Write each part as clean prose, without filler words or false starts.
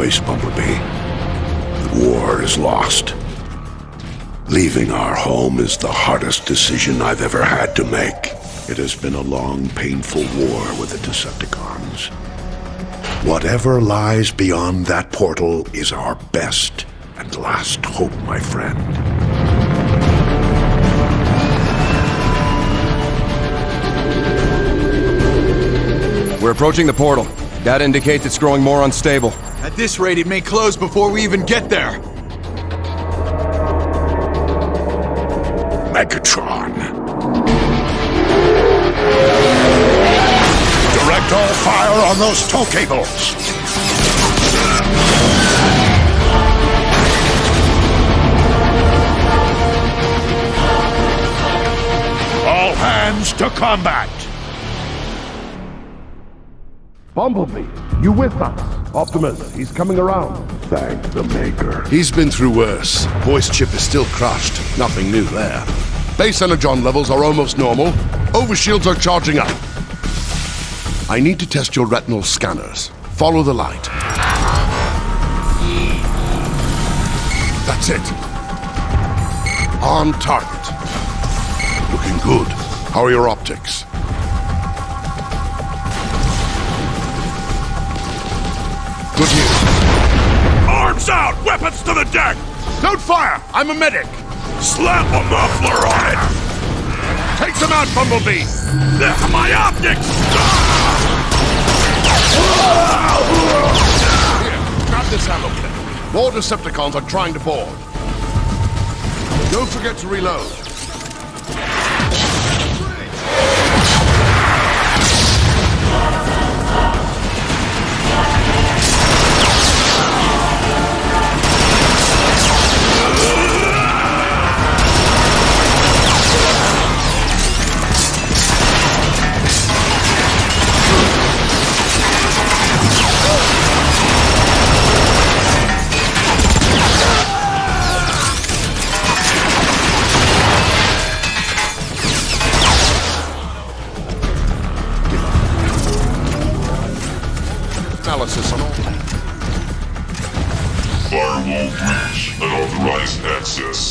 choice, Bumblebee. The war is lost. Leaving our home is the hardest decision I've ever had to make. It has been a long, painful war with the Decepticons. Whatever lies beyond that portal is our best and last hope, my friend. We're approaching the portal. Data indicates it's growing more unstable. At this rate, it may close before we even get there. Megatron. Direct all fire on those tow cables. All hands to combat. Bumblebee, you with us? Optimus, he's coming around. Thank the Maker. He's been through worse. Voice chip is still crushed. Nothing new there. Base energon levels are almost normal. Overshields are charging up. I need to test your retinal scanners. Follow the light. That's it. On target. Looking good. How are your optics? Good news. Arms out! Weapons to the deck! Don't fire! I'm a medic! Slap a muffler on it! Take them out, Bumblebee! My optics! Here, grab this ammo clip. More Decepticons are trying to board. Don't forget to reload. Analysis on all. Firewall breach. Unauthorized access.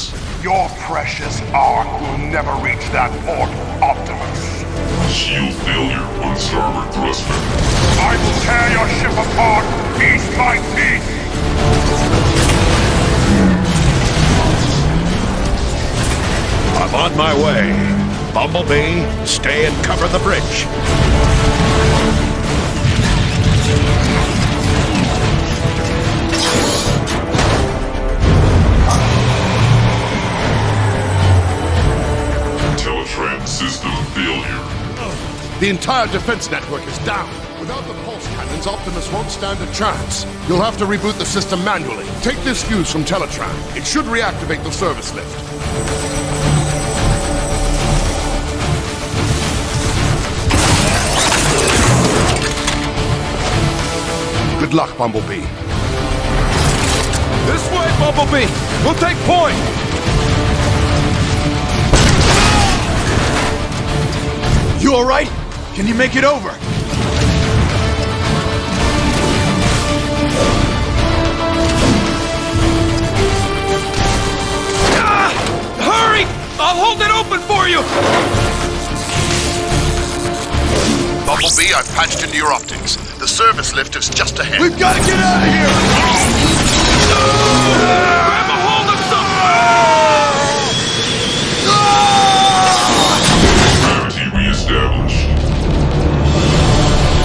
Your precious Ark will never reach that portal, Optimus. Shield failure on starboard thruster. I will tear your ship apart, piece by piece! I'm on my way. Bumblebee, stay and cover the bridge. Teletran system failure. The entire defense network is down. Without the pulse cannons, Optimus won't stand a chance. You'll have to reboot the system manually. Take this fuse from Teletran. It should reactivate the service lift. Good luck, Bumblebee. This way, Bumblebee! We'll take point! You alright? Can you make it over? Hurry! I'll hold it open for you! Bumblebee, I've patched into your optics. The service lift is just ahead. We've got to get out of here! Grab a hold of Gravity reestablished.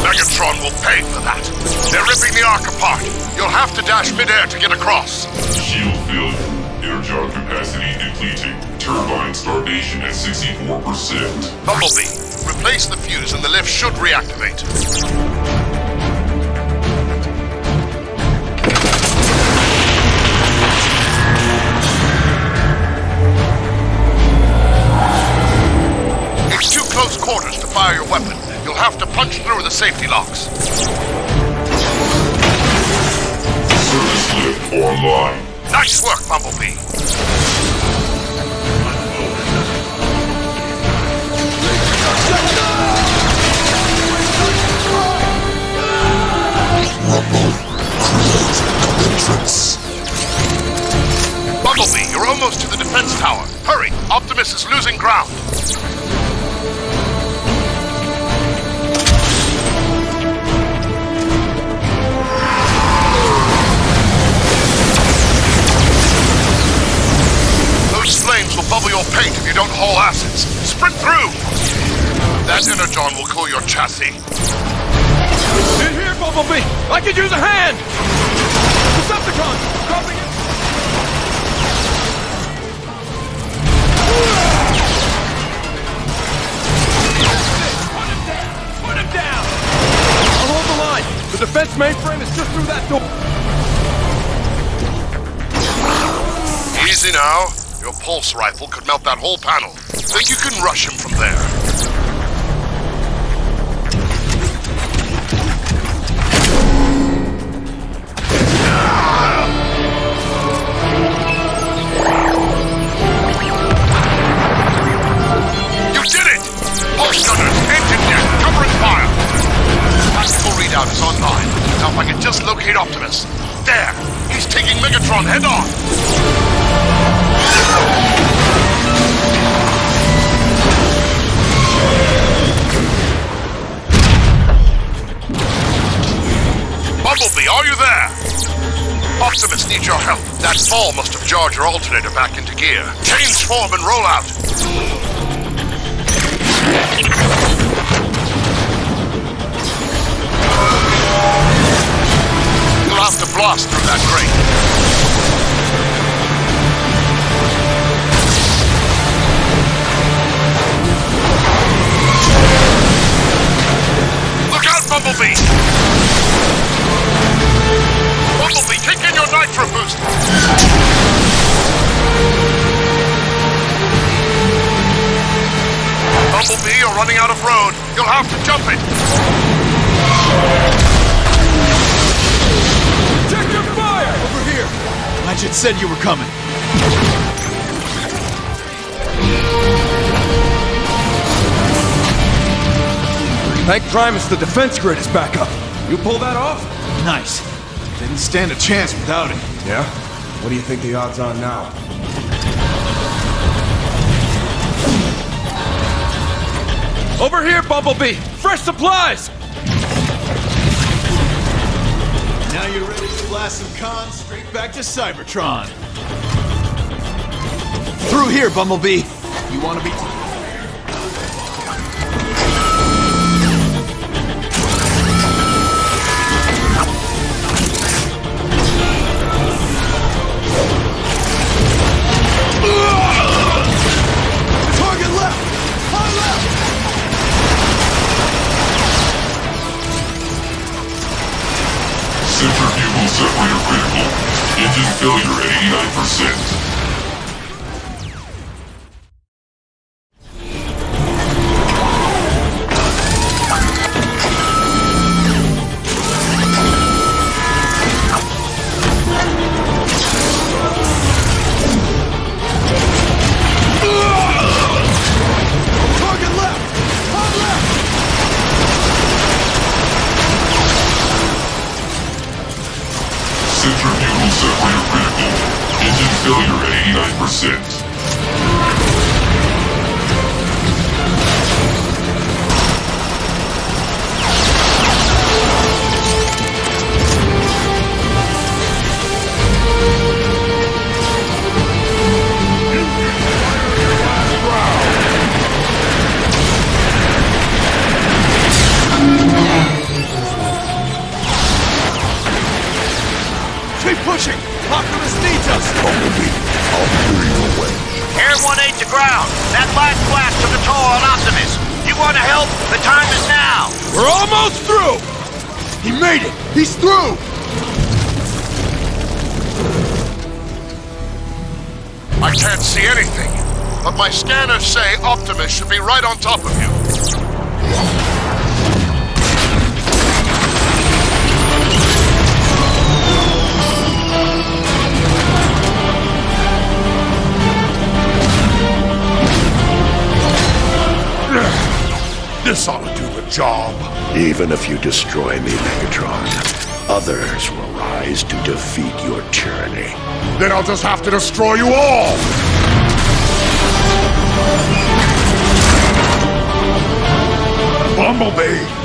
Megatron will pay for that. They're ripping the Ark apart. You'll have to dash midair to get across. Shield failure. Energon capacity depleting. Turbine starvation at 64%. Bumblebee, replace the fuse and the lift should reactivate. It's too close quarters to fire your weapon. You'll have to punch through the safety locks. Service lift online. Nice work, Bumblebee. Rumble. Create almost to the defense tower. Hurry! Optimus is losing ground. Those flames will bubble your paint if you don't haul asses. Sprint through! That energon will cool your chassis. In here, Bumblebee! I could use a hand! Decepticons! Dropping it! Put him down! I'll hold the line! The defense mainframe is just through that door! Easy now. Your pulse rifle could melt that whole panel. Think you can rush him from there? You did it! Pulse gunners, engine deck, covering fire! Tactical readout is online. Now if I can just locate Optimus. There! He's taking Megatron head on! Bumblebee, are you there? Optimus needs your help. That fall must have jarred your alternator back into gear. Change form and roll out. You'll have to blast through that crate. Look out, Bumblebee! Bumblebee, kick in your nitro boost! Bumblebee, you're running out of road. You'll have to jump it. Check your fire! Over here! Legend said you were coming. Thank Primus, the defense grid is back up. You pull that off? Nice. Didn't stand a chance without it. Yeah? What do you think the odds are now? Over here, Bumblebee! Fresh supplies! Now you're ready to blast some cons straight back to Cybertron. Through here, Bumblebee. You want to be... Target left! On left! Centrifugal separator critical. Engine failure at 89%. Target left! On left! Centrifugal separator critical. Engine failure at 89%. Keep pushing! Optimus needs us! Bumblebee, I'll clear you away. Air 1-8 to ground. That last blast took a toll on Optimus. You want to help? The time is now. We're almost through! He made it! He's through! I can't see anything, but my scanners say Optimus should be right on top of you. This ought to do the job. Even if you destroy me, Megatron, others will rise. rise to defeat your tyranny. Then I'll just have to destroy you all! Bumblebee!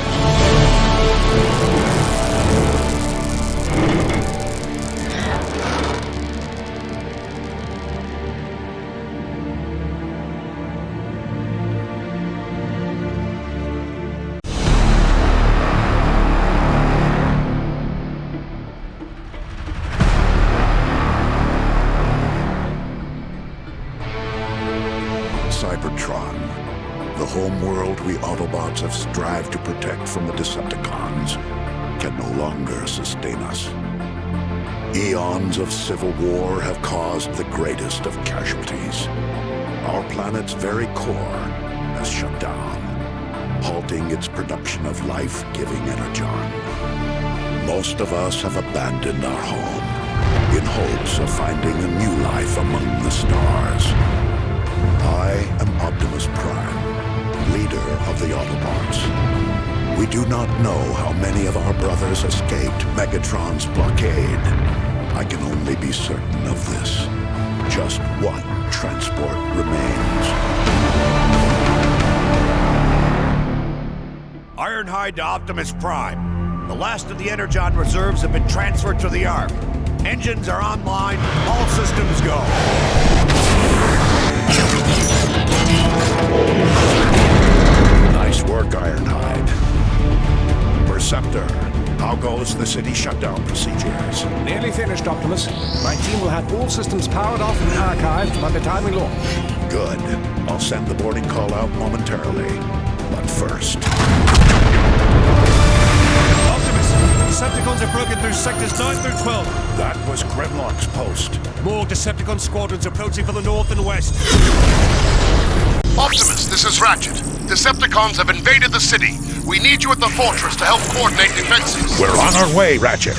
Cybertron, the home world we Autobots have strived to protect from the Decepticons, can no longer sustain us. Eons of civil war have caused the greatest of casualties. Our planet's very core has shut down, halting its production of life-giving energon. Most of us have abandoned our home in hopes of finding a new life among the stars. I am Optimus Prime, leader of the Autobots. We do not know how many of our brothers escaped Megatron's blockade. I can only be certain of this. Just one transport remains. Ironhide to Optimus Prime. The last of the Energon reserves have been transferred to the Ark. Engines are online, all systems go. Nice work, Ironhide. Perceptor, how goes the city shutdown procedures? Nearly finished, Optimus. My team will have all systems powered off and archived by the time we launch. Good. I'll send the boarding call out momentarily. But first... Optimus, Decepticons have broken through sectors 9 through 12. That was Grimlock's post. More Decepticon squadrons approaching from the north and west. Optimus, this is Ratchet. Decepticons have invaded the city. We need you at the fortress to help coordinate defenses. We're on our way, Ratchet.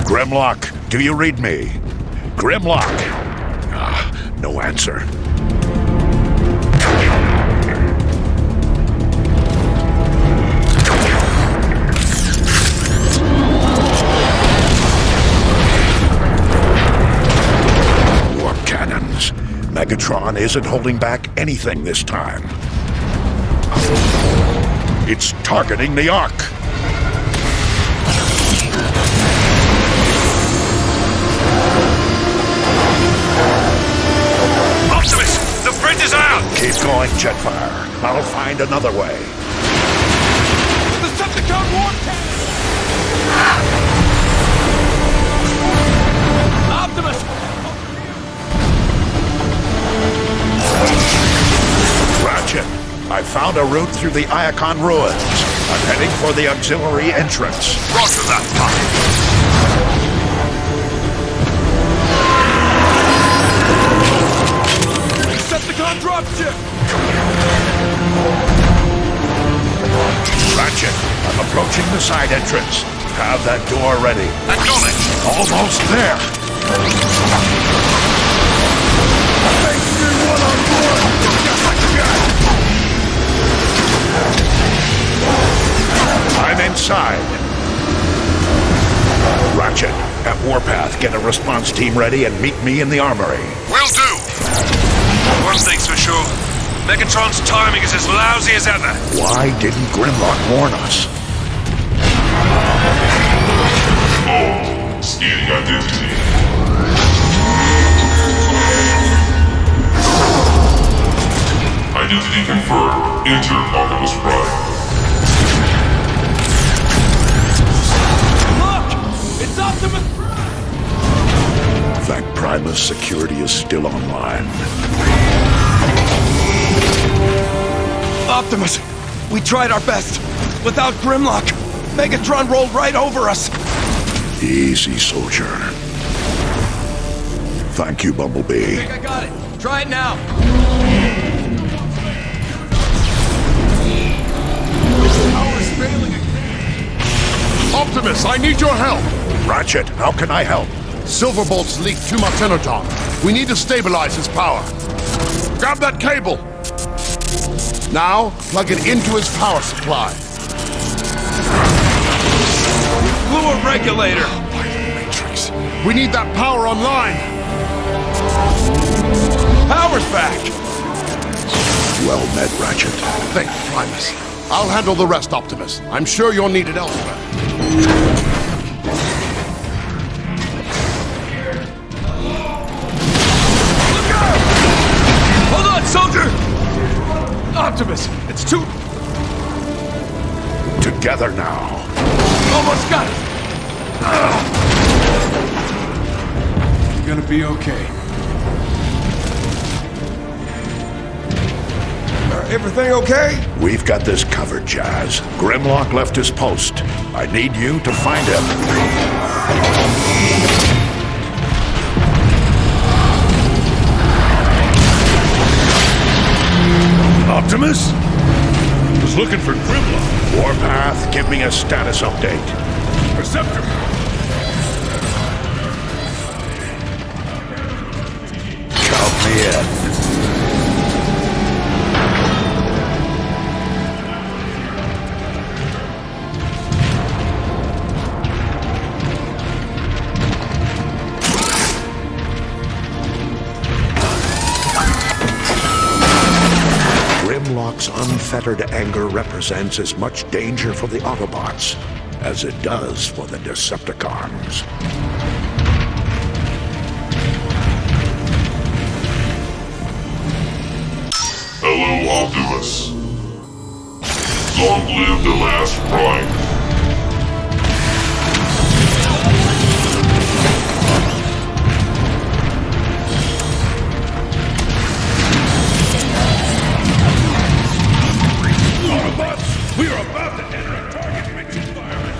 Grimlock, do you read me? Grimlock! Ah, no answer. Megatron isn't holding back anything this time. It's targeting the Ark. Optimus, the bridge is out! Keep going, Jetfire. I'll find another way. The Decepticon war cannon! Optimus! Ratchet, I found a route through the Iacon ruins. I'm heading for the auxiliary entrance. Roger that, Pop. Decepticon dropship! Ratchet, I'm approaching the side entrance. Have that door ready. Acknowledged. Almost there. I'm inside. Ratchet, at Warpath, get a response team ready and meet me in the armory. Will do. One thing's for sure. Megatron's timing is as lousy as ever. Why didn't Grimlock warn us? Oh, scanning identity. Identity confirmed. Enter Optimus Prime. Look! It's Optimus Prime! Thank Primus security is still online. Optimus, we tried our best. Without Grimlock, Megatron rolled right over us. Easy, soldier. Thank you, Bumblebee. I got it. Try it now. Power's failing again. Optimus, I need your help! Ratchet, how can I help? Silverbolt's leaked too much energon. We need to stabilize his power. Grab that cable! Now, plug it into his power supply. regulator! Matrix. We need that power online! Power's back! Well met, Ratchet. Thank you, Primus. I'll handle the rest, Optimus. I'm sure you're needed elsewhere. Hold on, soldier! Optimus, it's too... Together now. Almost got it! You're gonna be okay. Everything okay? We've got this covered, Jazz. Grimlock left his post. I need you to find him. Optimus? Was looking for Grimlock. Warpath, give me a status update. Receptor. Count me in. Grimlock's unfettered anger represents as much danger for the Autobots as it does for the Decepticons. Hello, Optimus. Long live the last Prime. Autobots, we are about to enter a target-rich environment.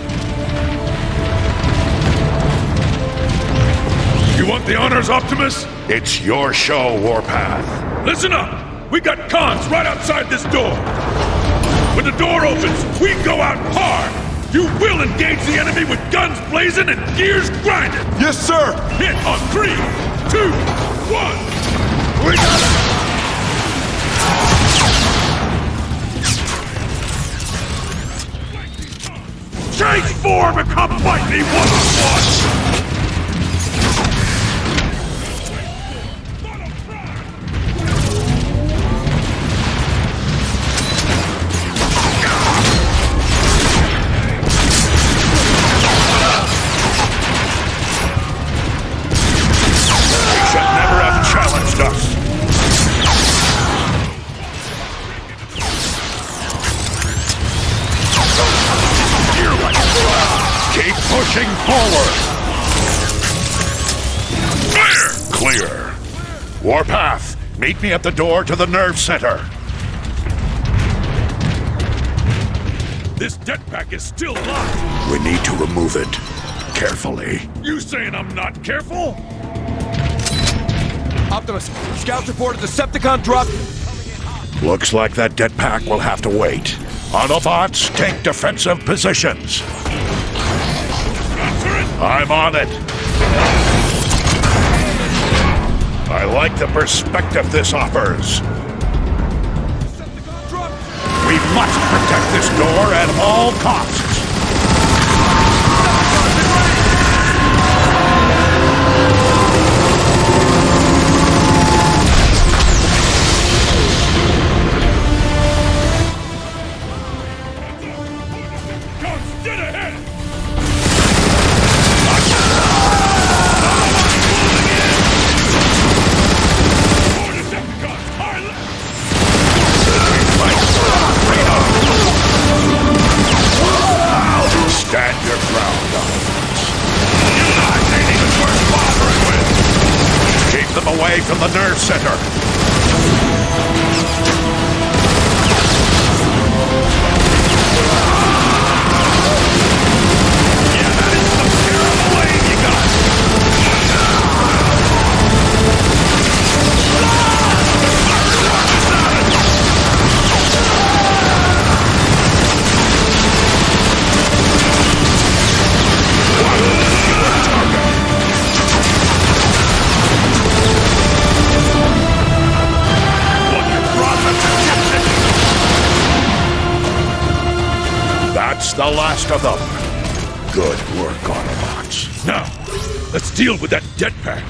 You want the honors, Optimus? It's your show, Warpath. Listen up! We got cons right outside this door! When the door opens, we go out hard! You will engage the enemy with guns blazing and gears grinding! Yes, sir! Hit on 3, 2, 1! We got it! Transform and come fight me one-on-one! Keep pushing forward! Clear. Warpath, meet me at the door to the nerve center. This jetpack is still locked! We need to remove it. Carefully. You saying I'm not careful? Optimus, scouts reported Decepticon drop... Looks like that jetpack will have to wait. Autobots, take defensive positions. I'm on it. I like the perspective this offers. We must protect this door at all costs. Get ahead! Stand your ground, You guys ain't even worth bothering with! keep them away from the nerve center. Yeah, that is some terrible aim you got! That's the last of them. Good work, Autobots. Now, let's deal with that jetpack.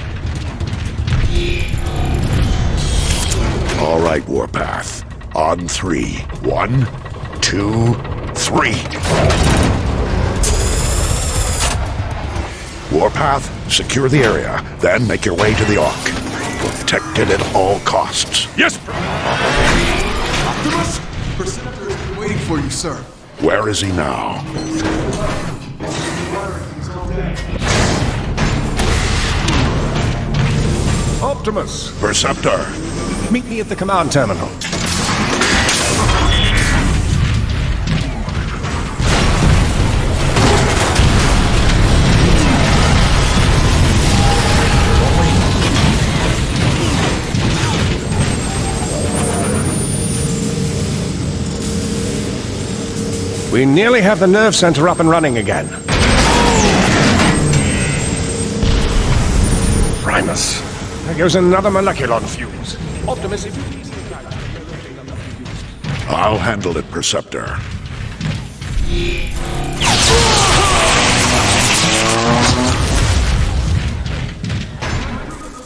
All right, Warpath. On 3. 1, 2, 3. Warpath, secure the area, then make your way to the Ark. Protect it at all costs. Yes, Optimus? Perceptor has been waiting for you, sir. Where is he now? Optimus, Perceptor. meet me at the command terminal. We nearly have the nerve center up and running again. Primus. There goes another molecular fuse. Optimus, if you please... I'll handle it, Perceptor.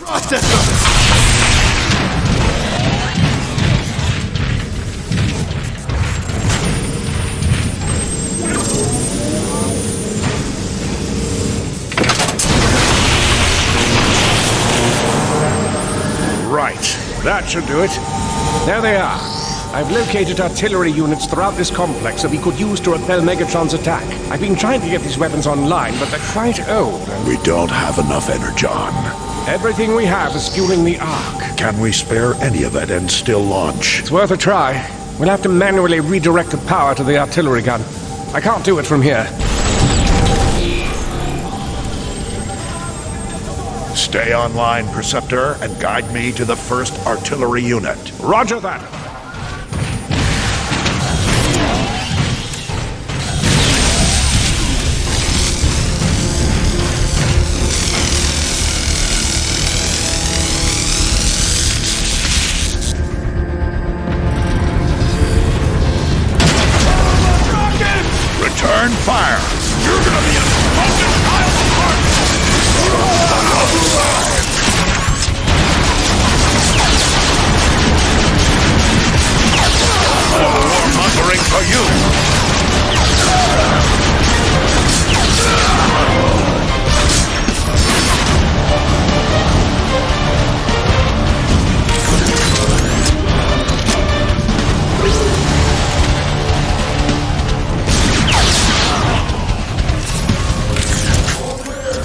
Processor! Right. That should do it. There they are. I've located artillery units throughout this complex that we could use to repel Megatron's attack. I've been trying to get these weapons online, but they're quite old. We don't have enough Energon. Everything we have is fueling the Ark. Can we spare any of it and still launch? It's worth a try. We'll have to manually redirect the power to the artillery gun. I can't do it from here. Stay online, Perceptor, and guide me to the first artillery unit. Roger that. Return fire! You're gonna be a smoking pile of parts! Warmongering for you!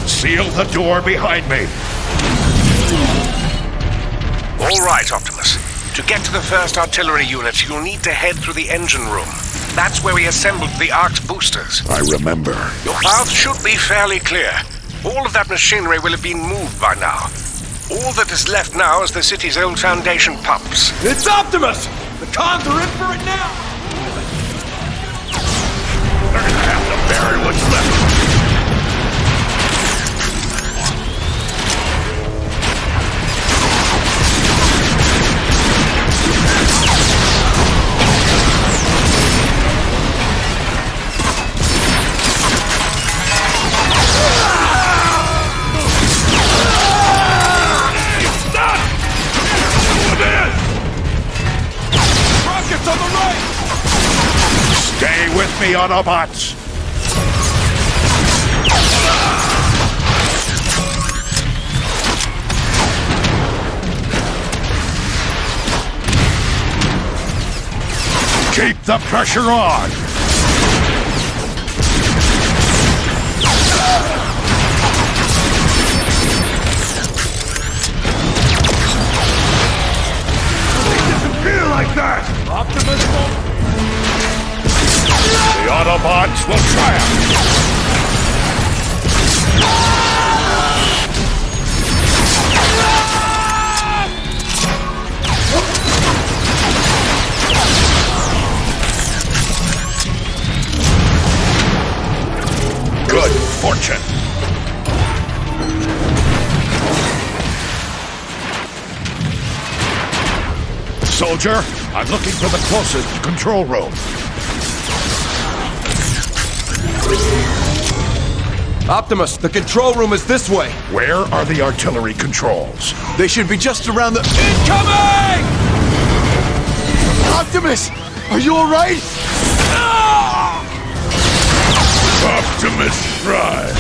Seal the door behind me! All right, Optimus. To get to the first artillery unit, you'll need to head through the engine room. That's where we assembled the Ark's boosters. I remember. Your path should be fairly clear. All of that machinery will have been moved by now. All that is left now is the city's old foundation pumps. It's Optimus! The cons are in for it now! They're gonna have to bury what's left. Rockets on the right! Stay with me, Autobots! Keep the pressure on! Disappear like that! Optimus won't... The Autobots will triumph! Good fortune! Soldier, I'm looking for the closest control room. Optimus, the control room is this way. Where are the artillery controls? They should be just around the... Incoming! Optimus! Are you alright? Optimus Prime!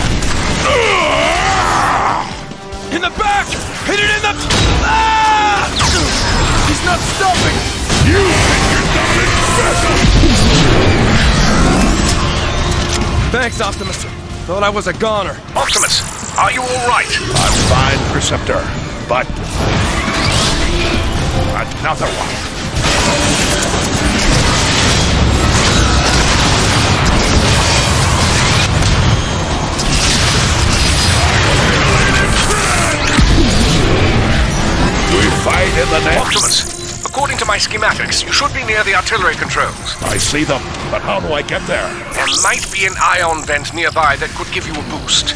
In the back! Hit it in the... Ah! He's not stopping! You think you're something special! Thanks, Optimus. Thought I was a goner. Optimus, are you all right? I'm fine, Perceptor, but... another one. We fight in the next... Optimus, according to my schematics, you should be near the artillery controls. I see them, but how do I get there? There might be an ion vent nearby that could give you a boost.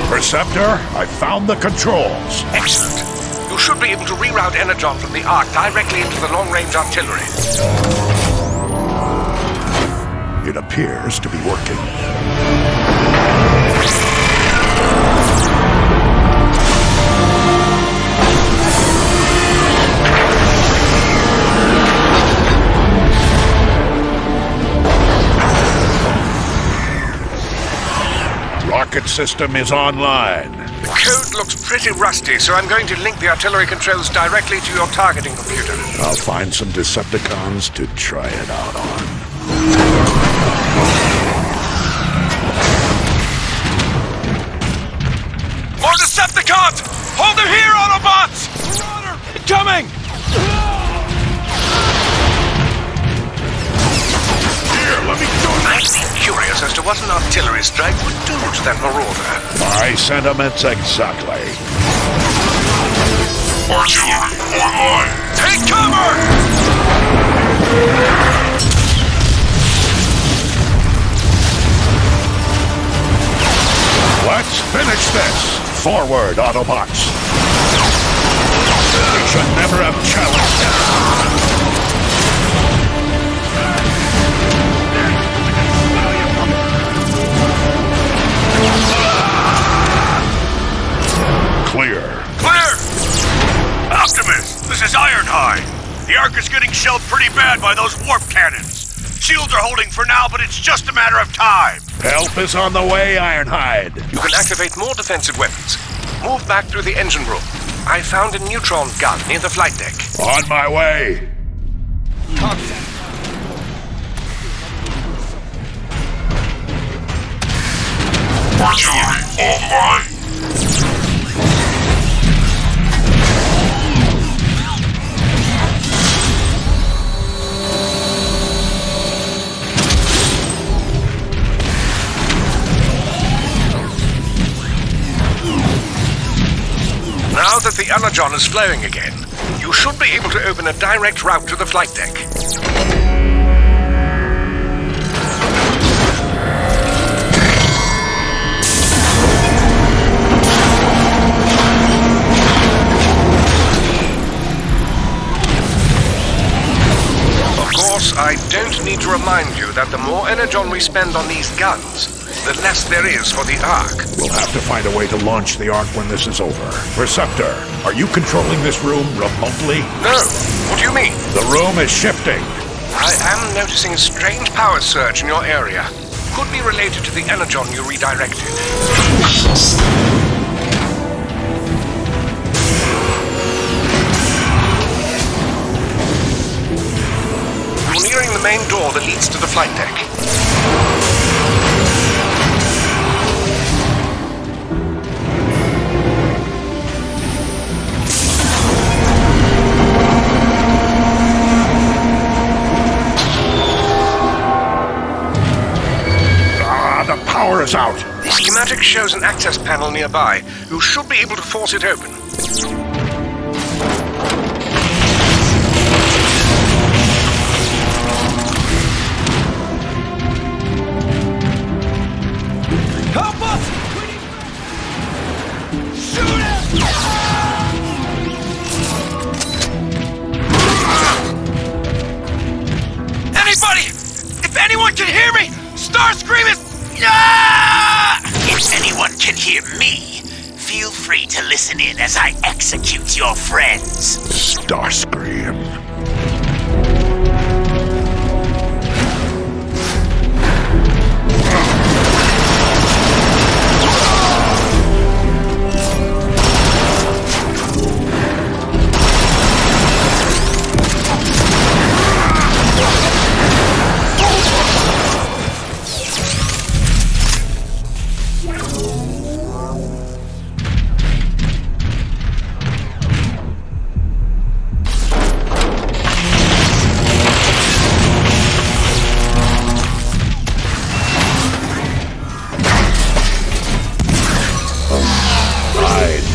Perceptor, I found the controls. Excellent. You should be able to reroute Energon from the Ark directly into the long-range artillery. It appears to be working. Rocket system is online. The code looks pretty rusty, so I'm going to link the artillery controls directly to your targeting computer. I'll find some Decepticons to try it out on. More Decepticons! Hold them here, Autobots! Marauder! Incoming! Here, let me go I've been curious as to what an artillery strike would do to that marauder. My sentiments exactly. Artillery online! Take cover! Let's finish this. Forward, Autobots. We should never have challenged them. Clear. Clear! Optimus, this is Ironhide. The Ark is getting shelled pretty bad by those warp cannons. Shields are holding for now, but it's just a matter of time. Help is on the way, Ironhide. You can activate more defensive weapons. Move back through the engine room. I found a neutron gun near the flight deck. On my way. Artillery online! that the Energon is flowing again, you should be able to open a direct route to the flight deck. Of course, I don't need to remind you that the more Energon we spend on these guns, the less there is for the Ark. We'll have to find a way to launch the Ark when this is over. Receptor, are you controlling this room remotely? No. What do you mean? The room is shifting. I am noticing a strange power surge in your area. Could be related to the Energon you redirected. You're nearing the main door that leads to the flight deck. The power is out. The schematic shows an access panel nearby. You should be able to force it open. Help us! Shoot it! Anybody! If anyone can hear me, Starscream is... If anyone can hear me, feel free to listen in as I execute your friends. Starscream.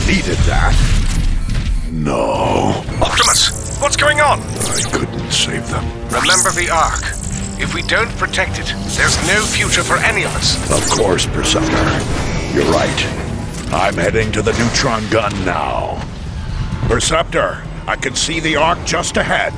Needed that. No. Optimus, what's going on? I couldn't save them. Remember the Ark. If we don't protect it, there's no future for any of us. Of course, Perceptor. You're right. I'm heading to the neutron gun now. Perceptor, I can see the Ark just ahead.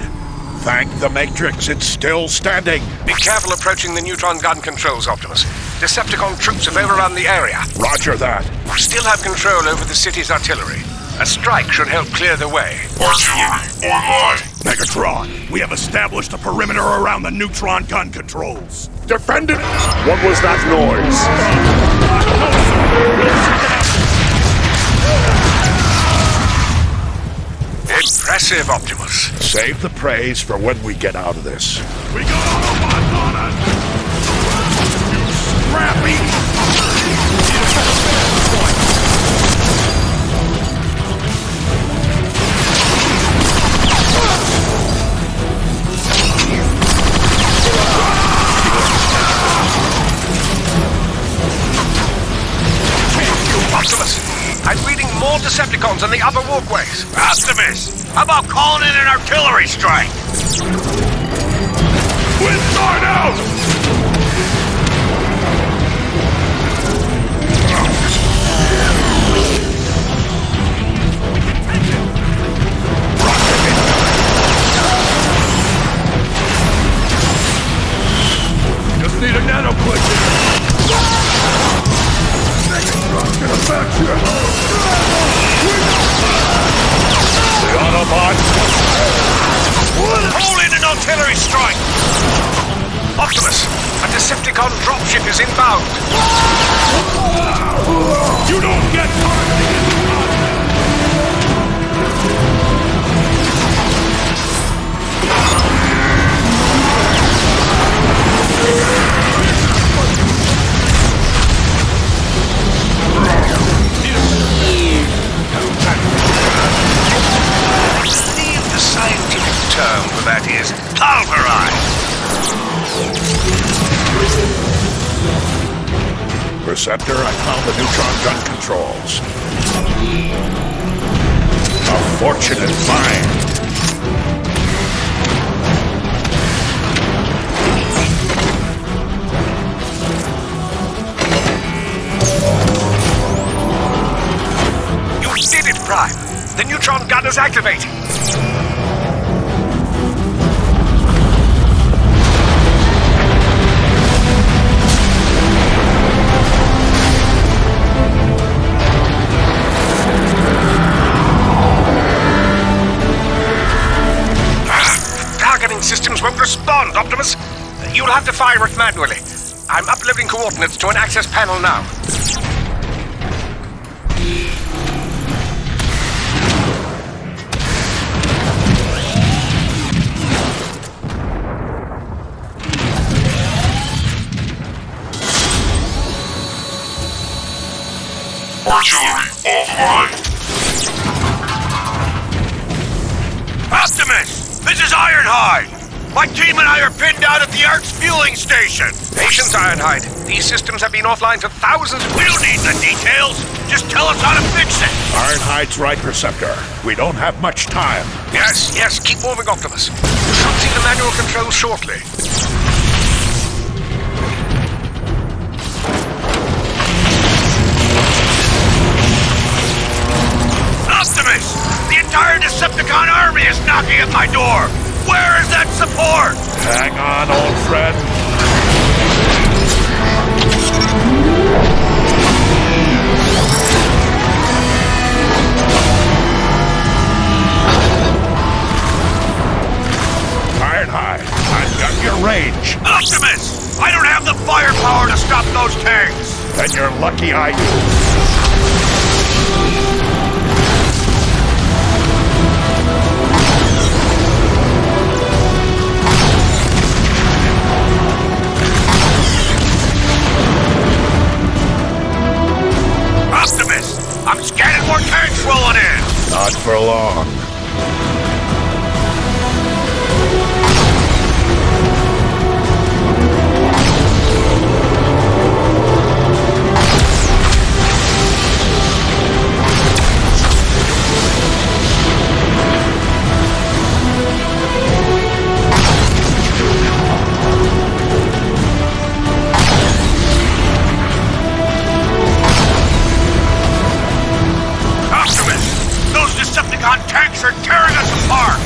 Thank the Matrix, it's still standing. Be careful approaching the neutron gun controls, Optimus. Decepticon troops have overrun the area. Roger that. We still have control over the city's artillery. A strike should help clear the way. Artillery, online. Megatron, we have established a perimeter around the neutron gun controls. Defend it! What was that noise? Impressive, Optimus. Save the praise for when we get out of this. We got Autobots on us! You scrappy! Optimus, I'm reading more Decepticons on the upper walkways. Optimus, how about calling in an artillery strike? Windguard out! Just need a nanoclick. The Autobots! Call in an artillery strike! Optimus, a Decepticon dropship is inbound. You don't get The scientific term for that is pulverized. Receptor, I found the neutron gun controls. unfortunate find. You did it, Prime. The neutron gun is activating. Systems won't respond, Optimus. You'll have to fire it manually. I'm uploading coordinates to an access panel now. Artillery offline. Optimus! This is Ironhide! My team and I are pinned down at the Ark's fueling station! Patience, Ironhide. These systems have been offline for thousands of... We don't need the details! Just tell us how to fix it! Ironhide's right, Perceptor. We don't have much time. Yes, keep moving, Optimus. You should see the manual controls shortly. Optimus! The entire Decepticon army is knocking at my door! Where is that support? Hang on, old friend. Ironhide, I've got your range. Optimus! I don't have the firepower to stop those tanks! Then you're lucky I do. Optimus! I'm scanning more tanks rolling in! Not for long. Tanks are tearing us apart!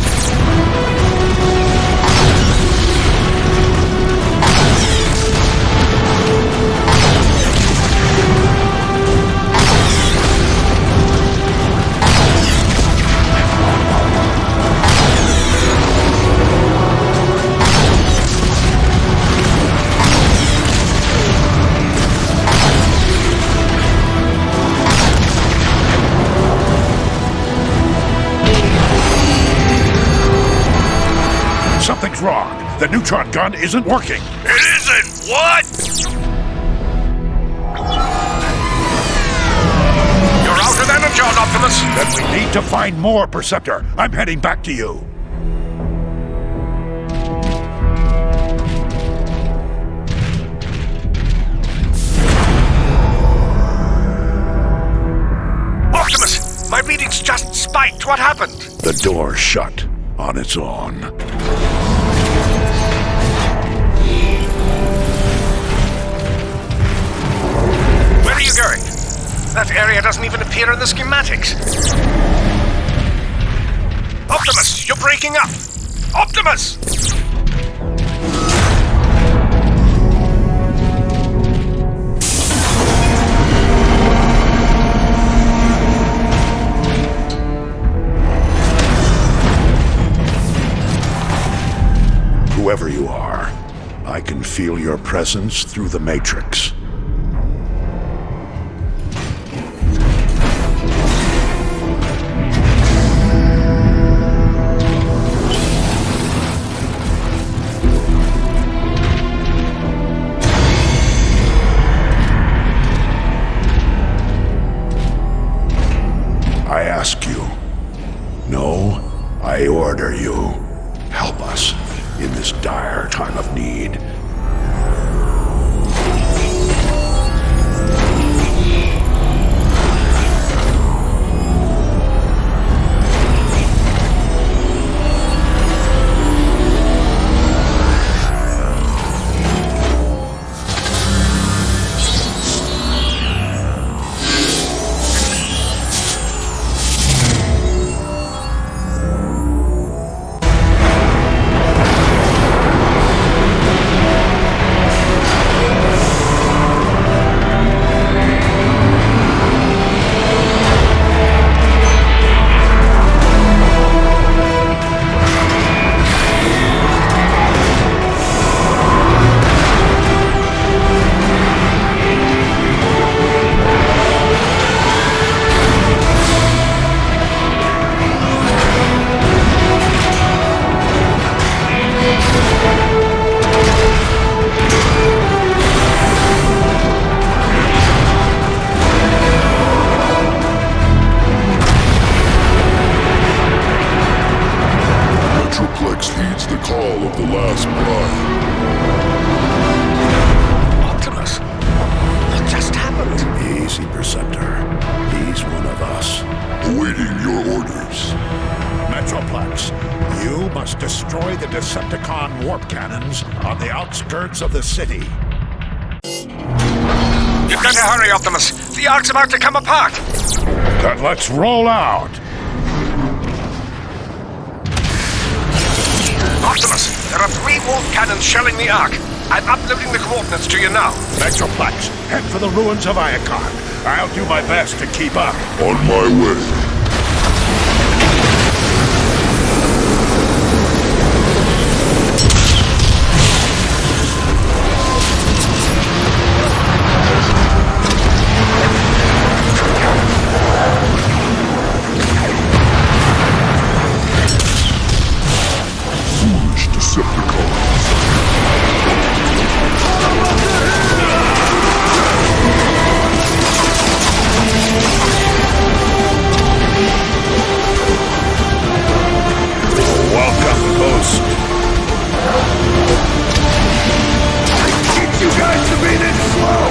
Something's wrong. The neutron gun isn't working. It isn't? What? You're out of energy, Optimus. Then we need to find more, Perceptor. I'm heading back to you. Optimus, my readings just spiked. What happened? The door's shut on its own. Where are you going? That area doesn't even appear in the schematics. Optimus, you're breaking up! Optimus! Whoever you are, I can feel your presence through the Matrix. I ask you. No, I order you. Help us in this dire time of need. Metroplex heeds the call of the last bride. Optimus, what just happened? Easy, Perceptor. He's one of us. Awaiting your orders. Metroplex, you must destroy the Decepticon warp cannons on the outskirts of the city. You've got to hurry, Optimus. The Ark's about to come apart. Then let's roll out. Optimus, there are 3 warp cannons shelling the Ark. I'm uploading the coordinates to you now. Metroplex, head for the ruins of Iacon. I'll do my best to keep up. On my way. Foolish Decepticons. Welcome, Ghost. I teach you guys to be this slow.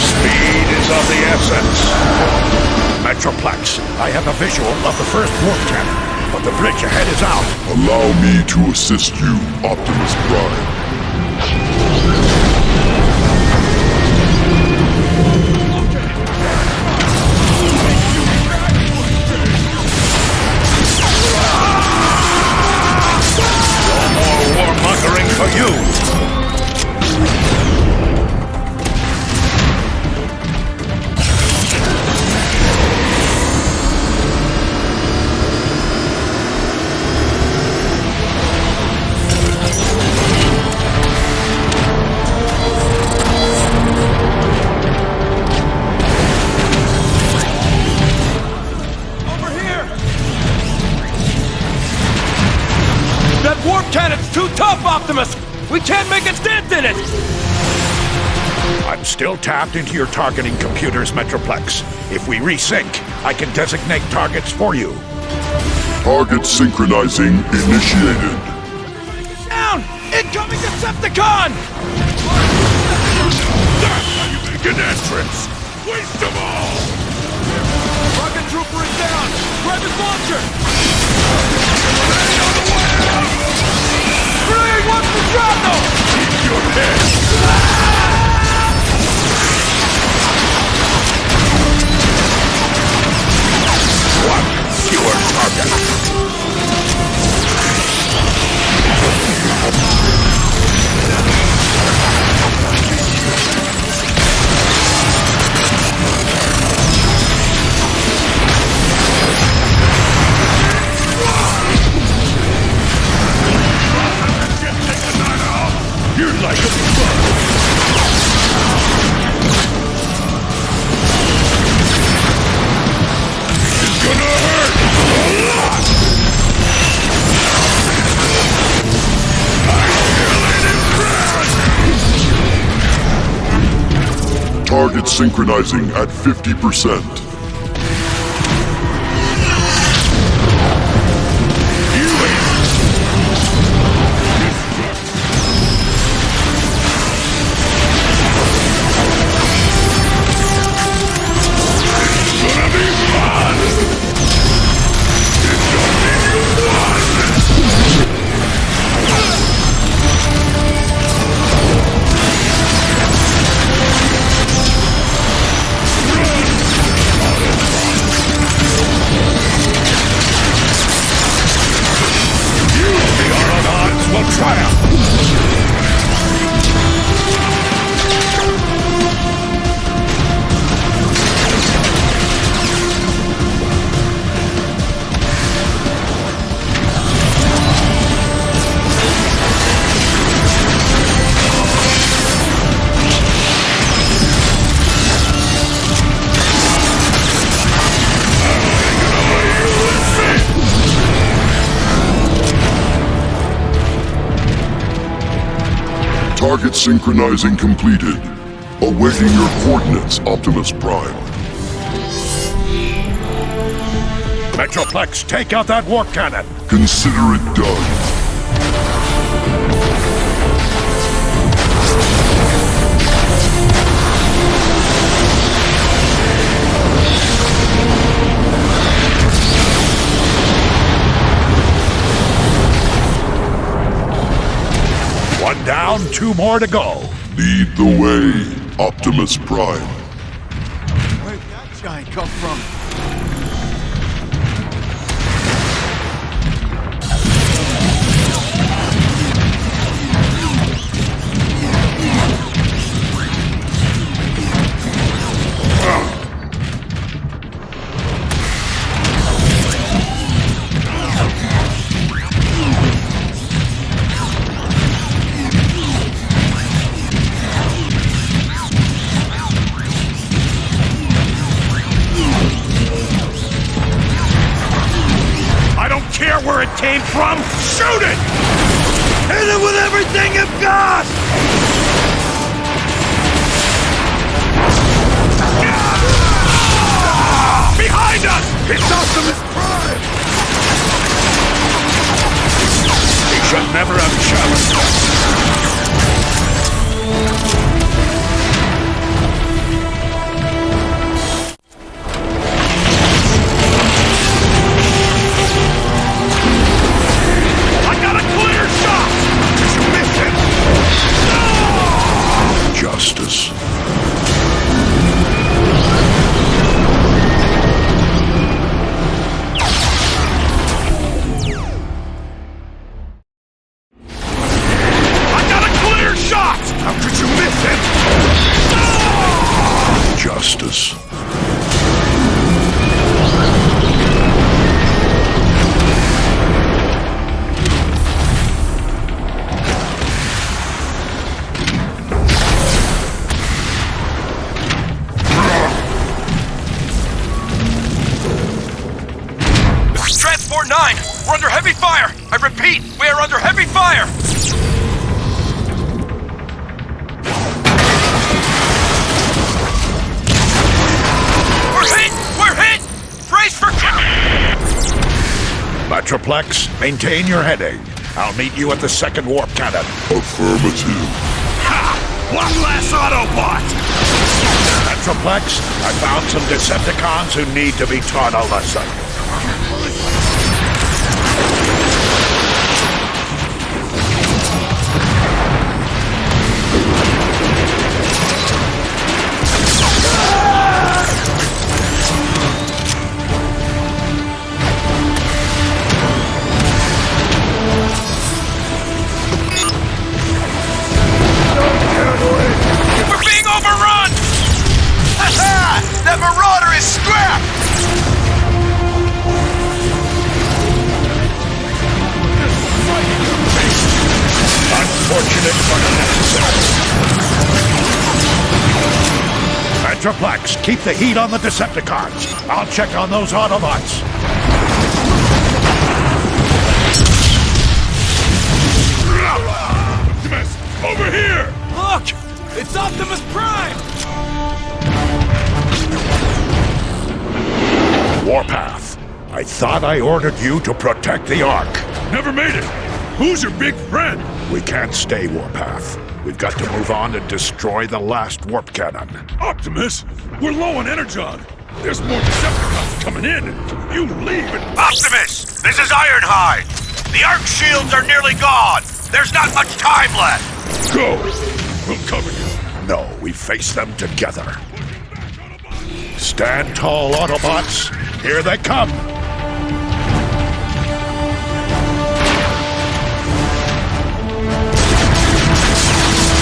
Speed is of the essence. Metroplex, I have a visual of the first warp cannon, but the bridge ahead is out. Allow me to assist you, Optimus Prime. No more warmongering for you. Over here! That warp cannon's too tough, Optimus! We can't make a dent in it! I'm still tapped into your targeting computers, Metroplex. If we resync, I can designate targets for you. Target synchronizing initiated. Down! Incoming Decepticon! That's how you make an entrance! Waste them all! Rocket Trooper is down! Grab his launcher! Grenade wants to drop them! Keep your head! One fewer target. You're like a bug! It's gonna hurt a lot! I feel it in Target synchronizing at 50%. Target synchronizing completed. Awaiting your coordinates, Optimus Prime. Metroplex, take out that warp cannon! Consider it done. One down, 2 more to go. Lead the way, Optimus Prime. Where'd that giant come from? Where it came from, shoot it! Hit it with everything you've got! Behind us! It's Optimus Prime! He should never have challenged us. Justice. I got a clear shot! How could you miss it? Justice. Transport 9! We're under heavy fire! I repeat, we are under heavy fire! We're hit! We're hit! Brace for Metroplex, maintain your heading. I'll meet you at the second warp cannon. Affirmative. Ha! One less Autobot! Metroplex, I found some Decepticons who need to be taught a lesson. We're being overrun! Ha! That Marauder is scrapped! Unfortunate but necessary. Metroplex, keep the heat on the Decepticons. I'll check on those Autobots. Optimus, over here! Look! It's Optimus Prime! Warpath, I thought I ordered you to protect the Ark. Never made it! Who's your big friend? We can't stay, Warpath. We've got to move on and destroy the last warp cannon. Optimus, we're low on energon. There's more Decepticons coming in. You leave and... Optimus, this is Ironhide. The Arc shields are nearly gone. There's not much time left. Go! We'll cover you. No, we face them together. Stand tall, Autobots. Here they come.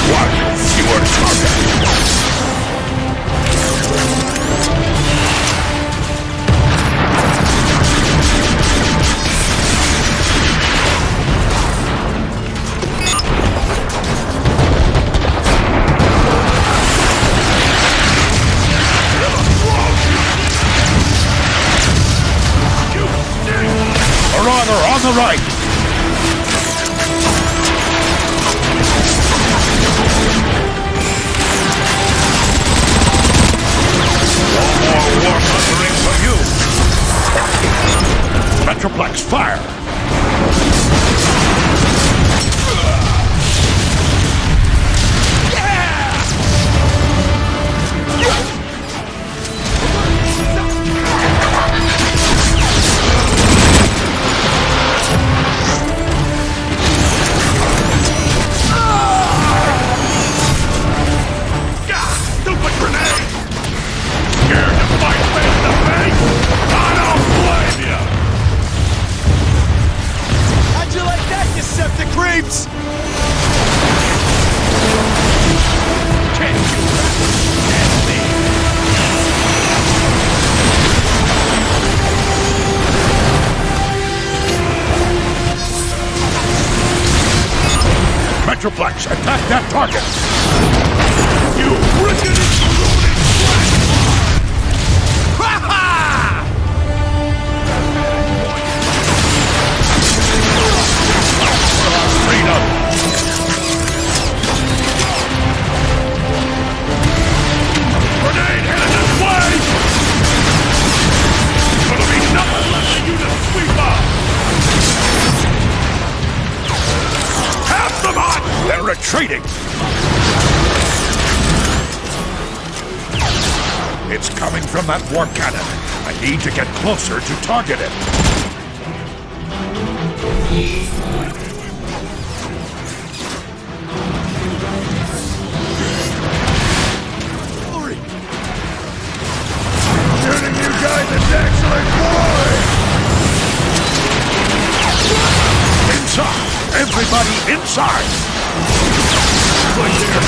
One fewer target. Marauder on the right. Metroplex, fire! Metroplex, attack that target! You wicked exploding freedom! Grenade headed this way! Gonna be nothing left for you to sweep up! Have them on! They're retreating! It's coming from that warp cannon. I need to get closer to target it. Shooting you guys is excellent, boy! Inside! Everybody inside! Right there!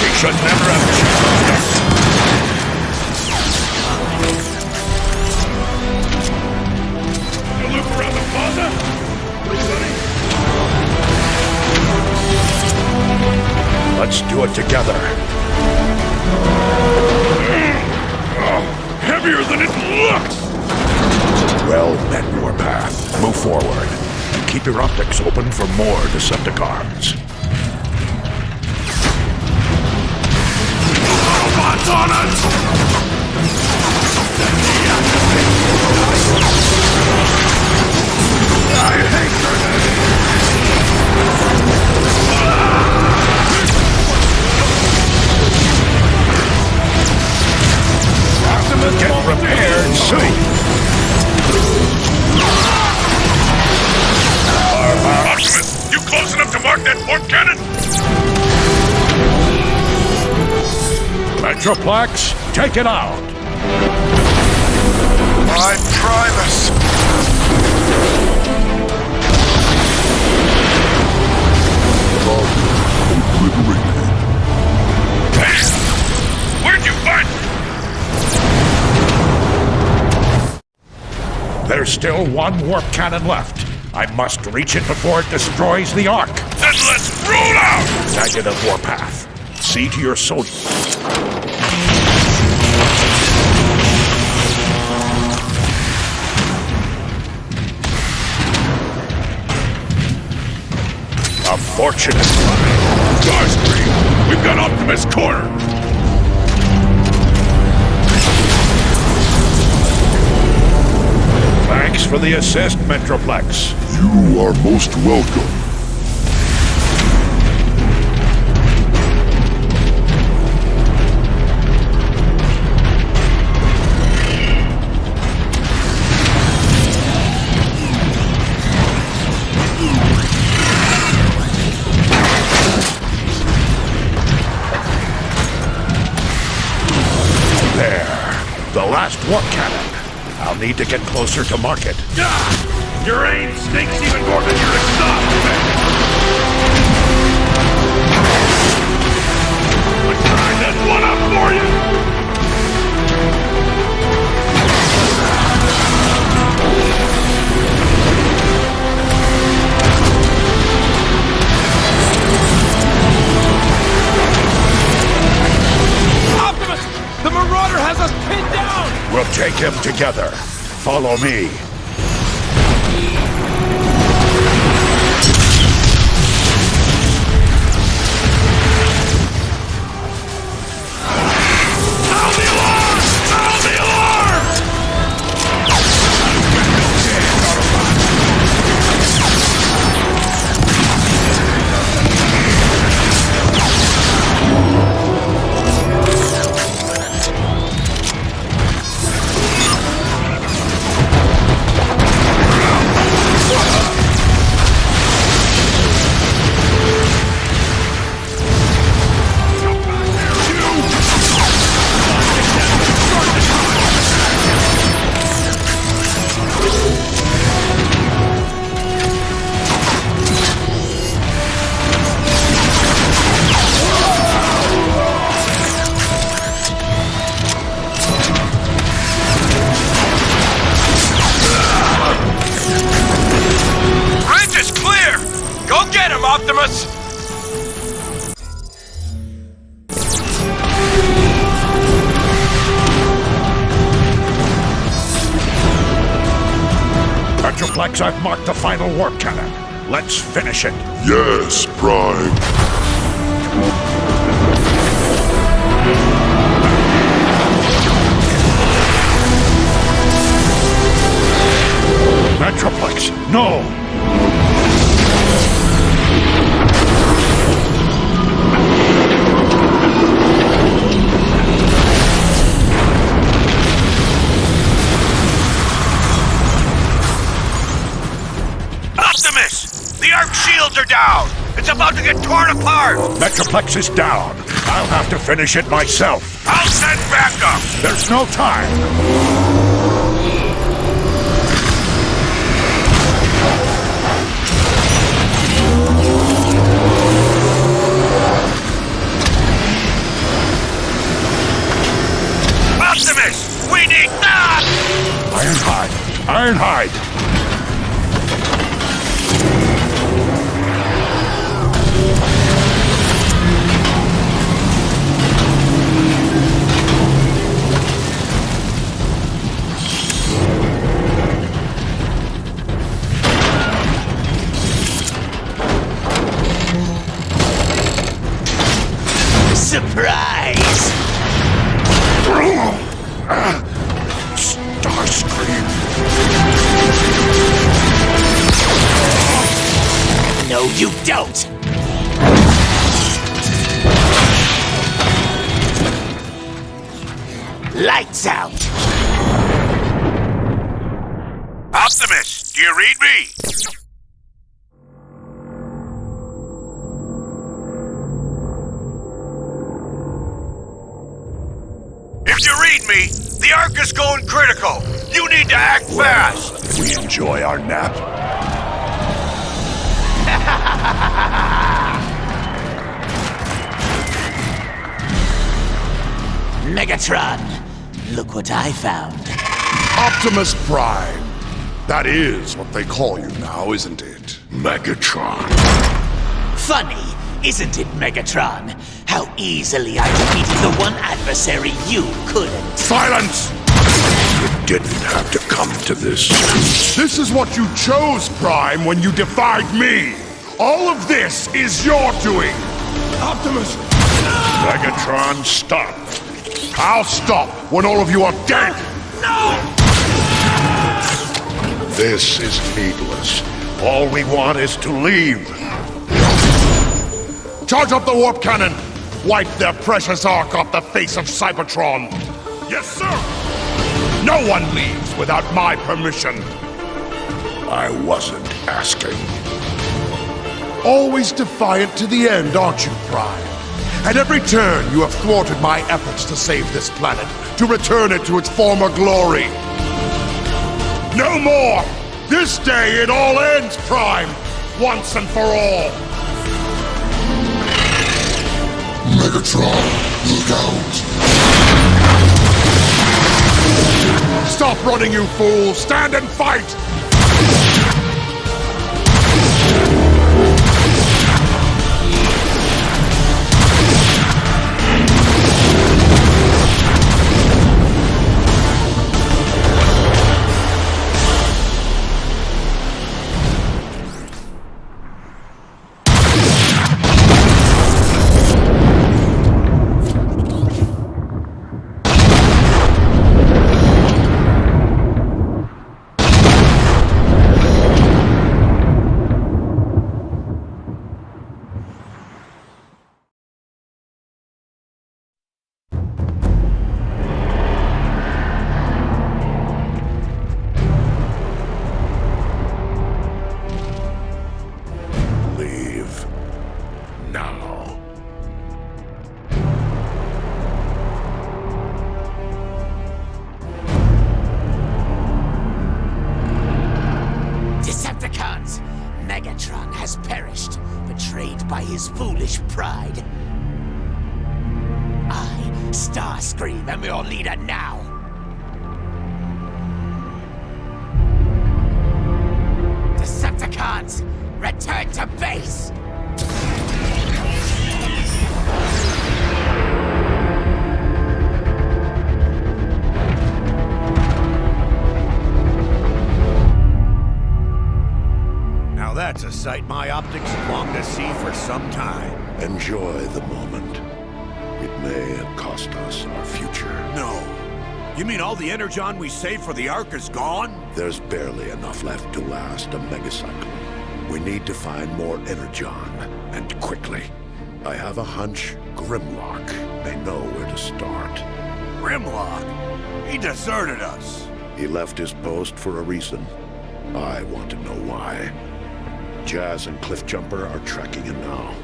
We should never have changed. You loop around the plaza? Let's do it together. Heavier than it looks! Well met, Warpath. Move forward. And keep your optics open for more Decepticons. Autobots on us! I hate grenades! Get prepared soon! Optimus, you close enough to mark that warp cannon? Metroplex, take it out! My Primus! Where'd you find it? There's still one warp cannon left. I must reach it before it destroys the Ark. Then let's roll out! Negative, Warpath. See to your soldiers. A fortunate find. Starscream, we've got Optimus cornered. Thanks for the assist, Metroplex. You are most welcome. There. The last warp cannon. I'll need to get closer to market. Your aim stinks even more than your exhaust, man! I tried that one up for you! Optimus! The Marauder has us pinned down! We'll take him together. Follow me. Optimus! Metroplex, I've marked the final warp cannon. Let's finish it. Yes, Prime. Metroplex, no! Optimus! The Arc shields are down! It's about to get torn apart! Metroplex is down. I'll have to finish it myself. I'll send backup! There's no time. Optimus! We need that! Ironhide! Ironhide! Surprise! Starscream! No, you don't! Lights out! Optimus, do you read me? If you read me, the Ark is going critical. You need to act fast. We enjoy our nap. Megatron, look what I found. Optimus Prime. That is what they call you now, isn't it? Megatron. Funny, isn't it, Megatron? How easily I defeated the one adversary you couldn't. Silence! You didn't have to come to this. This is what you chose, Prime, when you defied me. All of this is your doing. Optimus! Megatron, stop! I'll stop when all of you are dead! No! This is needless. All we want is to leave. Charge up the warp cannon! Wipe their precious Ark off the face of Cybertron! Yes, sir! No one leaves without my permission! I wasn't asking. Always defiant to the end, aren't you, Prime? At every turn, you have thwarted my efforts to save this planet, to return it to its former glory. No more! This day it all ends, Prime! Once and for all! Megatron, look out! Stop running, you fool! Stand and fight! Cybertron has perished, betrayed by his foolish pride. I, Starscream, am your leader now. Decepticons, return to base! That's a sight my optics have longed to see for some time. Enjoy the moment. It may cost us our future. No. You mean all the energon we saved for the Ark is gone? There's barely enough left to last a megacycle. We need to find more energon, and quickly. I have a hunch Grimlock may know where to start. Grimlock? He deserted us. He left his post for a reason. I want to know why. Jazz and Cliffjumper are tracking him now.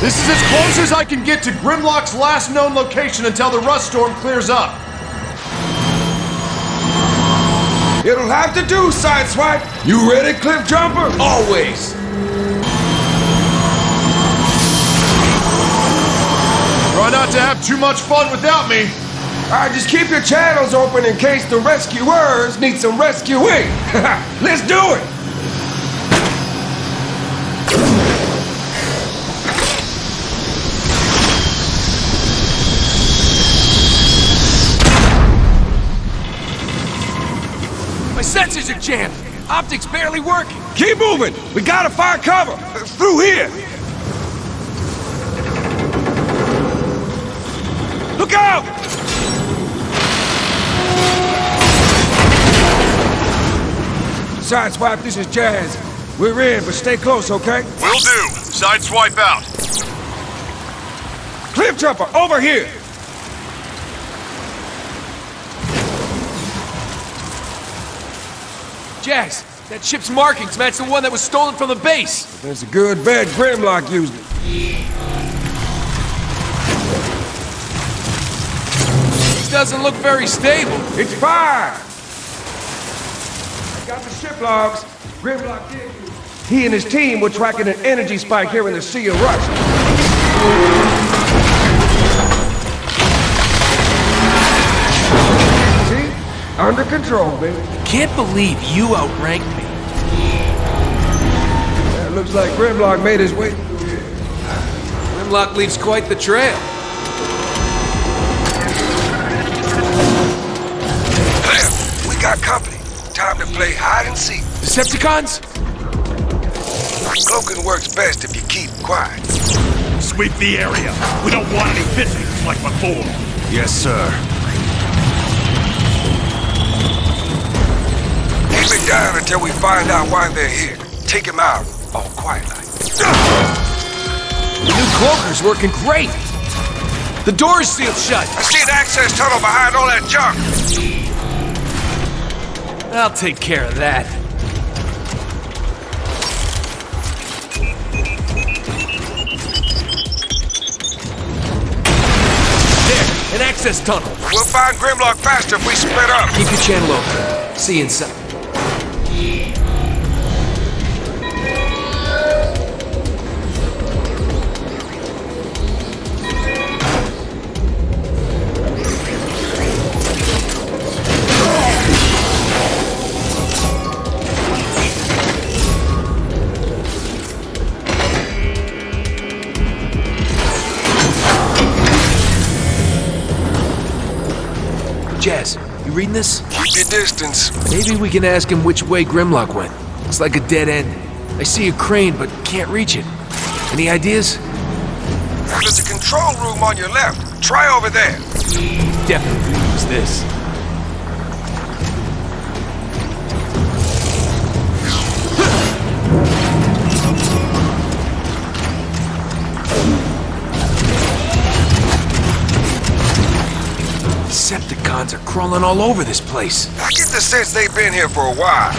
This is as close as I can get to Grimlock's last known location until the rust storm clears up. It'll have to do, Sideswipe. You ready, Cliffjumper? Always. Try not to have too much fun without me. Alright, just keep your channels open in case the rescuers need some rescuing. Let's do it. My sensors are jammed. Optics barely working. Keep moving. We gotta find cover. Through here. Look out! Sideswipe, this is Jazz. We're in, but stay close, okay? Will do. Sideswipe out. Cliffjumper, over here! Jazz, that ship's markings match the one that was stolen from the base. There's a good bad Grimlock used it. It doesn't look very stable. It's fine! I got the ship logs. Grimlock did. He and his team were tracking an energy spike here in the Sea of Rust. See? Under control, baby. Can't believe you outranked me. It looks like Grimlock made his way through here. Grimlock leaves quite the trail. We got company. Time to play hide and seek. Decepticons? Cloaking works best if you keep quiet. Sweep the area. We don't want any visitors like before. Yes, sir. Keep it down until we find out why they're here. Take him out, all quietly. The new cloaker's working great. The door's sealed shut. I see an access tunnel behind all that junk. I'll take care of that. There, an access tunnel. We'll find Grimlock faster if we split up. Keep your channel open. See you inside. Jazz, you reading this? Keep your distance. Maybe we can ask him which way Grimlock went. It's like a dead end. I see a crane, but can't reach it. Any ideas? There's a control room on your left. Try over there. Definitely use this. Decepticons are crawling all over this place. I get the sense they've been here for a while.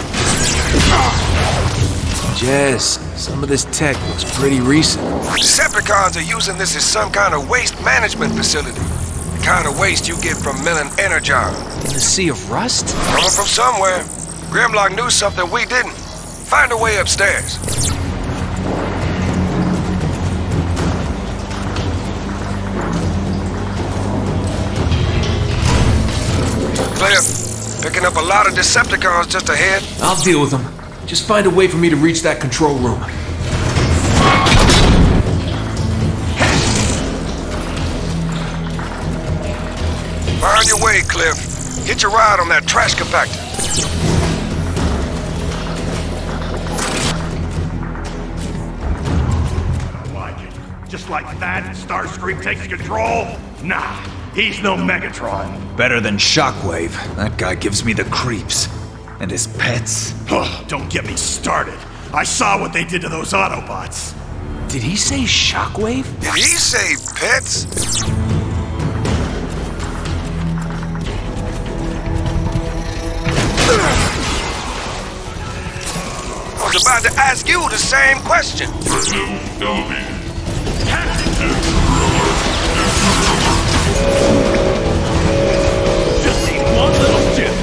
Jess, some of this tech looks pretty recent. Decepticons are using this as some kind of waste management facility. The kind of waste you get from milling energon. In the Sea of Rust? Coming from somewhere. Grimlock knew something we didn't. Find a way upstairs. Cliff, picking up a lot of Decepticons just ahead. I'll deal with them. Just find a way for me to reach that control room. way, Cliff. Hitch a ride on that trash compactor. Just like that, Starscream takes control? Nah, he's no Megatron. Better than Shockwave. That guy gives me the creeps. And his pets. Don't get me started. I saw what they did to those Autobots. Did he say Shockwave? Did he say pets? I was about to ask you the same question. Just need one little tip.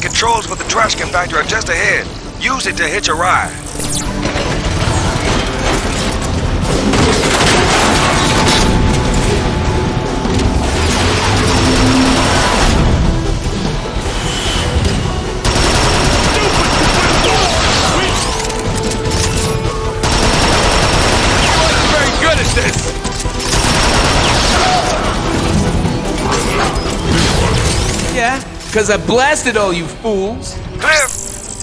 Controls for the trash compactor are just ahead. Use it to hitch a ride. I'm very good at this. Yeah, because I blasted all you fools. Cliff,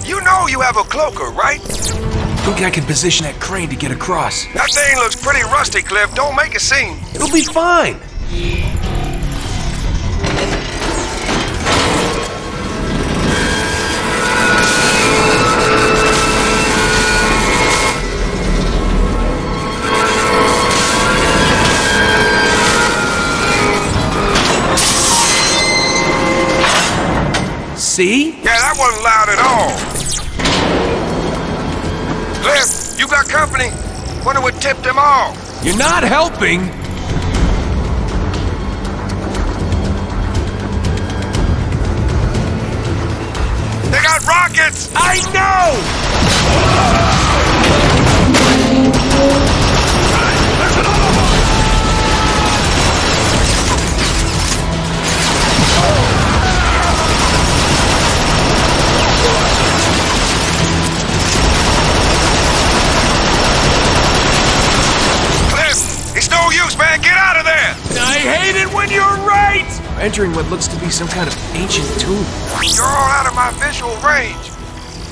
you know you have a cloaker, right? Think I can position that crane to get across. That thing looks pretty rusty, Cliff. Don't make a scene. It'll be fine. See? Yeah, that wasn't loud at all. Cliff, you got company? Wonder what tipped them off. You're not helping. They got rockets! I know! Man, get out of there! I hate it when you're right! We're entering what looks to be some kind of ancient tomb. You're all out of my visual range.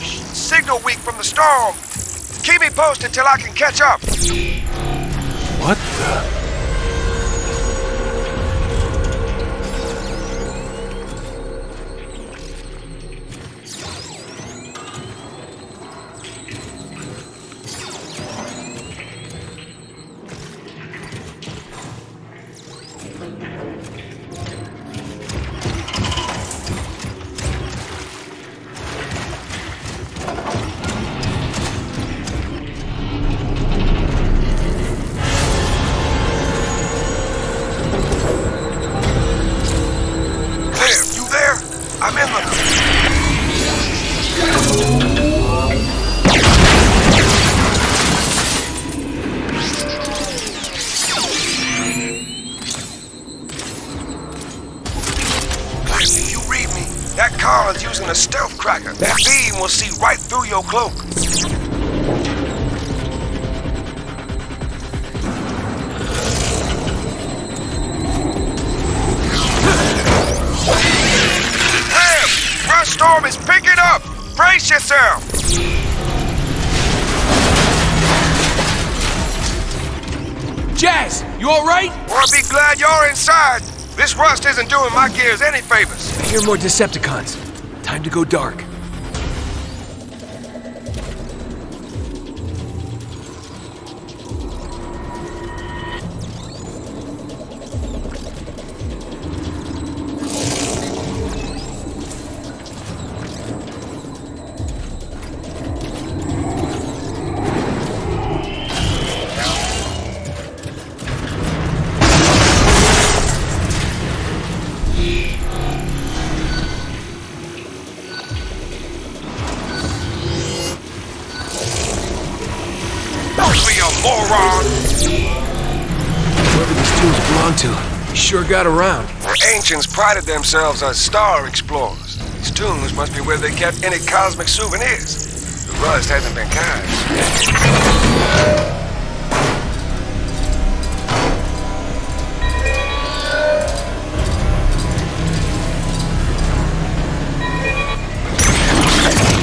Signal weak from the storm. Keep me posted till I can catch up. What the? I'm in the... If you read me, that car is using a stealth cracker. That beam will see right through your cloak. Storm is picking up! Brace yourself! Jazz, you alright? Well, I'll be glad you're inside. This rust isn't doing my gears any favors. I hear more Decepticons. Time to go dark. you moron! Whoever these tombs belong to, they sure got around. The ancients prided themselves as star explorers. These tombs must be where they kept any cosmic souvenirs. The rust hasn't been kind.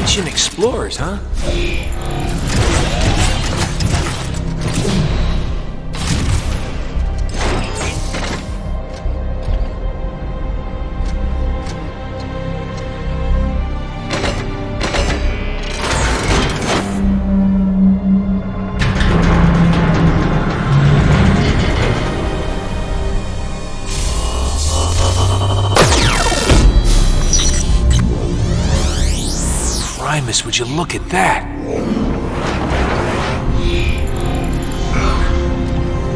Ancient explorers, huh? Would you look at that?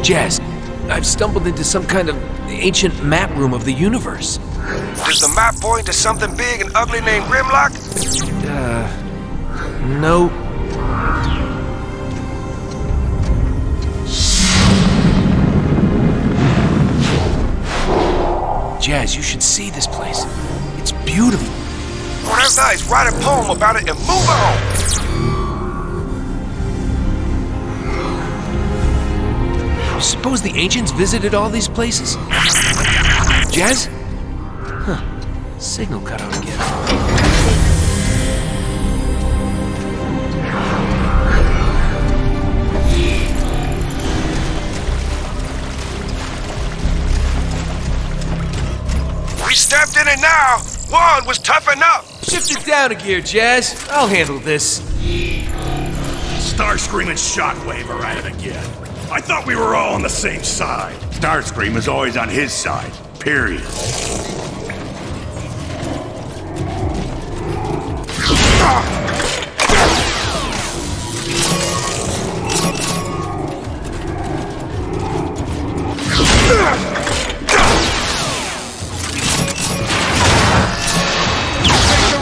Jazz, I've stumbled into some kind of ancient map room of the universe. Does the map point to something big and ugly named Grimlock? No. Jazz, you should see this place. It's beautiful. Oh, that's nice. Write a poem about it and move on. You suppose the ancients visited all these places? Jazz? Huh. Signal cut out again. We stepped in it now. One was tough enough. Shift it down a gear, Jazz. I'll handle this. Starscream and Shockwave are at it again. I thought we were all on the same side. Starscream is always on his side. Period.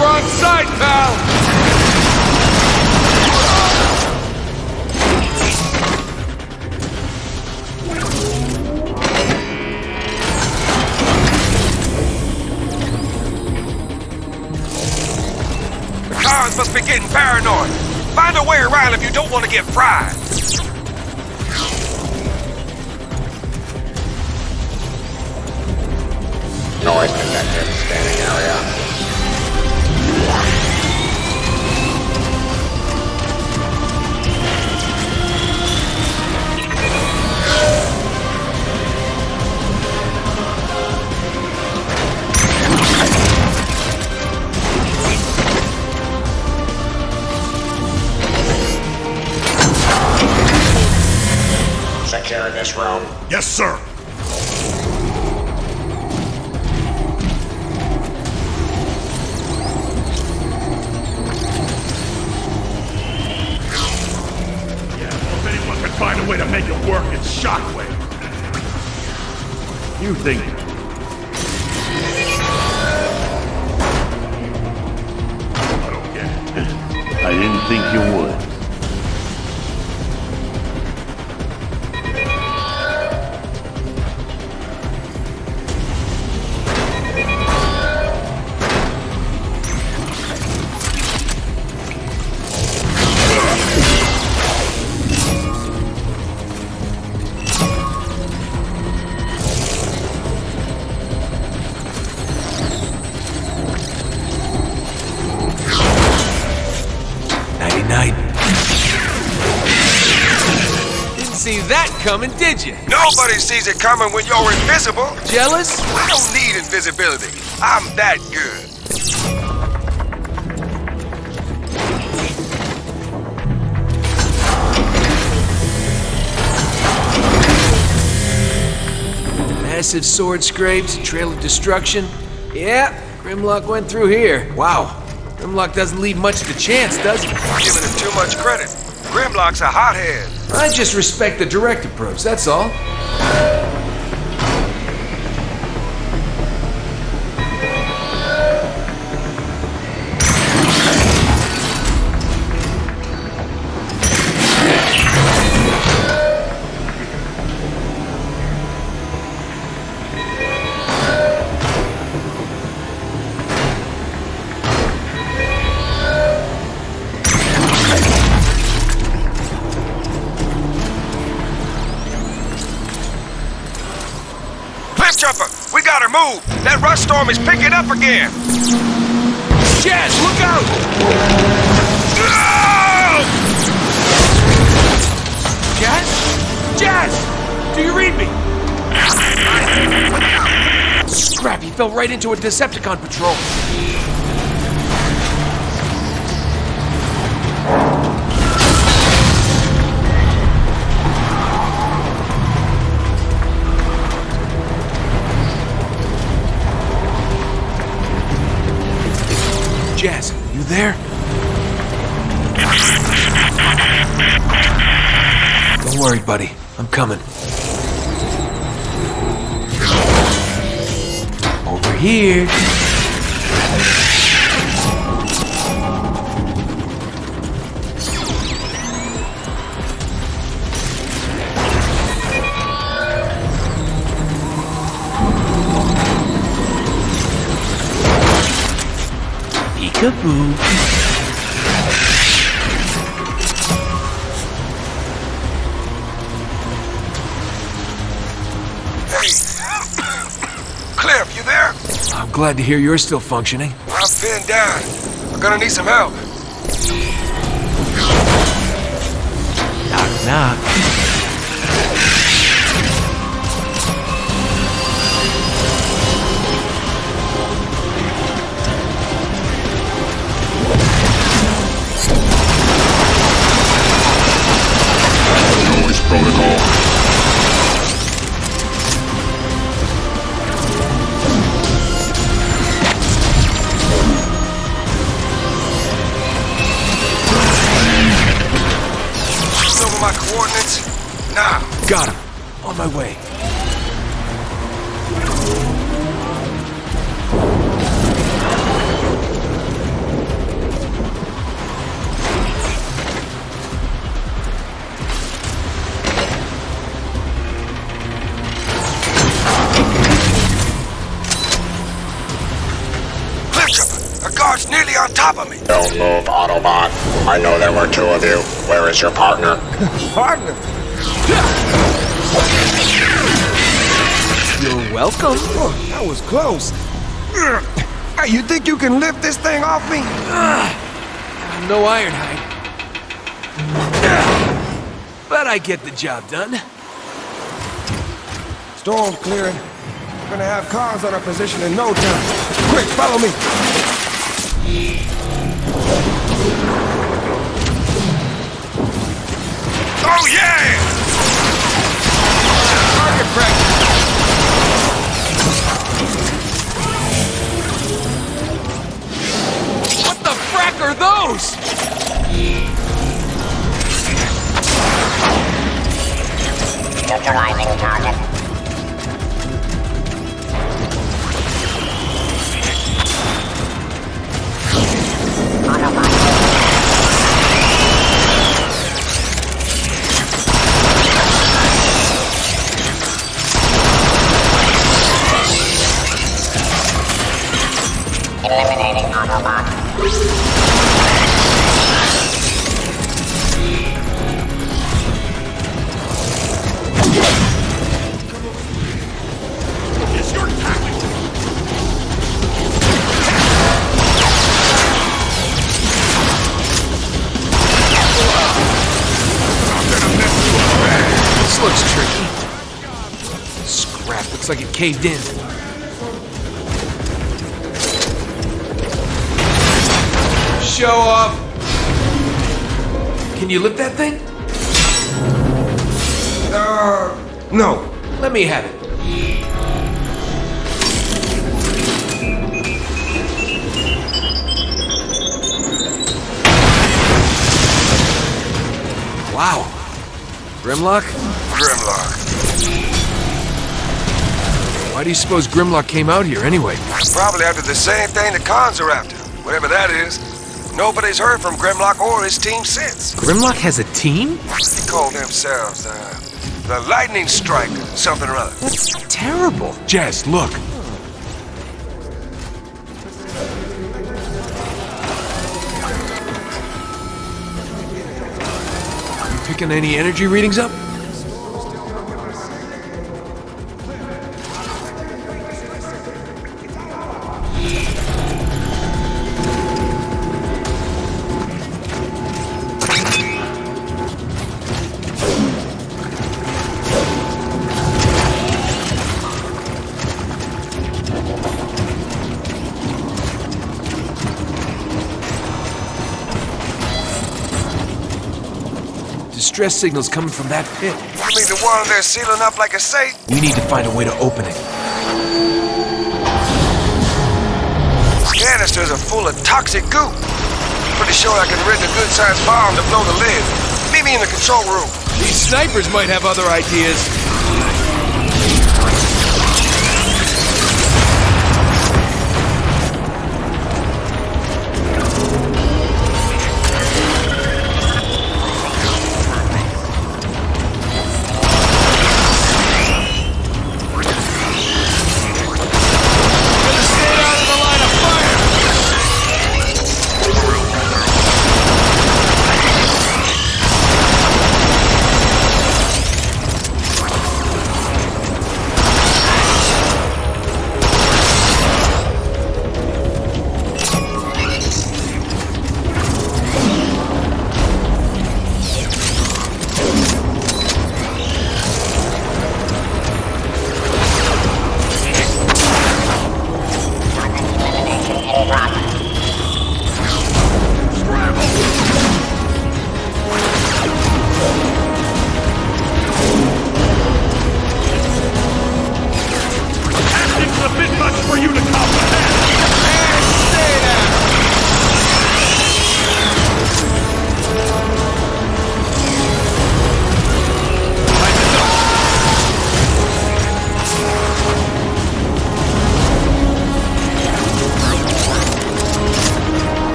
Wrong side, pal! The cars must be getting paranoid. Find a way around if you don't want to get fried. Noise detected. Scanning area. Secure this room. Yes, sir. Find a way to make it work, it's Shockwave. You think... I don't get it. I didn't think you would. See that coming, did you? Nobody sees it coming when you're invisible. Jealous? I don't need invisibility. I'm that good. Massive sword scrapes, trail of destruction. Yeah, Grimlock went through here. Wow. Grimlock doesn't leave much to chance, does he? Giving him too much credit. Grimlock's a hothead. I just respect the direct approach, that's all. gotta move! That rust storm is picking up again! Jazz, look out! No! Jazz? Jazz! Do you read me? Scrap, he fell right into a Decepticon patrol. Jazz, you there? Don't worry, buddy. I'm coming. Over here. Peekaboo. Cliff, you there? I'm glad to hear you're still functioning. I'm pinned down. I'm gonna need some help. Knock, knock. Noise protocol. Over my coordinates? Now. Got him. On my way. Cliff, a guard's nearly on top of me. Don't move, Autobot. I know there were two of you. Where is your partner? Partner? You're welcome. Oh, that was close. Hey, you think you can lift this thing off me? No Ironhide. But I get the job done. Storm's clearing. We're gonna have cars on our position in no time. Quick, follow me. Oh yeah! Target practice. What the frack are those? Neutralizing target. Eliminating Autobot. It's your tactic. This looks tricky. Scrap, looks like it caved in. Show off! Can you lift that thing? No. Let me have it. Wow. Grimlock? Grimlock. Why do you suppose Grimlock came out here anyway? Probably after the same thing the cons are after. Whatever that is. Nobody's heard from Grimlock or his team since. Grimlock has a team? They call themselves the Lightning Strike, something or other. That's terrible. Jess, look. You picking any energy readings up? distress signals coming from that pit. You mean the one they're sealing up like a safe? We need to find a way to open it. Canisters are full of toxic goo. Pretty sure I can rig a good-sized bomb to blow the lid. Meet me in the control room. These snipers might have other ideas.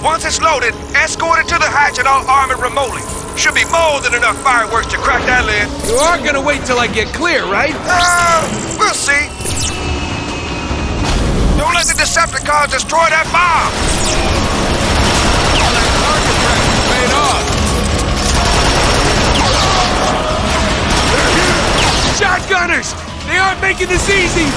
Once it's loaded, escort it to the hatch and I'll arm it remotely. Should be more than enough fireworks to crack that lid. You aren't gonna wait till I get clear, right? We'll see. Don't let the Decepticons destroy that bomb! Paid off. Shotgunners! They aren't making this easy!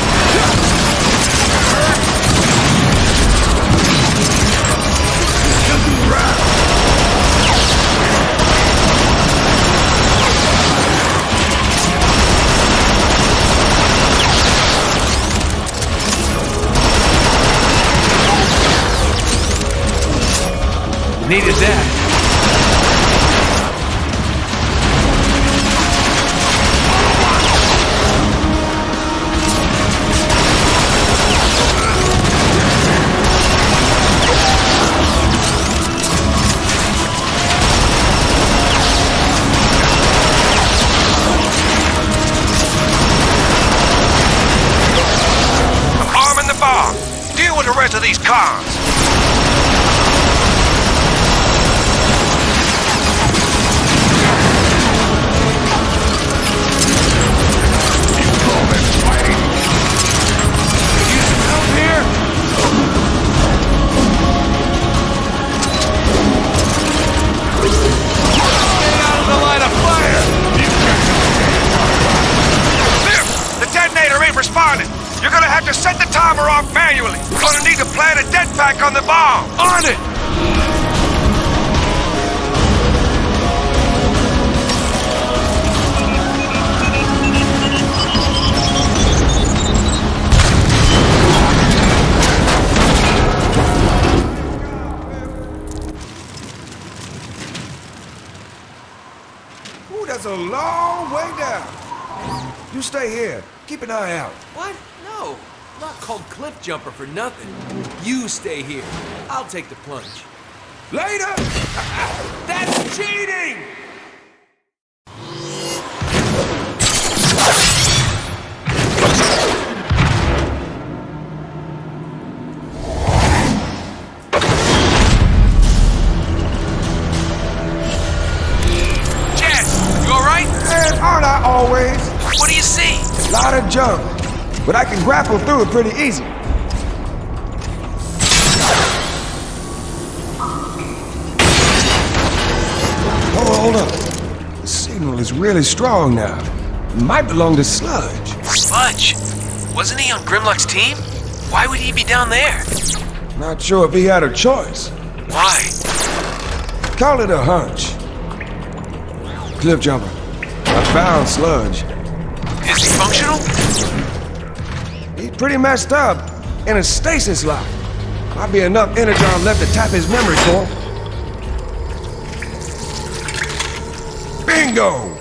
Needed that. I'm arming the bomb. Deal with the rest of these cons. Responding. You're gonna have to set the timer off manually. Gonna need to plant a dead pack on the bomb. On it! Ooh, that's a long way down. You stay here. Keep an eye out. What? No. I'm not called Cliff Jumper for nothing. You stay here. I'll take the plunge. Later! That's cheating! Jess, you alright? Aren't I always? What do you see? A lot of junk, but I can grapple through it pretty easy. Hold up. The signal is really strong now. It might belong to Sludge. Sludge? Wasn't he on Grimlock's team? Why would he be down there? Not sure if he had a choice. Why? Call it a hunch. Cliff Jumper, I found Sludge. Is he functional? He's pretty messed up in a stasis lock. Might be enough energon left to tap his memory core. Bingo!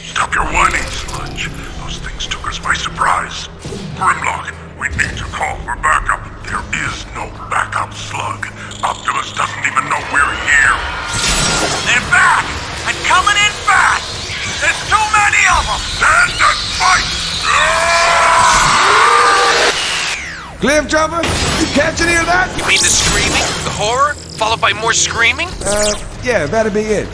Stop your whining, Sludge. Those things took us by surprise. Grimlock, we need to call for backup. There is no backup, Slug. Optimus doesn't even know we're here. They're back! And coming in fast! There's too many of them! Stand and fight! Cliff Jumper, you catch any of that? You mean the screaming, the horror, followed by more screaming? Yeah, that'd be it.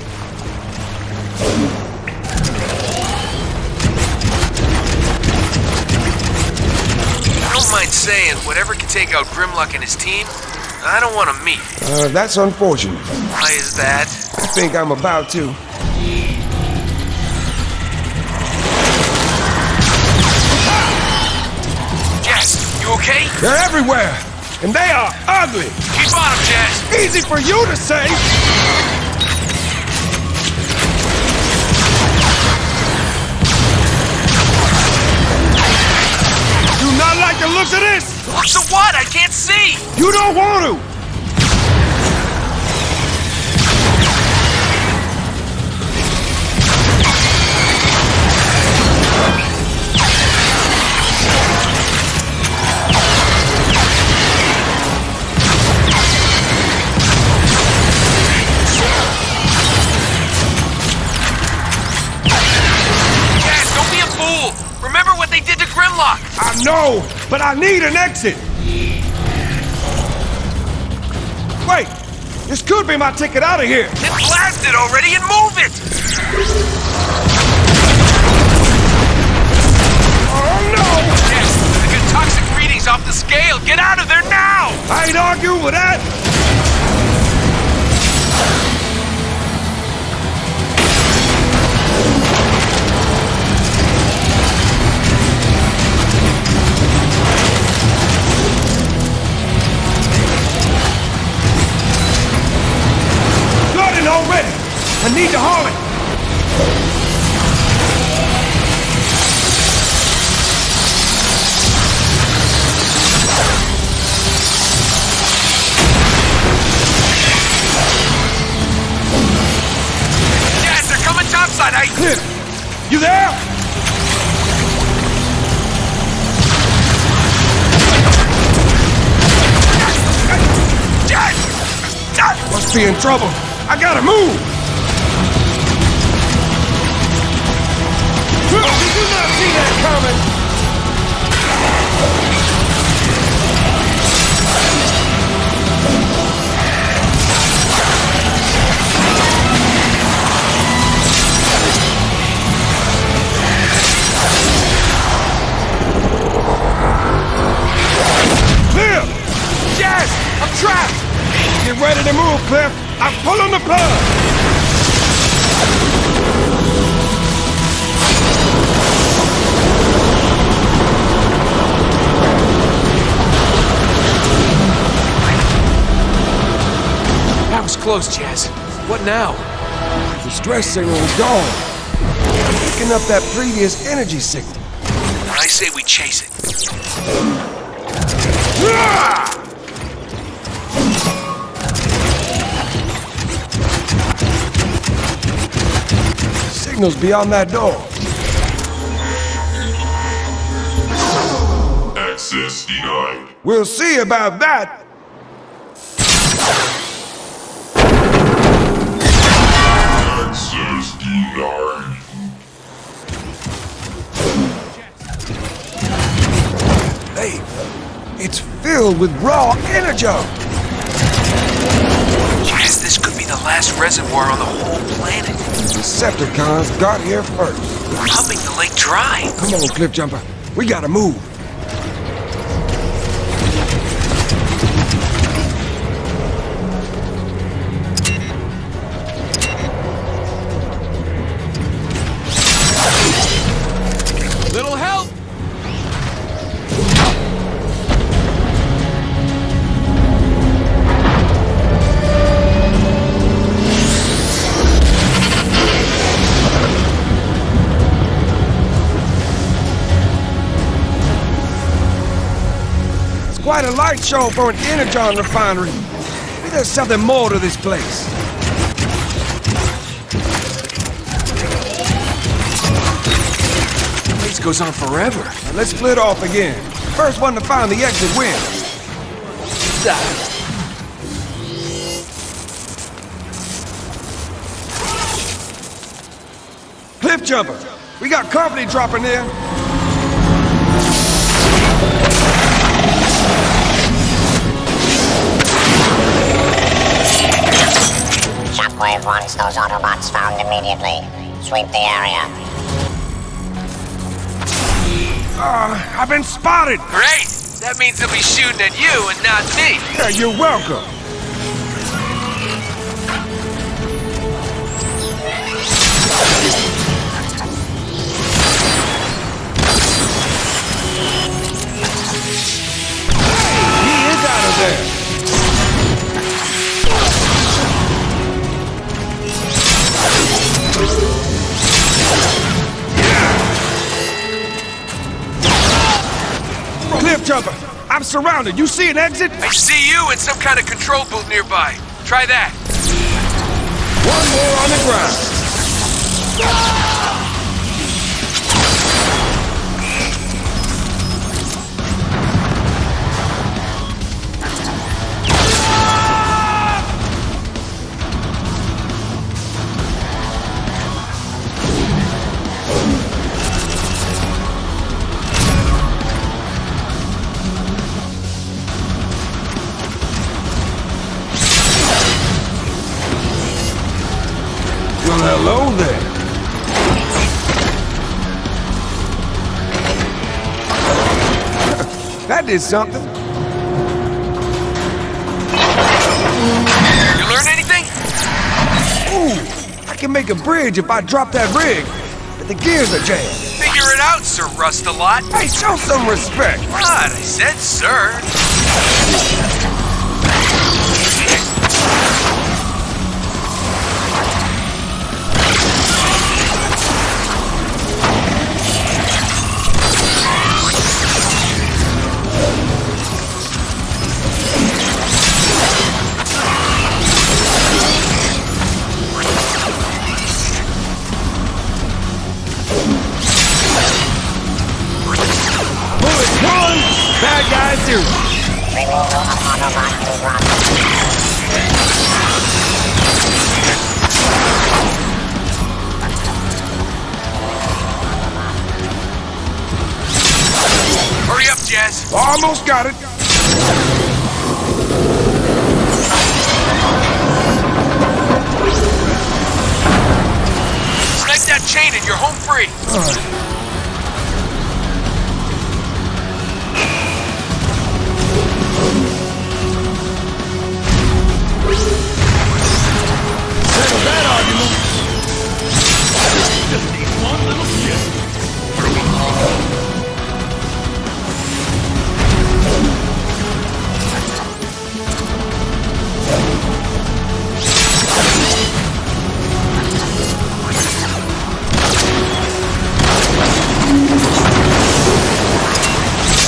I don't mind saying, whatever can take out Grimlock and his team, I don't want to meet. That's unfortunate. Why is that? I think I'm about to. Jess, you okay? They're everywhere, and they are ugly. Keep on him, Jess. Easy for you to say. Do not like the looks of this. Looks of what? I can't see. You don't want to. Remember what they did to Grimlock! I know, but I need an exit! Wait! This could be my ticket out of here! Then blast it already and move it! Oh no! Yes, the good toxic reading's off the scale! Get out of there now! I ain't arguing with that! Already! I need to haul it! Yes, they're coming topside! Cliff, you there? Yes! Must be in trouble. I gotta move! Did you not see that coming? Cliff! Yes! I'm trapped! Get ready to move, Cliff! I'm pulling the plug! That was close, Jazz. What now? The stress signal is gone. I'm picking up that previous energy signal. I say we chase it. Signal's beyond that door. Access denied. We'll see about that. Access denied. Hey, it's filled with raw energy. Jazz, this could be the last reservoir on the whole planet. The Decepticons got here first. We're pumping the lake dry. Come on, Cliff Jumper. We gotta move. Quite a light show for an energon refinery. Maybe there's something more to this place. The race goes on forever. Now let's split off again. First one to find the exit wins. Cliff jumper. We got company dropping in. Shockwave wants those Autobots found immediately. Sweep the area. I've been spotted! Great! That means they'll be shooting at you and not me. Yeah, you're welcome. He is out of there. Cliff jumper! I'm surrounded. You see an exit? I see you and some kind of control booth nearby. Try that. One more on the ground. Well, hello there. That did something. You learn anything? Ooh, I can make a bridge if I drop that rig, but the gears are jammed. Figure it out, Sir Rust-a-Lot. Hey, show some respect. What? I said sir. Bad guys do. Hurry up, Jazz. Almost got it. Snipe that chain and you're home free. Settle that argument. Just need one little shift.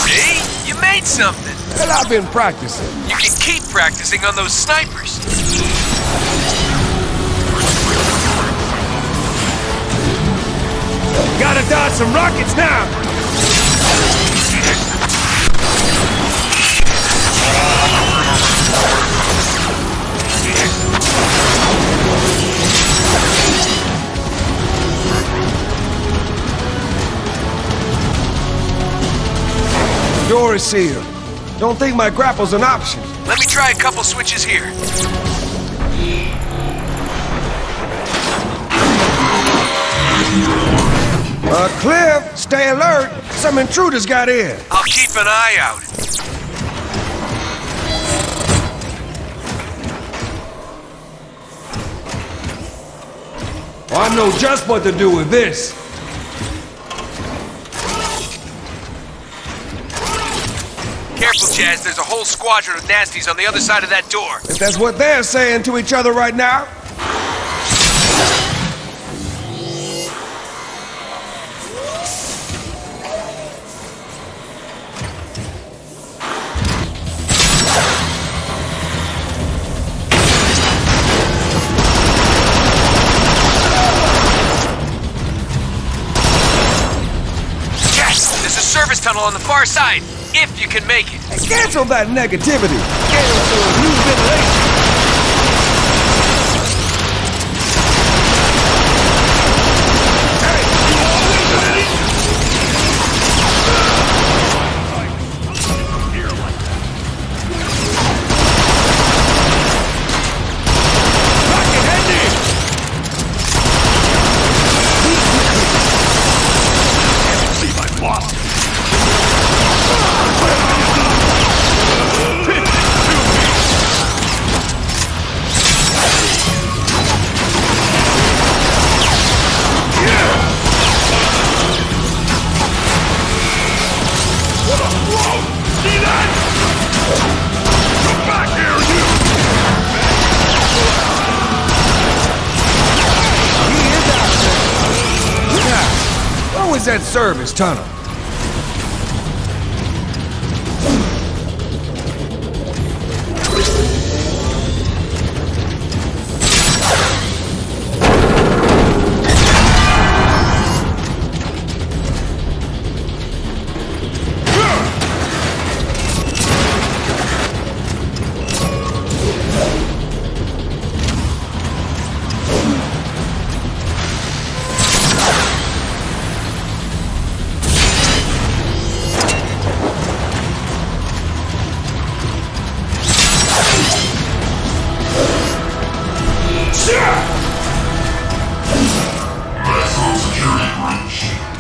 See? You made something. Well, I've been practicing. You can keep practicing on those snipers. Gotta dodge some rockets now. Door is sealed. Don't think my grapple's an option. Let me try a couple switches here. Cliff, stay alert. Some intruders got in. I'll keep an eye out. I know just what to do with this. Careful, Jazz. There's a whole squadron of nasties on the other side of that door. If that's what they're saying to each other right now. service tunnel on the far side, if you can make it. Hey, cancel that negativity. You've been late. That service tunnel.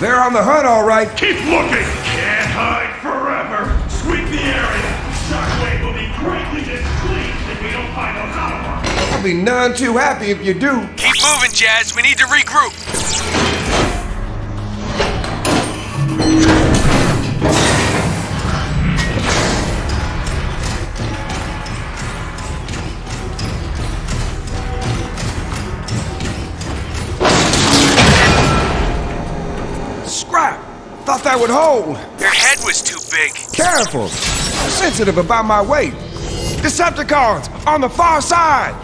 They're on the hunt, all right. Keep looking! Can't hide forever! Sweep the area! Shockwave will be greatly displeased if we don't find those other ones! I'll be none too happy if you do. Keep moving, Jazz. We need to regroup. Thought that would hold. Your head was too big. Careful. I'm sensitive about my weight. Decepticons on the far side.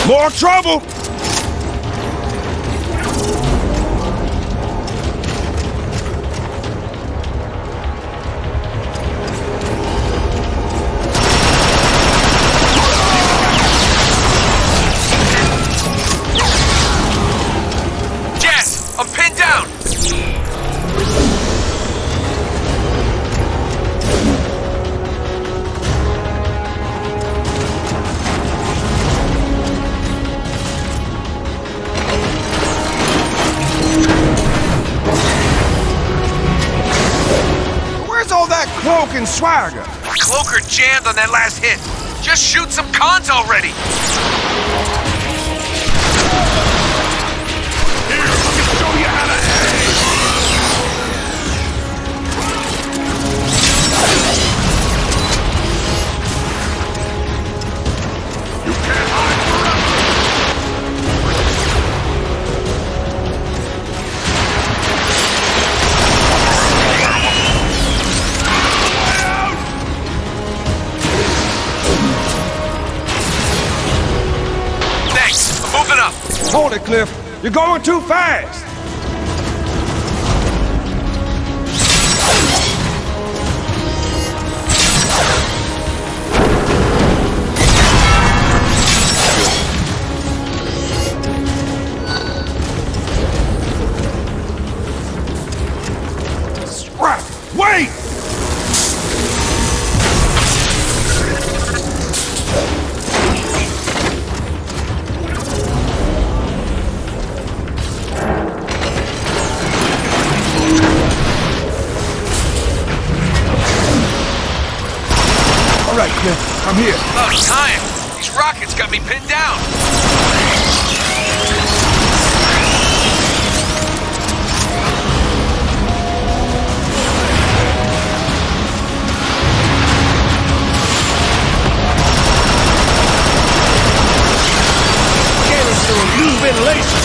More trouble! Jess, I'm pinned down! Cloak and swagger. Cloaker jammed on that last hit. Just shoot some cons already. Here, let me show you how to aim. You can't hide Moving up. Hold it, Cliff. You're going too fast. right, Cliff. I'm here. About time. These rockets got me pinned down. Cannon's doing new ventilation.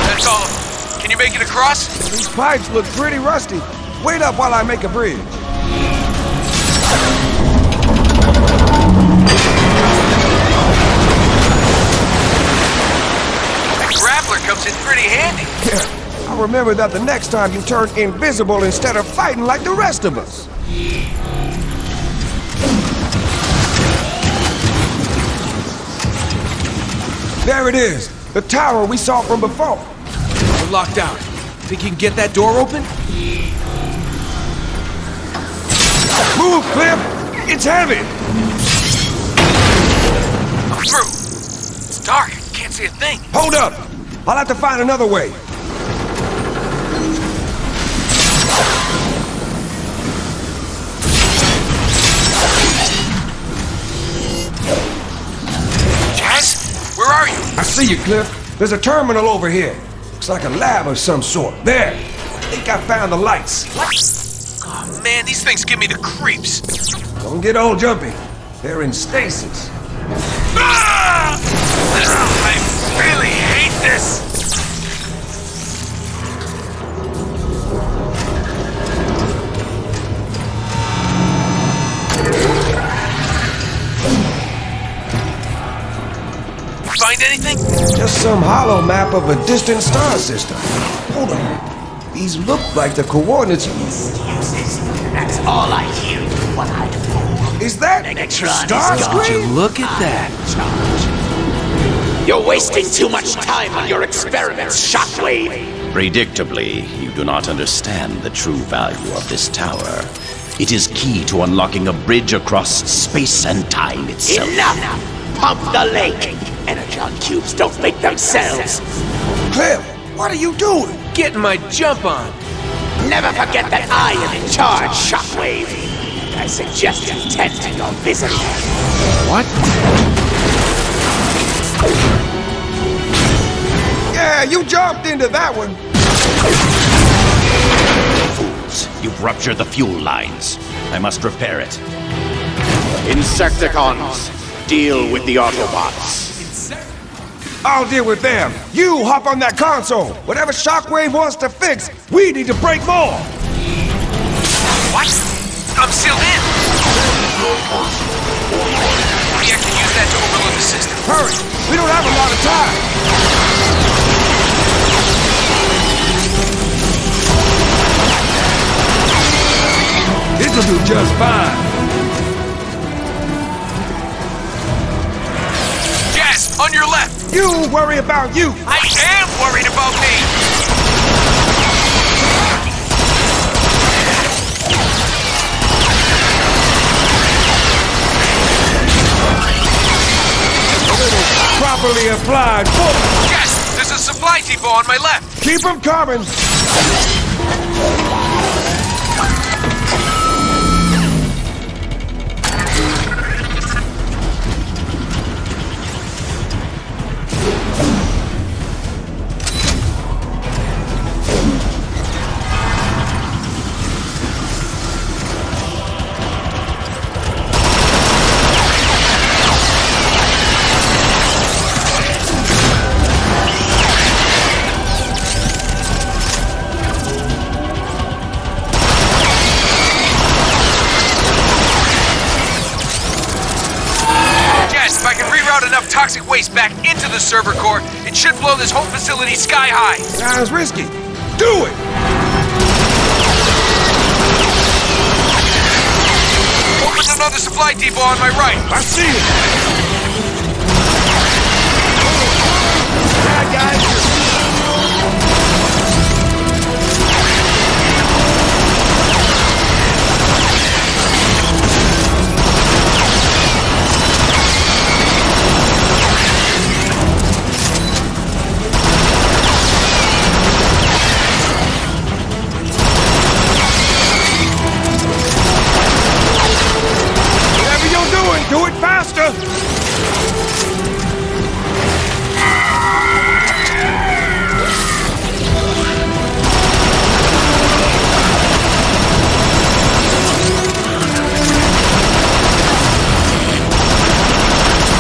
That's all of them. Can you make it across? These pipes look pretty rusty. Wait up while I make a bridge. That grappler comes in pretty handy. Yeah, I remember that the next time you turn invisible instead of fighting like the rest of us. There it is, the tower we saw from before. We're locked out. Think you can get that door open? Move, Cliff! It's heavy! I'm through. It's dark. Can't see a thing. Hold up! I'll have to find another way. Jazz? Where are you? I see you, Cliff. There's a terminal over here. Looks like a lab of some sort. There! I think I found the lights. Oh man, these things give me the creeps. Don't get all jumpy. They're in stasis. Ah! I really hate this! Find anything? Just some hollow map of a distant star system. Hold on. These look like the coordinates. Excuses. That's all I hear. What I do. Is that Megatron star is gone. screen? Look at that. You're wasting too much time on your experiments, Shockwave. Predictably, you do not understand the true value of this tower. It is key to unlocking a bridge across space and time itself. Enough! Pump the lake! Energon cubes don't make themselves. Cliff, what are you doing? Getting my jump on. Never forget that I am in charge, Shockwave. I suggest you tend to your visitor. What? Yeah, you jumped into that one. Fools, you've ruptured the fuel lines. I must repair it. Insecticons, deal with the Autobots. I'll deal with them. You hop on that console. Whatever Shockwave wants to fix, we need to break more. What? I'm sealed in. Maybe I can use that to overload the system. Hurry, we don't have a lot of time. This'll do just fine. Jazz, on your left. You worry about you. I am worried about me. Properly applied. Boom. Yes, there's a supply depot on my left. Keep them coming. Enough toxic waste back into the server core, it should blow this whole facility sky high. Sounds risky. Do it! Open another supply depot on my right. I see it. Bad guys. going faster!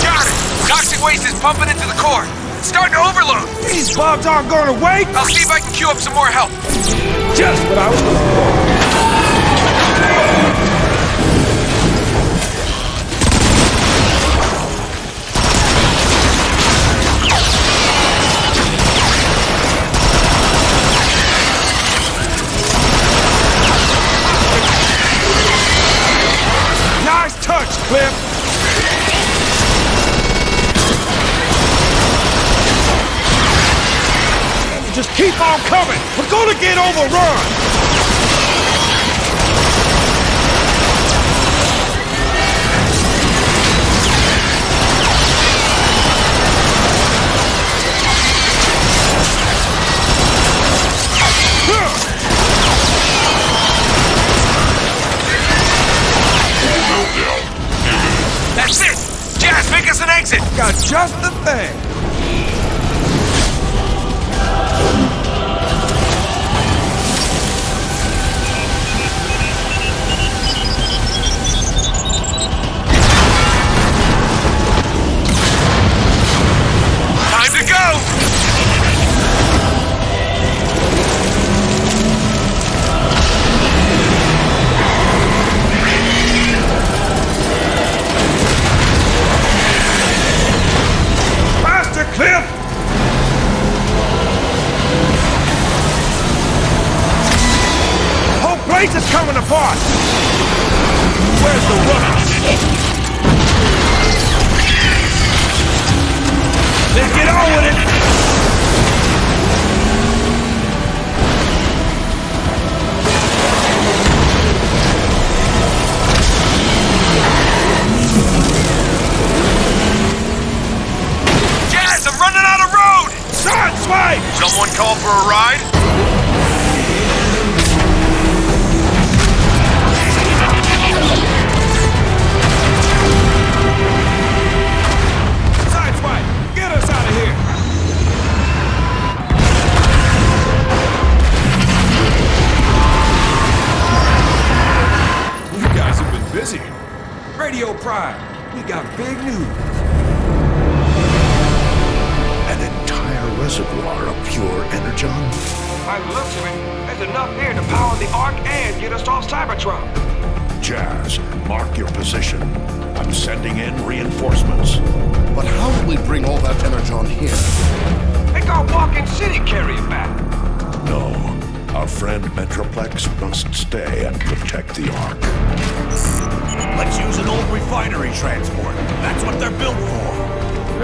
Got it! Toxic waste is pumping into the core. It's starting to overload. These bugs aren't going to wait! I'll see if I can queue up some more help. Just what I was looking for. Nice touch, Cliff! Just keep on coming! We're gonna get overrun! That's it! Jazz, make us an exit! Got just the thing. Time to go! Faster, Cliff! Whole place is coming apart! Where's the runners? Let's get on with it! Jazz, I'm running out of road! Sideswipe! Someone call for a ride? Sideswipe, get us out of here. You guys have been busy. Radio Prime, we got big news. An entire reservoir of pure energon? By the looks of it, there's enough here to power the Ark and get us off Cybertron. Jazz, mark your position. I'm sending in reinforcements. But how will we bring all that energon here? Make our walk-in city carry it back. No, our friend Metroplex must stay and protect the Ark. Let's use an old refinery transport. That's what they're built for.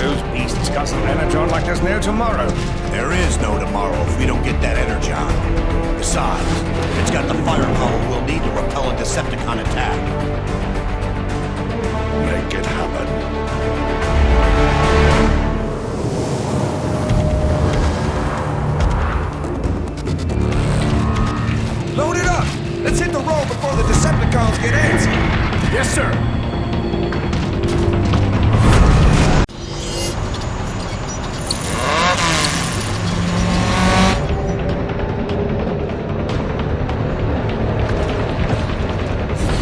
Those beasts guzzle energon like there's no tomorrow. There is no tomorrow if we don't get that energon. Besides, it's got the firepower we'll need to repel a Decepticon attack. Make it happen. Load it up. Let's hit the road before the Decepticons get antsy. Yes, sir.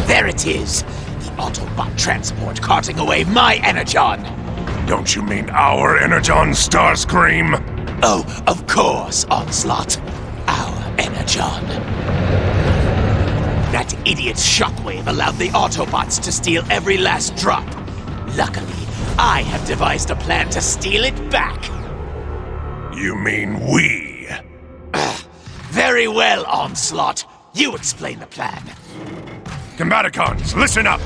There it is! The Autobot transport carting away my energon! Don't you mean our energon, Starscream? Oh, of course, Onslaught. Our energon. That idiot's shockwave allowed the Autobots to steal every last drop. Luckily, I have devised a plan to steal it back. You mean we? Very well, Onslaught. You explain the plan. Combaticons, listen up!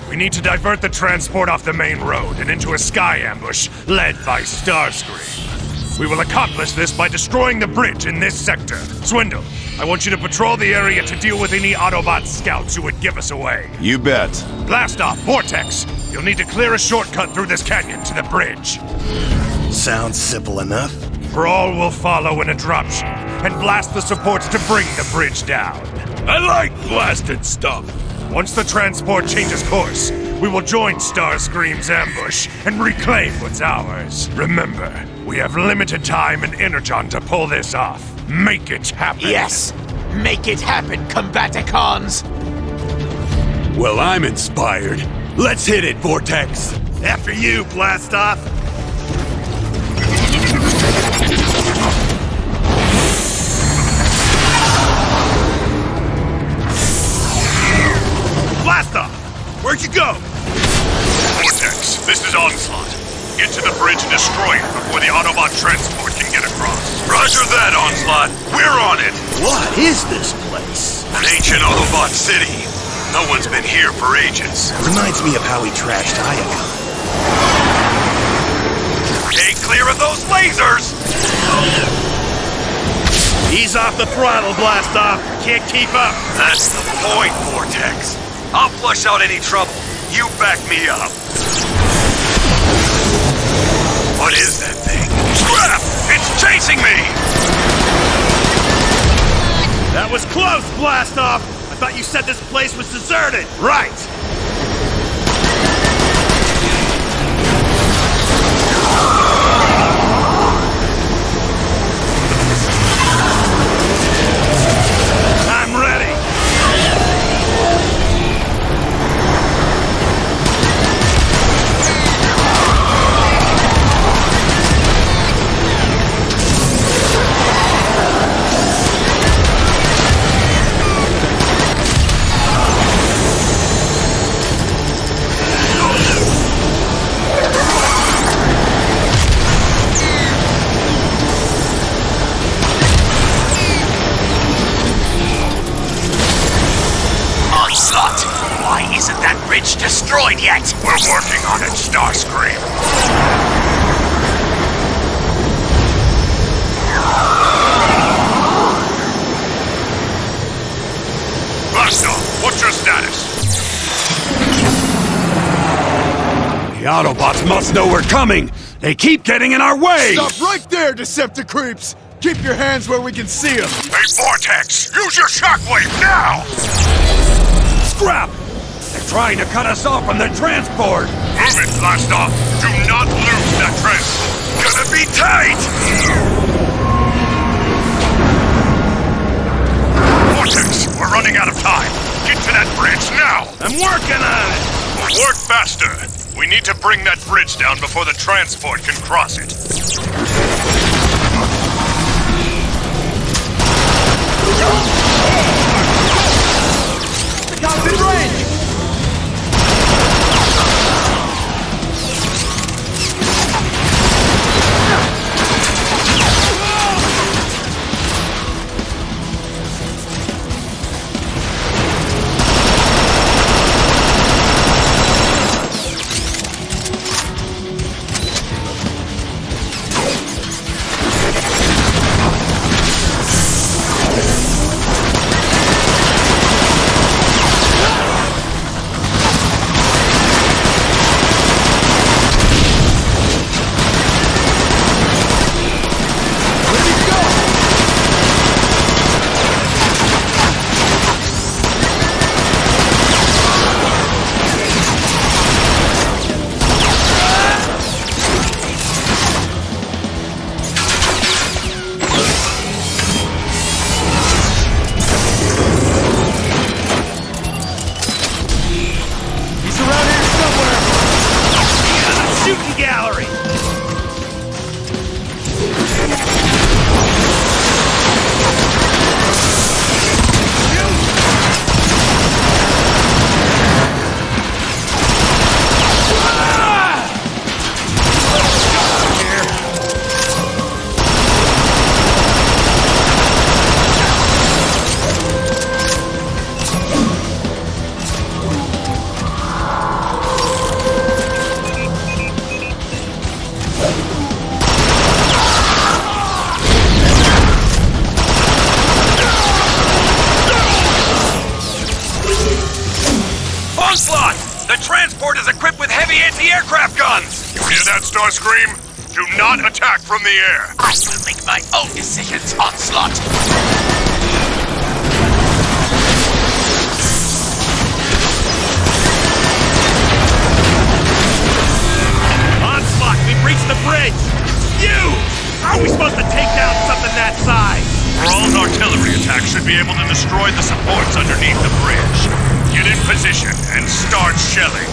We need to divert the transport off the main road and into a sky ambush led by Starscream. We will accomplish this by destroying the bridge in this sector. Swindle, I want you to patrol the area to deal with any Autobot scouts who would give us away. You bet. Blast off, Vortex! You'll need to clear a shortcut through this canyon to the bridge. Sounds simple enough. Brawl will follow in a dropship and blast the supports to bring the bridge down. I like blasted stuff. Once the transport changes course, we will join Starscream's ambush and reclaim what's ours. Remember, we have limited time and energon to pull this off. Make it happen. Yes! Make it happen, Combaticons! Well, I'm inspired. Let's hit it, Vortex. After you, Blastoff. Blastoff! Where'd you go? Vortex, this is Onslaught. Get to the bridge and destroy it before the Autobot transport can get across. Roger that, Onslaught. We're on it. What is this place? An ancient Autobot city. No one's been here for ages. Reminds me of how we trashed Iacon. Stay clear of those lasers! Ease off the throttle, Blastoff. Can't keep up. That's the point, Vortex. I'll flush out any trouble. You back me up. What is that thing? Crap! It's chasing me! That was close, Blastoff! I thought you said this place was deserted! Right! I'm ready! Why isn't that bridge destroyed yet? We're working on it, Starscream. Blastoff, what's your status? The Autobots must know we're coming! They keep getting in our way! Stop right there, Decepticreeps! Keep your hands where we can see them! Hey, Vortex! Use your shockwave now! Scrap! They're trying to cut us off from the transport! Move it, Blastoff! Do not lose that transport! Gonna be tight! Vortex, we're running out of time! Get to that bridge now! I'm working on it! Work faster! We need to bring that bridge down before the transport can cross it. The gun's in range! The transport is equipped with heavy anti-aircraft guns! You hear that, Starscream? Do not attack from the air! I will make my own decisions, Onslaught! are we supposed to take down something that size? Thrall's artillery attack should be able to destroy the supports underneath the bridge. Get in position and start shelling.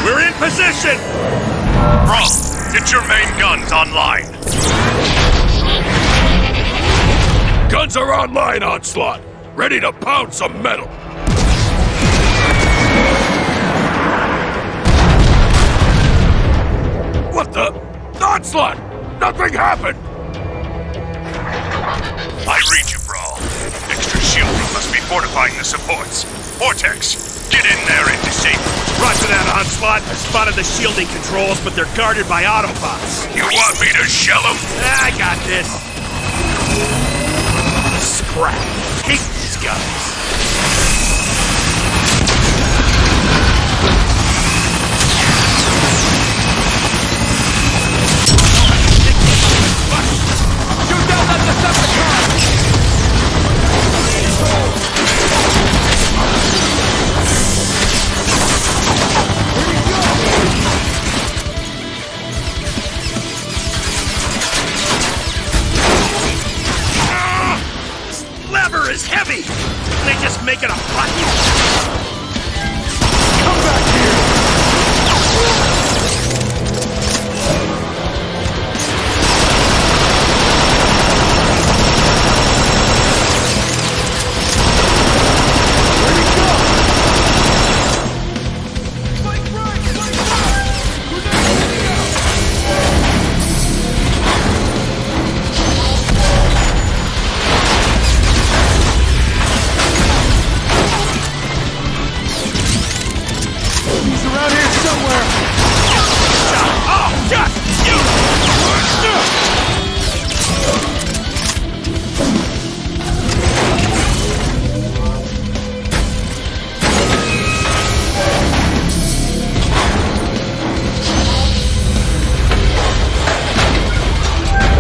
We're in position! Thrall, get your main guns online. Guns are online, Onslaught. Ready to pound some metal. What the? Onslaught! Nothing happened! I read you, Brawl. Extra shielding must be fortifying the supports. Vortex, get in there and disable. Roger that, Onslaught. I spotted the shielding controls, but they're guarded by Autobots. You want me to shell them? I got this. Scrap. Hate these guys. Shoot down that Decepticon! Lever is heavy! Can they just make it a button? Come back here!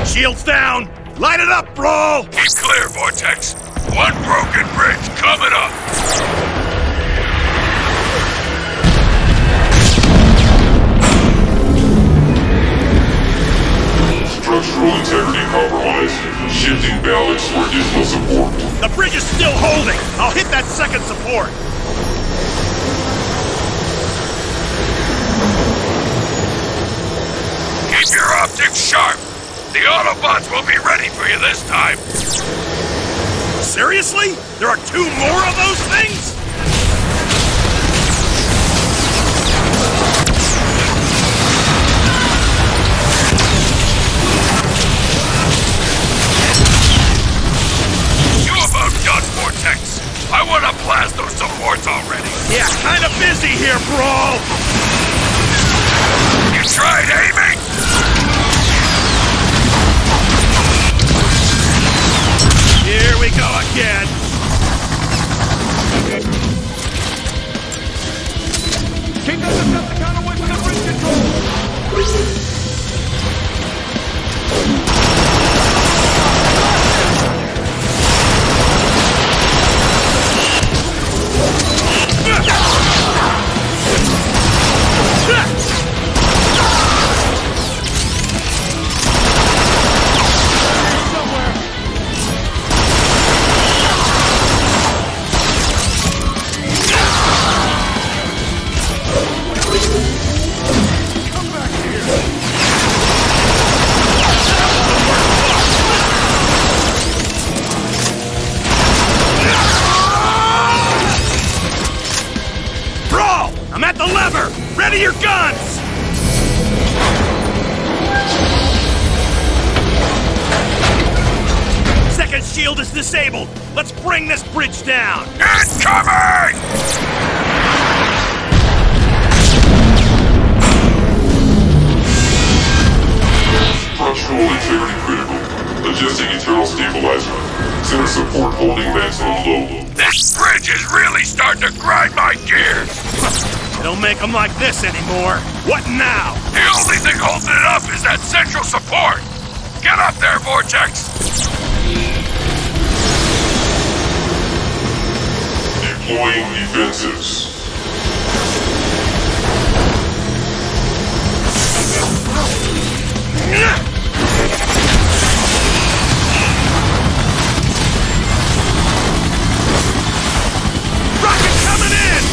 Shields down! Light it up, Brawl! Keep clear, Vortex. One broken bridge coming up! Structural integrity compromised. Shifting balance for additional support. The bridge is still holding! I'll hit that second support! Keep your optics sharp! The Autobots will be ready for you this time! Seriously? There are 2 more of those things? You about done, Vortex! I want to blast those supports already! Yeah, kinda busy here, Brawl! You tried aiming? Here we go again! Keep that Decepticon away from the bridge control! I'm at the lever! Ready your guns! Second shield is disabled. Let's bring this bridge down. Incoming! Structural integrity critical. Adjusting internal stabilizer. Center support holding maximum load. This bridge is really starting to grind my gears! Don't make them like this anymore. What now? The only thing holding it up is that central support! Get up there, Vortex! Deploying defenses. Rocket coming in!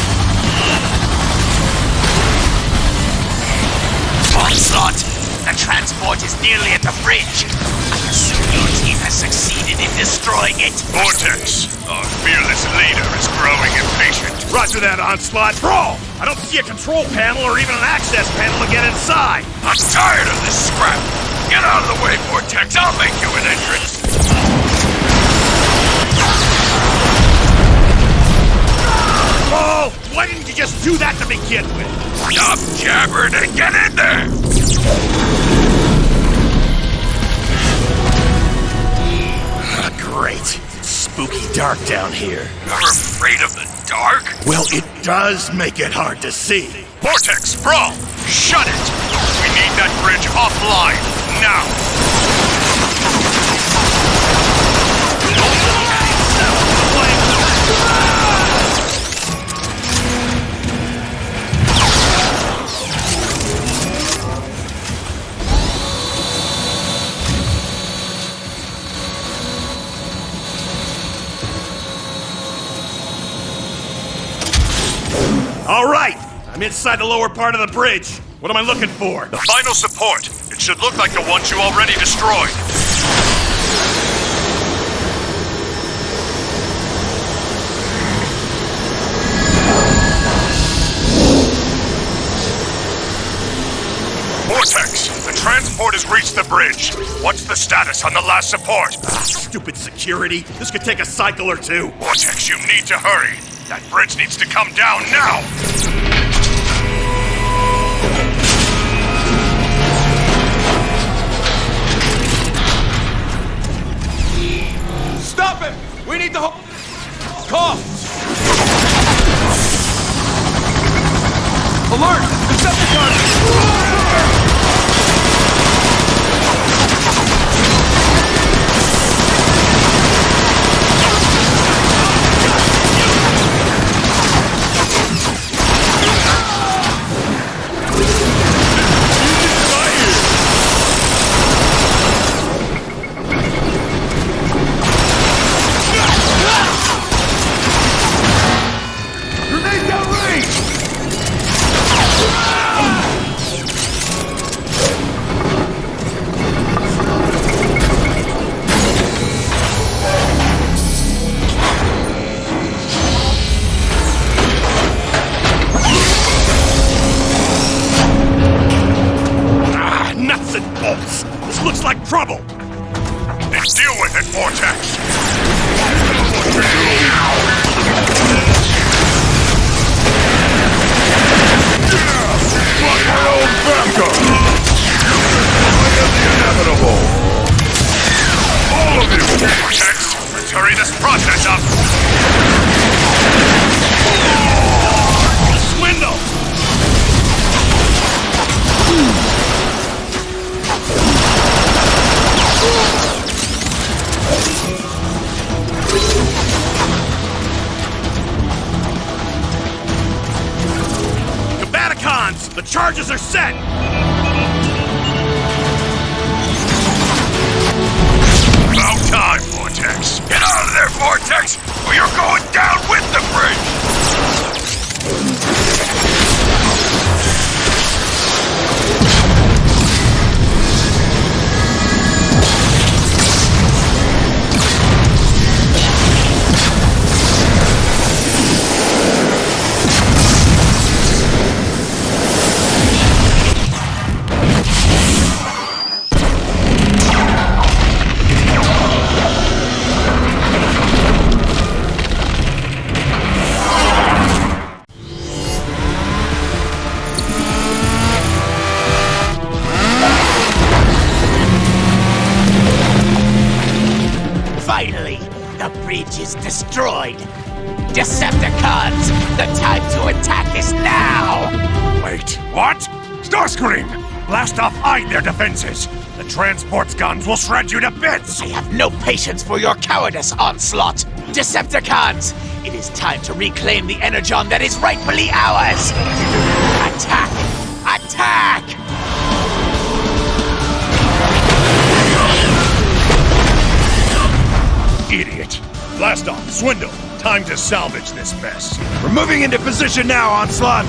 Onslaught! The transport is nearly at the bridge. I assume your team has succeeded in destroying it. Vortex, our fearless leader is growing impatient. Roger that, Onslaught. Brawl! I don't see a control panel or even an access panel to get inside. I'm tired of this scrap. Get out of the way, Vortex. I'll make you an entrance. Oh, why didn't you just do that to begin with? Stop jabbering and get in there! Great. It's spooky dark down here. You're afraid of the dark? Well, it does make it hard to see. Vortex, Brawl, shut it! We need that bridge offline, now! All right! I'm inside the lower part of the bridge. What am I looking for? The final support. It should look like the ones you already destroyed. Vortex, the transport has reached the bridge. What's the status on the last support? Stupid security. This could take a cycle or two. Vortex, you need to hurry. That bridge needs to come down now! Stop him! We need the whole... Call! Alert! Decepticons! This looks like trouble! Then deal with it, Vortex! Fuck my own backup! I am the inevitable! All of you! Vortex, let's hurry this process up! Swindle! Combaticons! The charges are set! About time, Vortex! Get out of there, Vortex, or you're going down with the bridge! Finally, the bridge is destroyed. Decepticons, the time to attack is now! Wait, what? Starscream! Blast off their defenses! The transport's guns will shred you to bits! I have no patience for your cowardice, Onslaught! Decepticons! It is time to reclaim the energon that is rightfully ours! Attack! Attack! Idiot. Blast off, Swindle. Time to salvage this mess. We're moving into position now, Onslaught!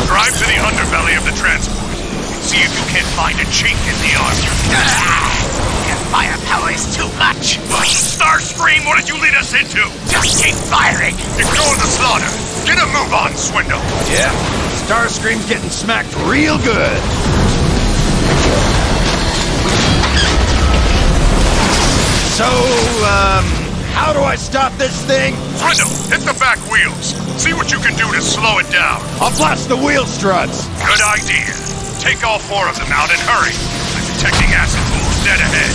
Drive to the underbelly of the transport. See if you can't find a chink in the armor. Your firepower is too much! Starscream, what did you lead us into? Just keep firing! Ignore the slaughter! Get a move on, Swindle! Yeah, Starscream's getting smacked real good. So, how do I stop this thing? Swindle, hit the back wheels. See what you can do to slow it down. I'll blast the wheel struts. Good idea. Take all 4 of them out and hurry. I'm detecting acid pools dead ahead.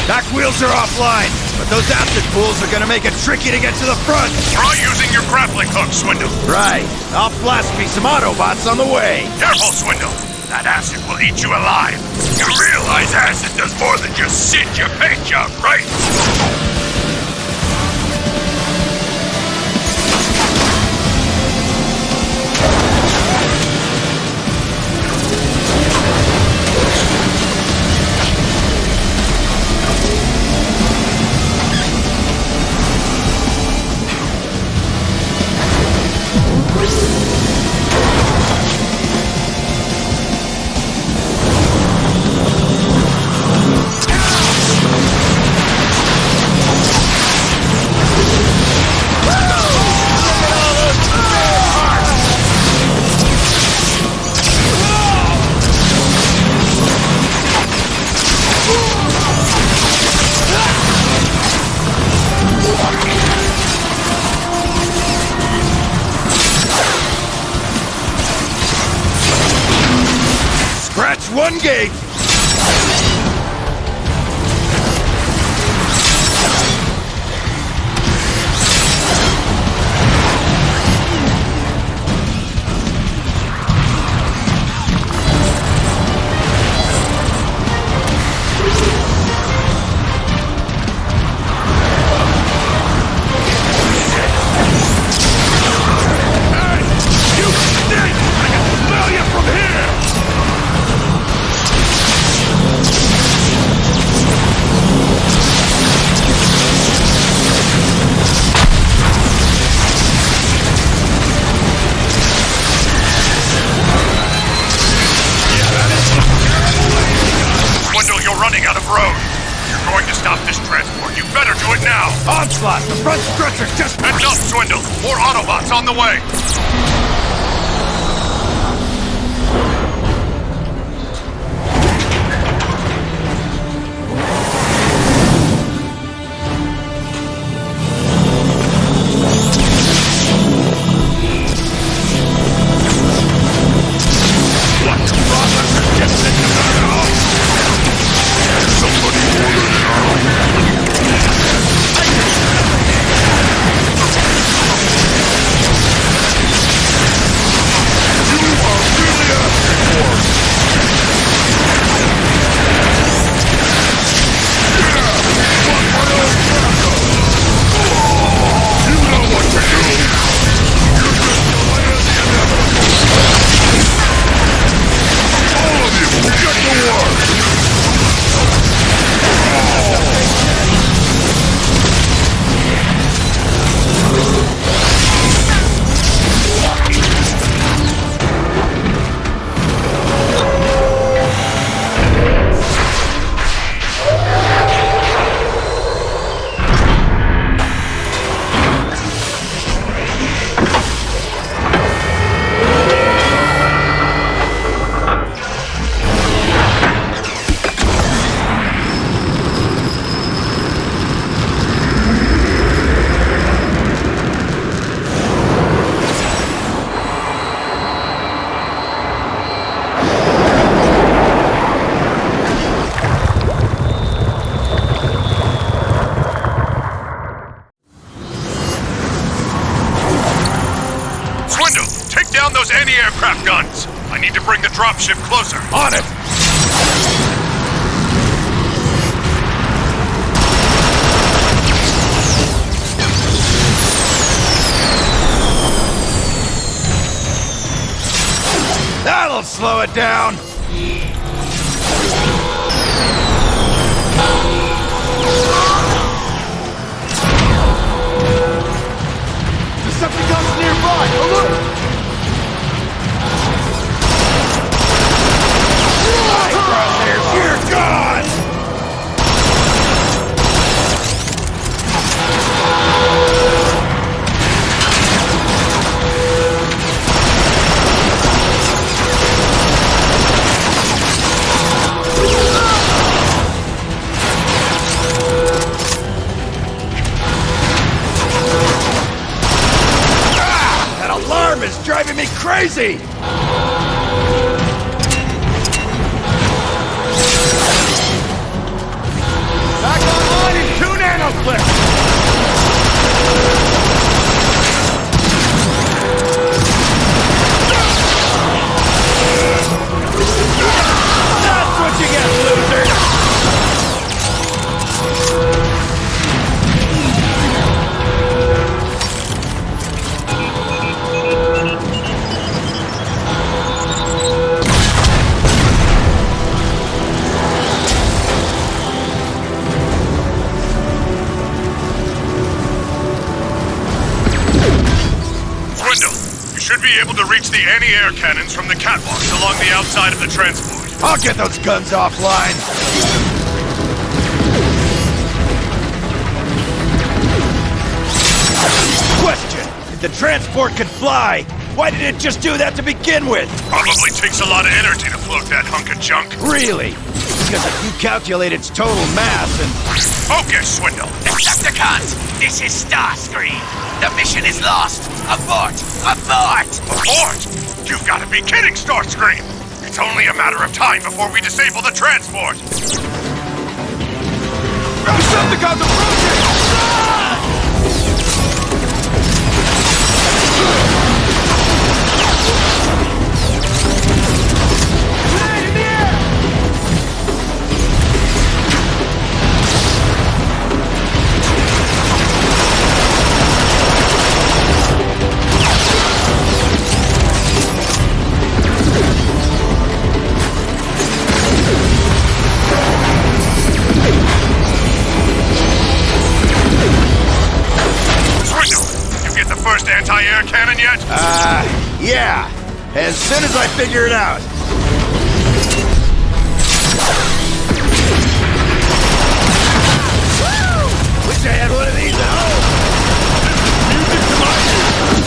Back wheels are offline, but those acid pools are gonna make it tricky to get to the front. Try using your grappling hook, Swindle. Right. I'll blast me some Autobots on the way. Careful, Swindle. That acid will eat you alive. You realize acid does more than just singe your paint job, right? Scratch one gate. Onslaught! The front stretcher's just... Heads up, Swindle! More Autobots on the way! down those anti-aircraft guns. I need to bring the dropship closer. On it! That'll slow it down! Decepticons nearby! Alert! You're gone! That alarm is driving me crazy! Back online in 2 nanoclicks! That's what you get, loser! Should be able to reach the anti-air cannons from the catwalks along the outside of the transport. I'll get those guns offline! Question! If the transport could fly, why did it just do that to begin with? Probably takes a lot of energy to float that hunk of junk. Really? Because if you calculate its total mass and... Focus, Swindle! Decepticons, this is Starscream. The mission is lost. Abort! Abort! Abort? You've got to be kidding, Starscream! It's only a matter of time before we disable the transport! Decepticons approaching! Anti-air cannon yet? Yeah. As soon as I figure it out. Woo! Wish I had one of these at home. Music to my ears.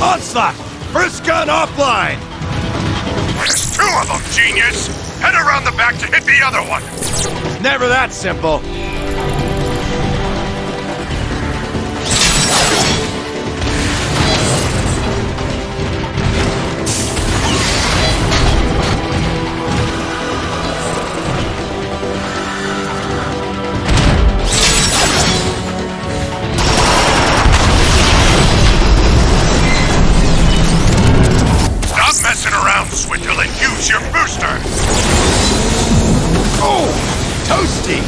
Onslaught! First gun offline! There's 2 of them, genius! Head around the back to hit the other one! Never that simple. Messing around, Swindle, and use your booster! Oh! Toasty!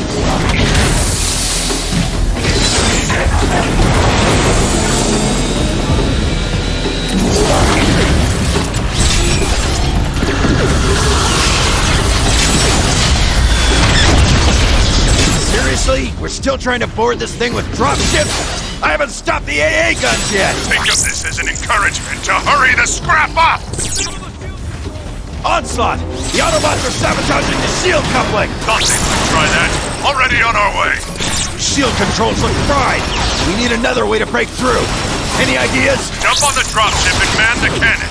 Seriously? We're still trying to board this thing with dropships? I haven't stopped the AA guns yet! Think of this as an encouragement to hurry the scrap up! Onslaught! The Autobots are sabotaging the shield coupling! Nothing. Try that. Already on our way. Shield controls look fried. We need another way to break through. Any ideas? Jump on the dropship and man the cannon.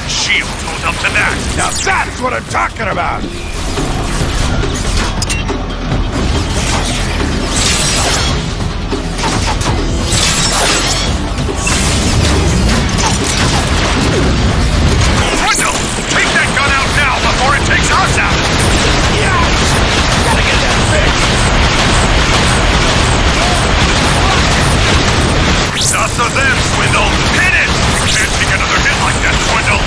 shields hold up to that. Now that's what I'm talking about! Wendell, take that gun out now before it takes us out! Yeah! Gotta get that fixed! Enough of them, Swindle! Hit it! You can't take another hit like that, Swindle!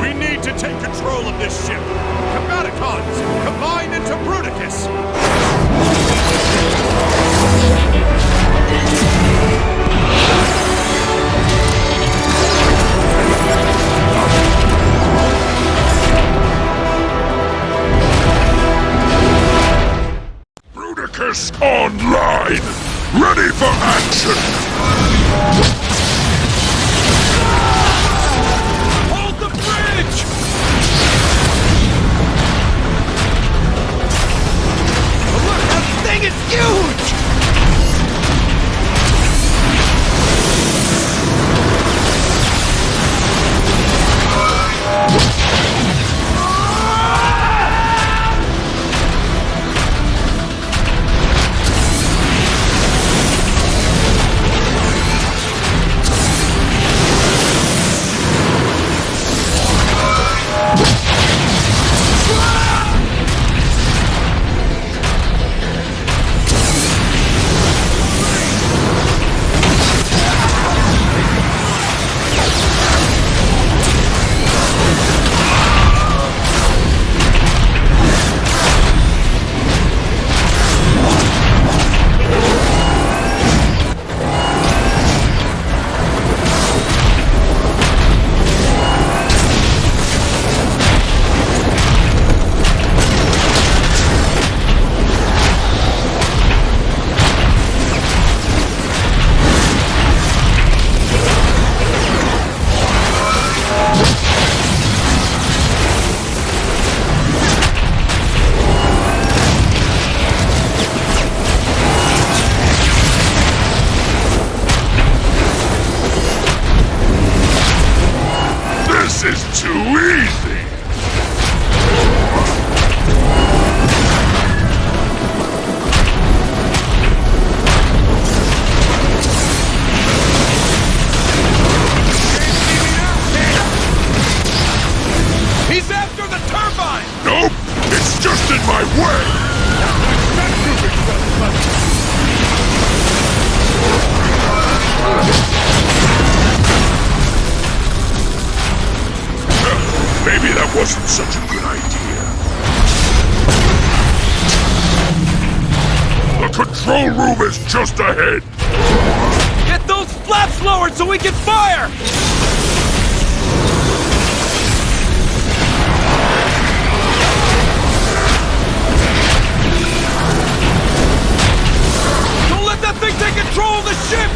We need to take control of this ship. Combaticons, combine into Bruticus! Bruticus online! Ready for action! Hold the bridge! Look, that thing is huge! This is too easy! He's after the turbine! Nope! It's just in my way! Maybe that wasn't such a good idea. The control room is just ahead! Get those flaps lowered so we can fire! Don't let that thing take control of the ship!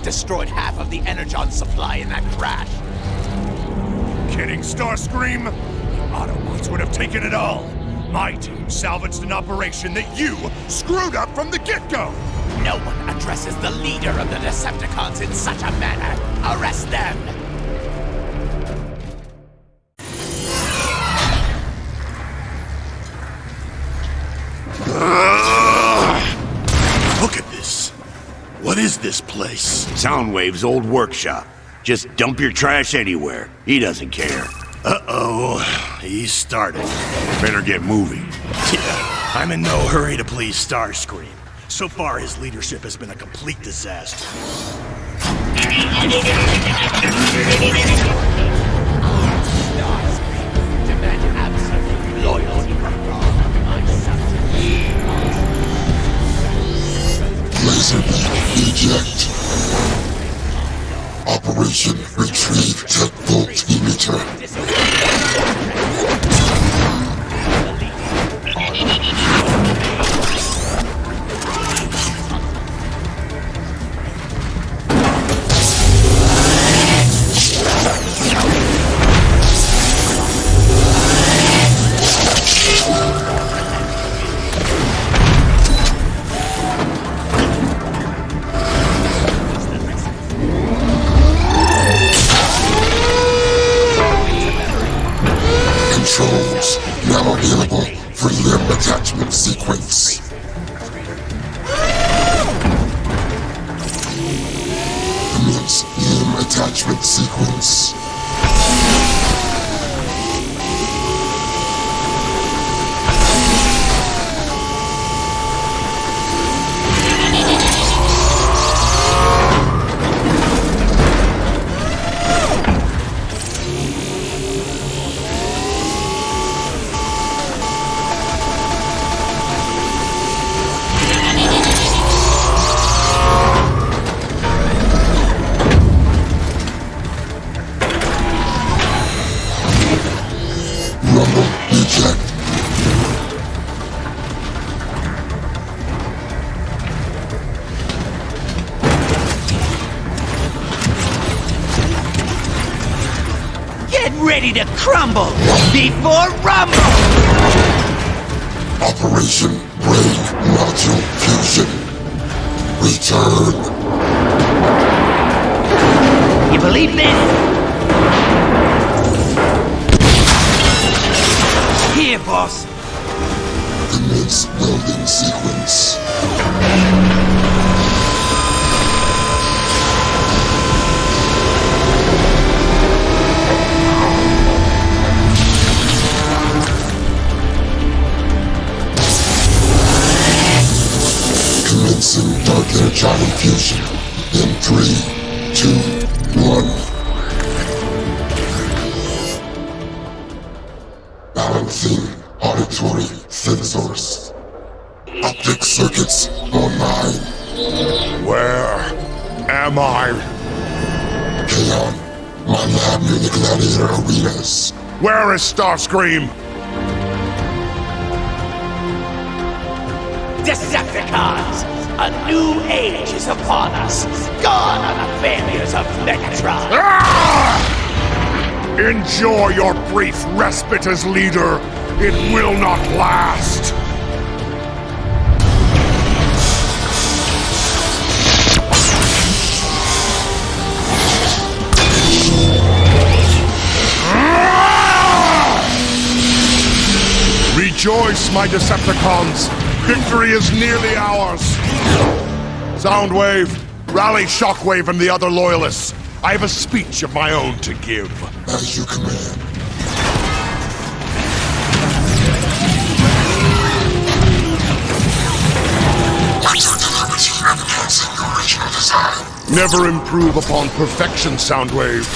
almost destroyed half of the energon supply in that crash. Kidding, Starscream? The Autobots would have taken it all. My team salvaged an operation that you screwed up from the get-go! No one addresses the leader of the Decepticons in such a manner. Arrest them! Look at this. What is this place? Soundwave's old workshop. Just dump your trash anywhere. He doesn't care. Uh-oh. He's started. Better get moving. Yeah, I'm in no hurry to please Starscream. So far, his leadership has been a complete disaster. Demand absolute loyalty from all my subjects. Laserbeam eject. Operation Retrieve Tech Volt Emitter. Controls now available for limb attachment sequence. Commence limb attachment sequence. Get ready to crumble before rumble! Operation Brain Module Fusion. Return. You believe this? Here, boss. Commence welding sequence. Commencing dark energon infusion in 3, 2, 1. Balancing auditory sensors. Optic circuits online. Where am I? Kaon, my lab near the gladiator arenas. Where is Starscream? Decepticons! A new age is upon us! Gone are the failures of Megatron! Enjoy your brief respite as leader. It will not last. Rejoice, my Decepticons! Victory is nearly ours! Soundwave, rally Shockwave and the other Loyalists. I have a speech of my own to give. As you command. What's your deliberate and enhancing your original design? Never improve upon perfection, Soundwave.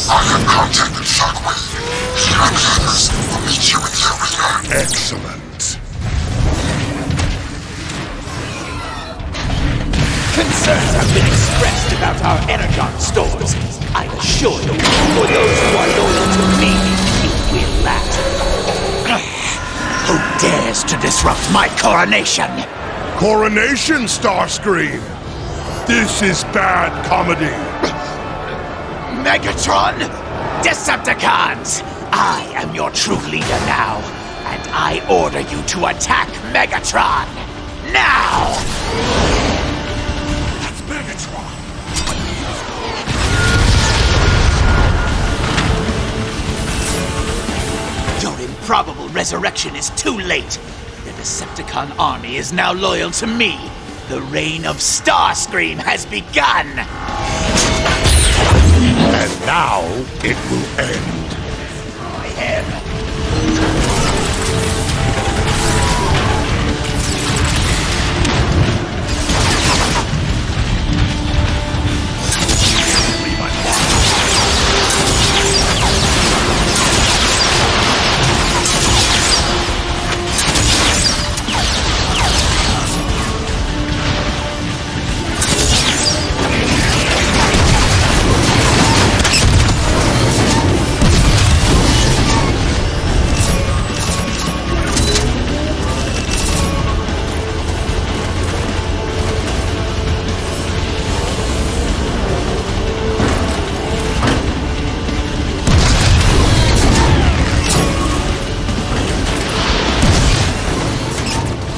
I have contacted Shockwave. He and the others will meet you in the arena. Excellent. Concerns have been expressed about our energon stores. I assure you, for those who are loyal to me, it will last. How dares to disrupt my coronation? Coronation, Starscream! This is bad comedy. Megatron? Decepticons! I am your true leader now, and I order you to attack Megatron! Now! That's Megatron! Your improbable resurrection is too late. The Decepticon army is now loyal to me. The reign of Starscream has begun! And now it will end. I am.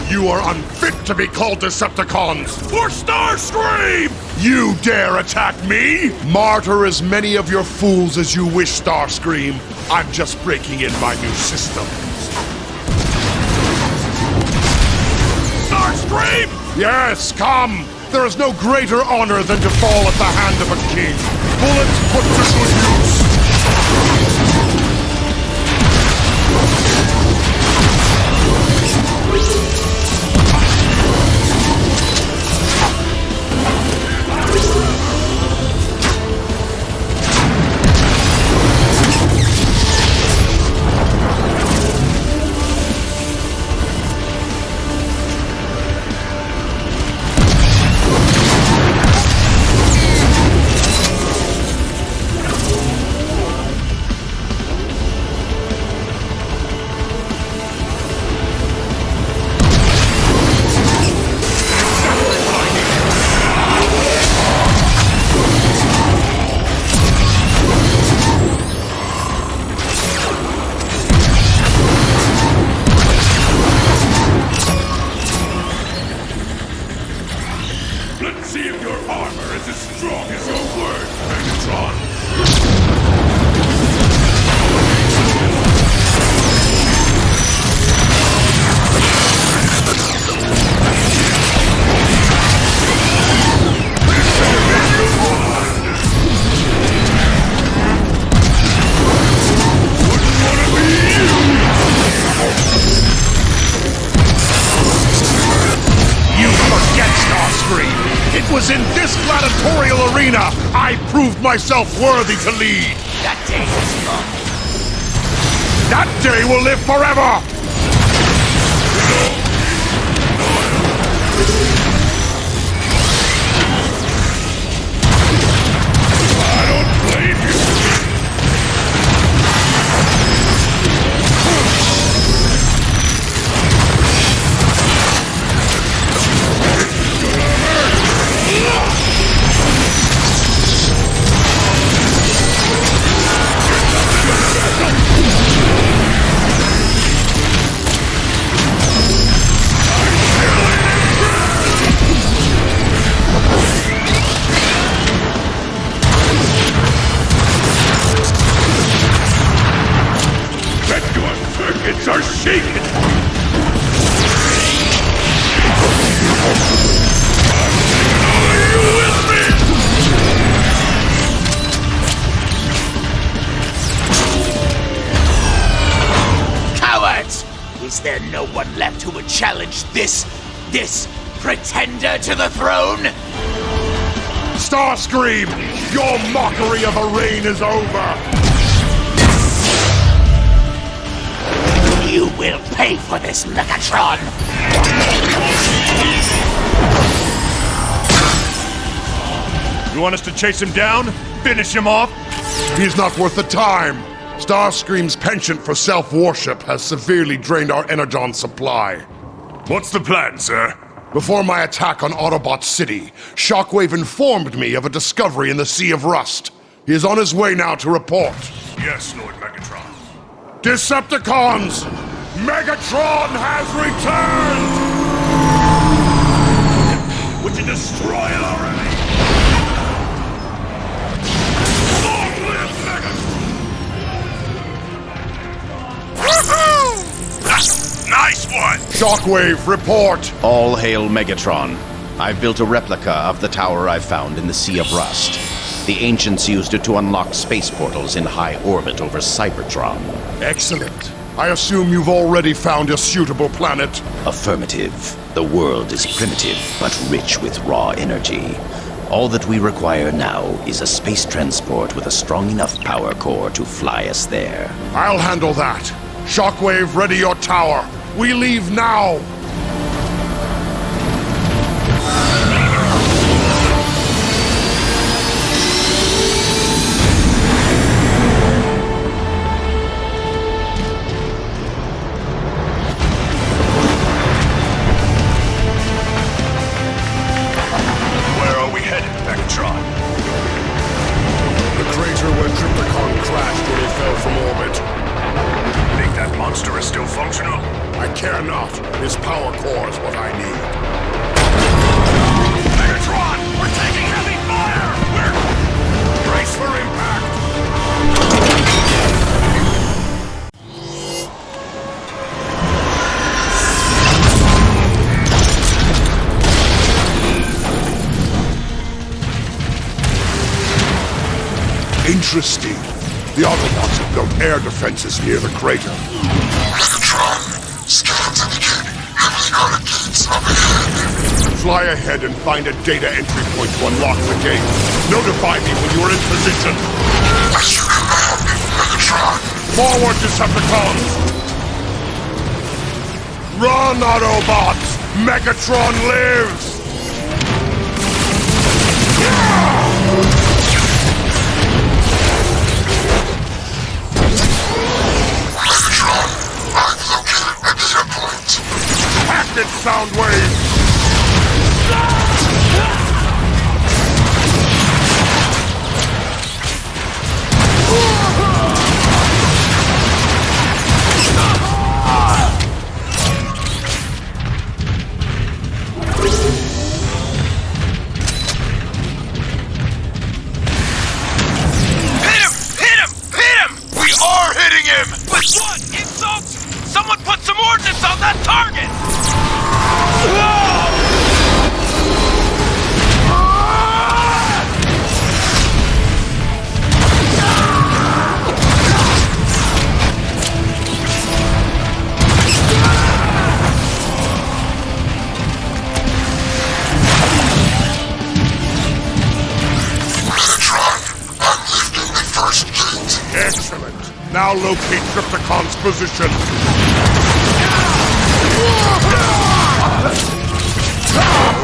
You are unfit to be called Decepticons! For Starscream! You dare attack me? Martyr as many of your fools as you wish, Starscream. I'm just breaking in my new systems. Starscream! Yes, come! There is no greater honor than to fall at the hand of a king. Bullets put to good use! Let's see if your armor is as strong as your word, Megatron! It was in this gladiatorial arena I proved myself worthy to lead. That day has come. That day will live forever! I don't blame you! Circuits are shaken! Are you with me? Cowards! Is there no one left who would challenge this pretender to the throne? Starscream! Your mockery of a reign is over! You will pay for this, Megatron! You want us to chase him down? Finish him off? He's not worth the time! Starscream's penchant for self-worship has severely drained our energon supply. What's the plan, sir? Before my attack on Autobot City, Shockwave informed me of a discovery in the Sea of Rust. He is on his way now to report. Yes, Lord Megatron. Decepticons! Megatron has returned! Would you destroy it already? Long live Megatron! Nice one! Shockwave, report! All hail Megatron. I've built a replica of the tower I found in the Sea of Rust. The ancients used it to unlock space portals in high orbit over Cybertron. Excellent. I assume you've already found a suitable planet? Affirmative. The world is primitive, but rich with raw energy. All that we require now is a space transport with a strong enough power core to fly us there. I'll handle that. Shockwave, ready your tower. We leave now! Where are we headed, Megatron? The crater where Trypticon crashed when he fell from orbit. Think that monster is still functional? I care not. His power core is what I need. Megatron! We're taking heavy fire! Brace for impact! Interesting. The Autobots have built air defenses near the crater. Megatron, scans indicate heavily guarded gates up ahead. Fly ahead and find a data entry point to unlock the gate. Notify me when you are in position. As you command, Megatron. Forward, Decepticons! Run, Autobots! Megatron lives! Active Soundwave! Someone put some ordnance on that target! Excellent. Now locate Trypticon's position.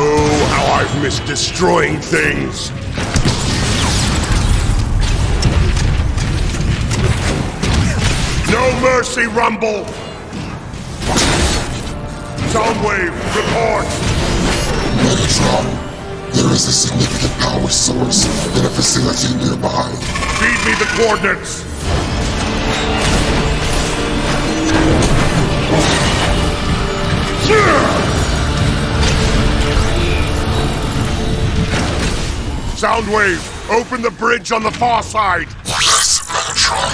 Oh, how I've missed destroying things. No mercy, Rumble! Soundwave, report! Megatron, there is a significant power source in a facility nearby. Feed me the coordinates! Soundwave, open the bridge on the far side! Yes, Megatron.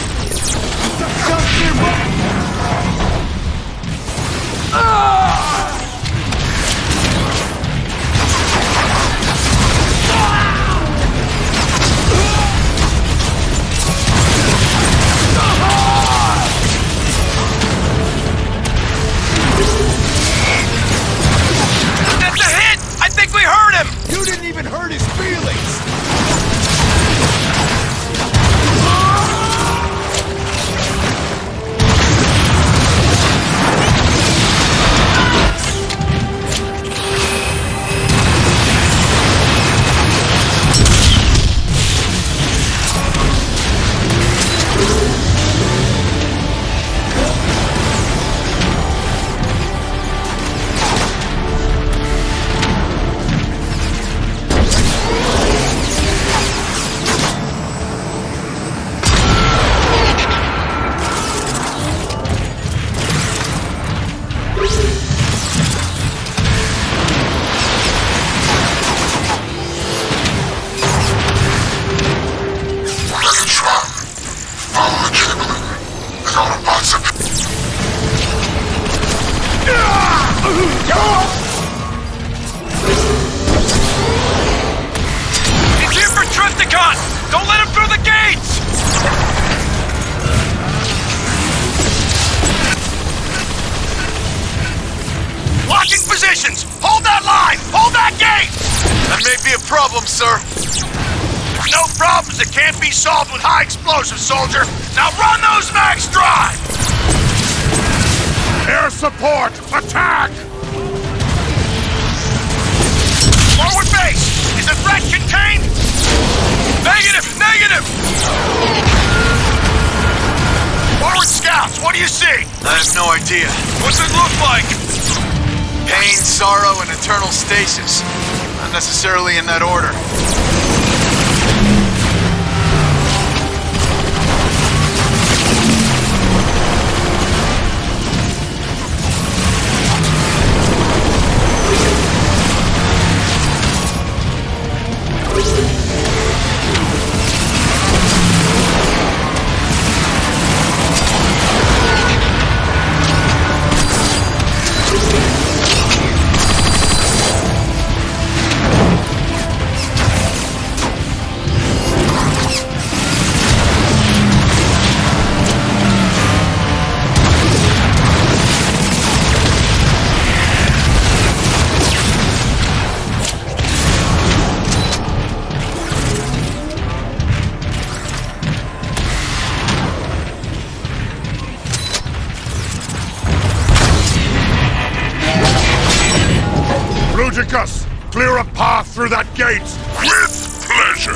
That's a hit! I think we hurt him! You didn't even hurt his feelings! positions! Hold that line! Hold that gate! That may be a problem, sir. No problems that can't be solved with high explosives, soldier! Now run those mags dry! Air support! Attack! Forward base! Is the threat contained? Negative! Negative! Forward scouts, what do you see? I have no idea. What's it look like? Pain, sorrow, and eternal stasis. Not necessarily in that order. Clear a path through that gate! With pleasure!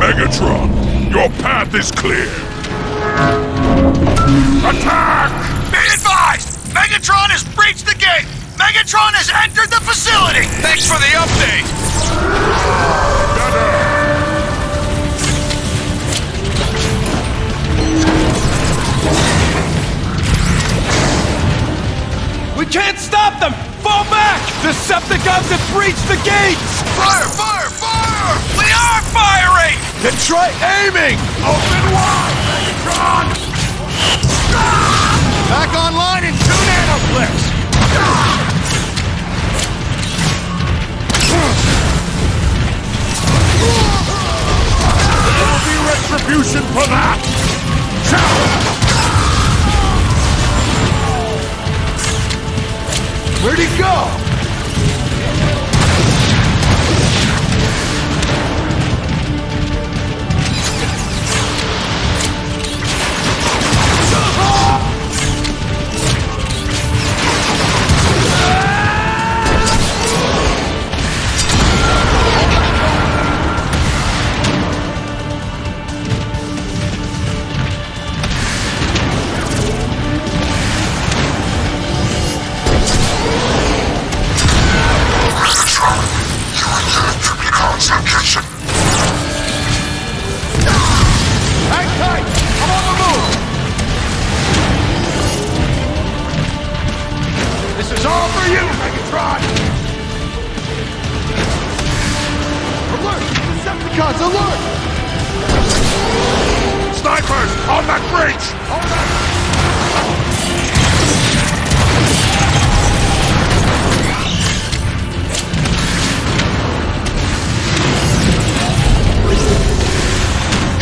Megatron, your path is clear. Attack! Be advised! Megatron has breached the gate! Megatron has entered the facility! Thanks for the update! We can't stop them! Fall back! Decepticons have breached the gates! Fire! Fire! Fire! We are firing! Then try aiming! Open wide, Megatron! Back online in 2 nanoclicks! There will be retribution for that! Where'd he go?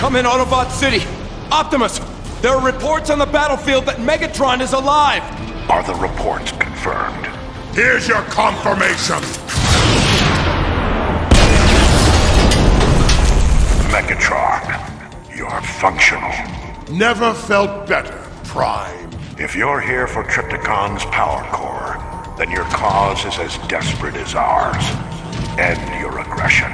I'm in Autobot City. Optimus, there are reports on the battlefield that Megatron is alive. Are the reports confirmed? Here's your confirmation! Megatron, you're functional. Never felt better, Prime. If you're here for Trypticon's power core, then your cause is as desperate as ours. End your aggression.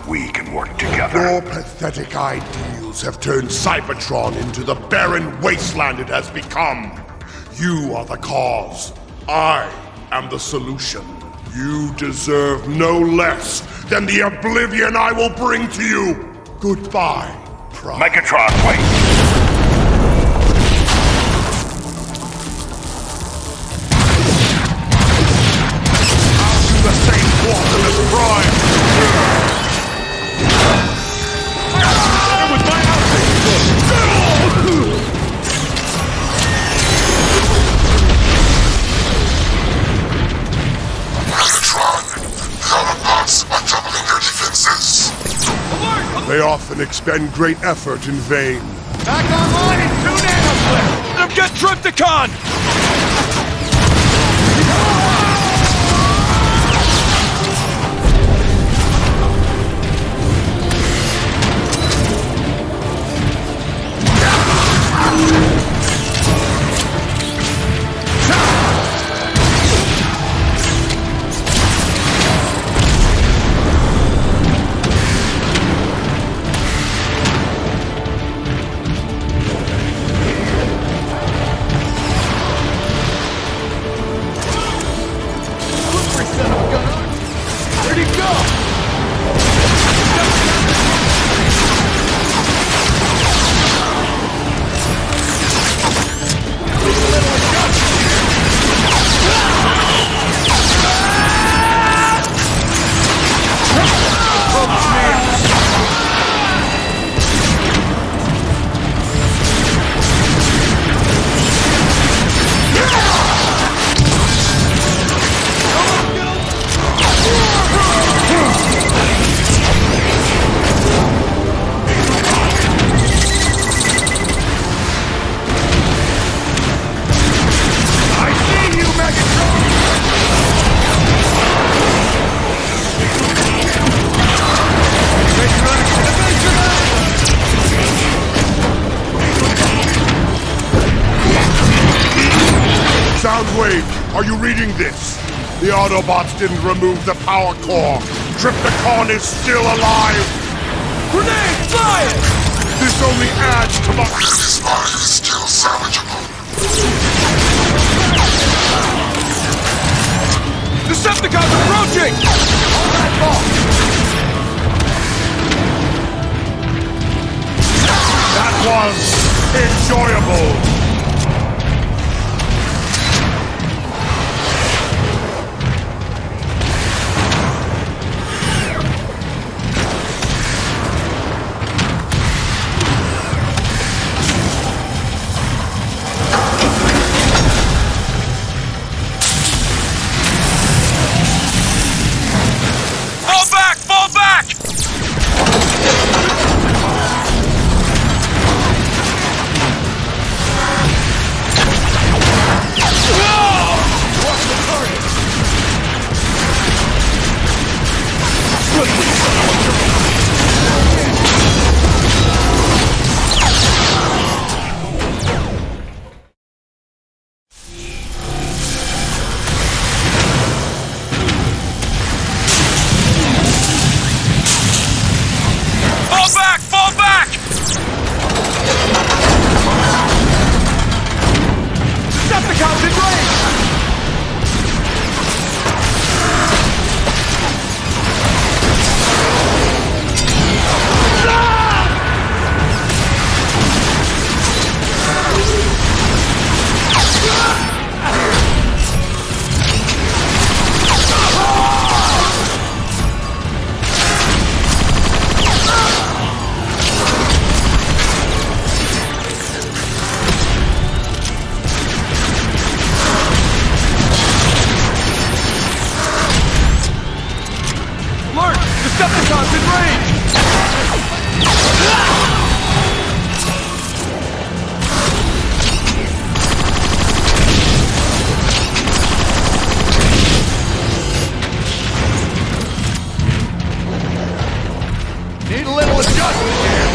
We can work together. Your pathetic ideals have turned Cybertron into the barren wasteland it has become. You are the cause. I am the solution. You deserve no less than the oblivion I will bring to you. Goodbye, Prime. Megatron, wait! I'll do the same quantum as Prime! They often expend great effort in vain. Back online in 2 nanoclips! Let him get Trypticon! Soundwave, are you reading this? The Autobots didn't remove the power core. Trypticon is still alive! Grenade, fire! This only adds to my... This body is still salvageable. Decepticons approaching! All that ball! That was enjoyable! Fall back! Fall back! Decepticons in range! Decepticons in range! Need a little adjustment here.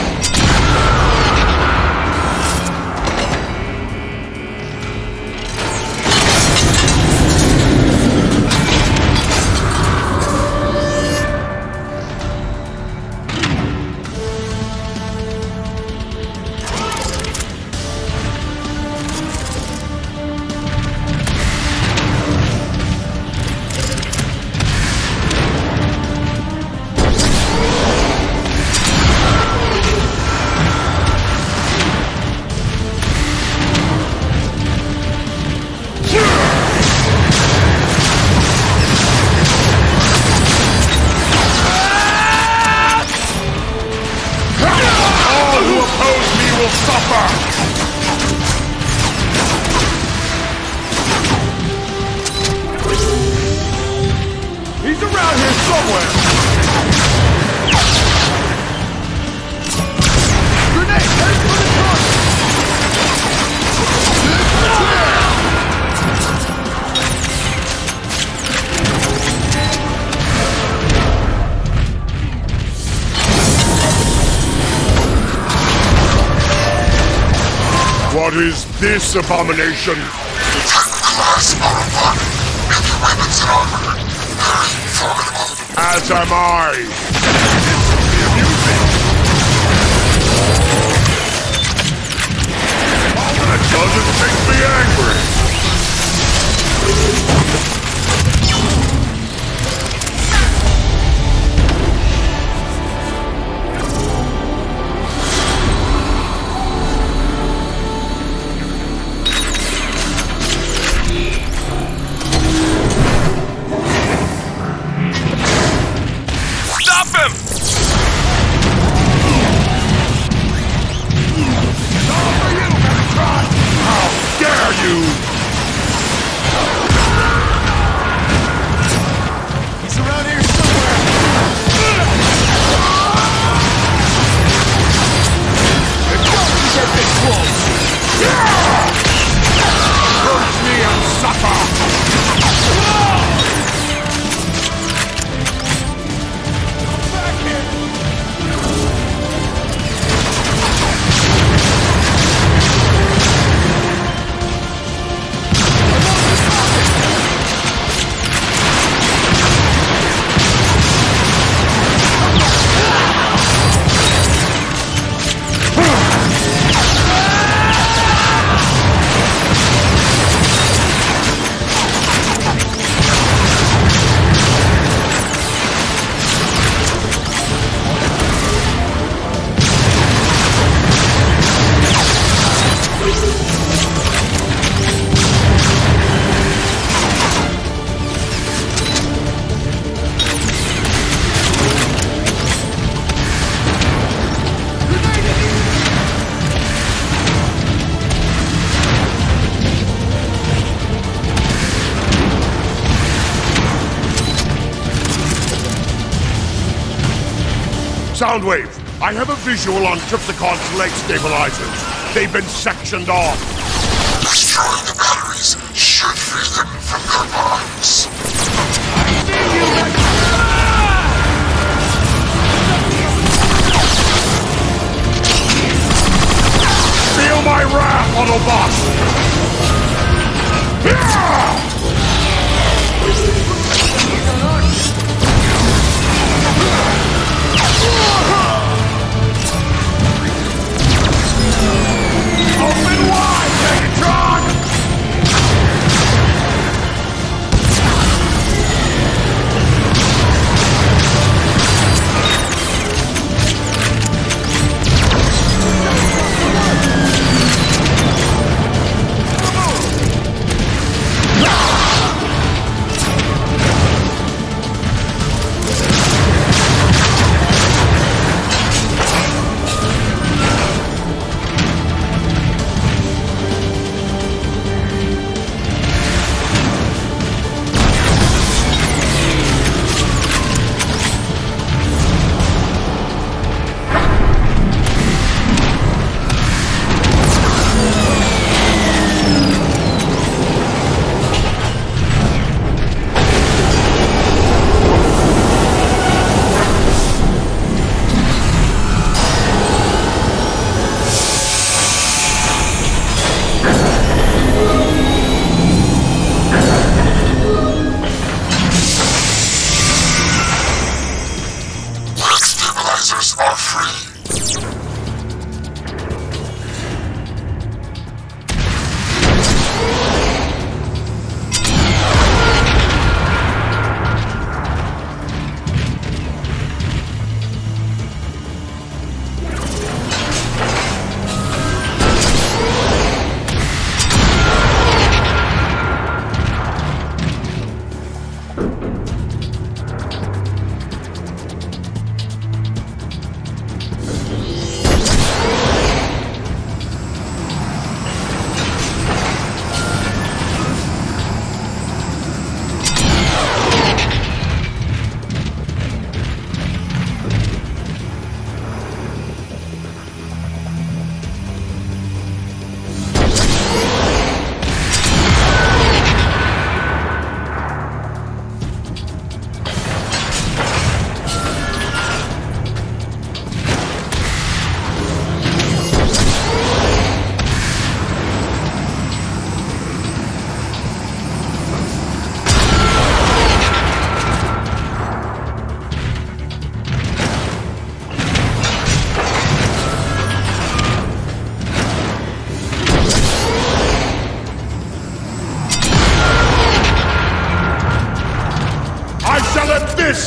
He's around here somewhere! What is this abomination? Class are upon with weapons and armor. Very formidable. As am I. All that does is make me angry. Stop him! It's all for you, Cybertron! How dare you! He's around here somewhere. It's not to get this close! Curse me and suffer! Soundwave, I have a visual on Trypticon's leg stabilizers. They've been sectioned off. Destroying the batteries should free them from their bonds. Feel my wrath, Autobot! Open wide, Megatron!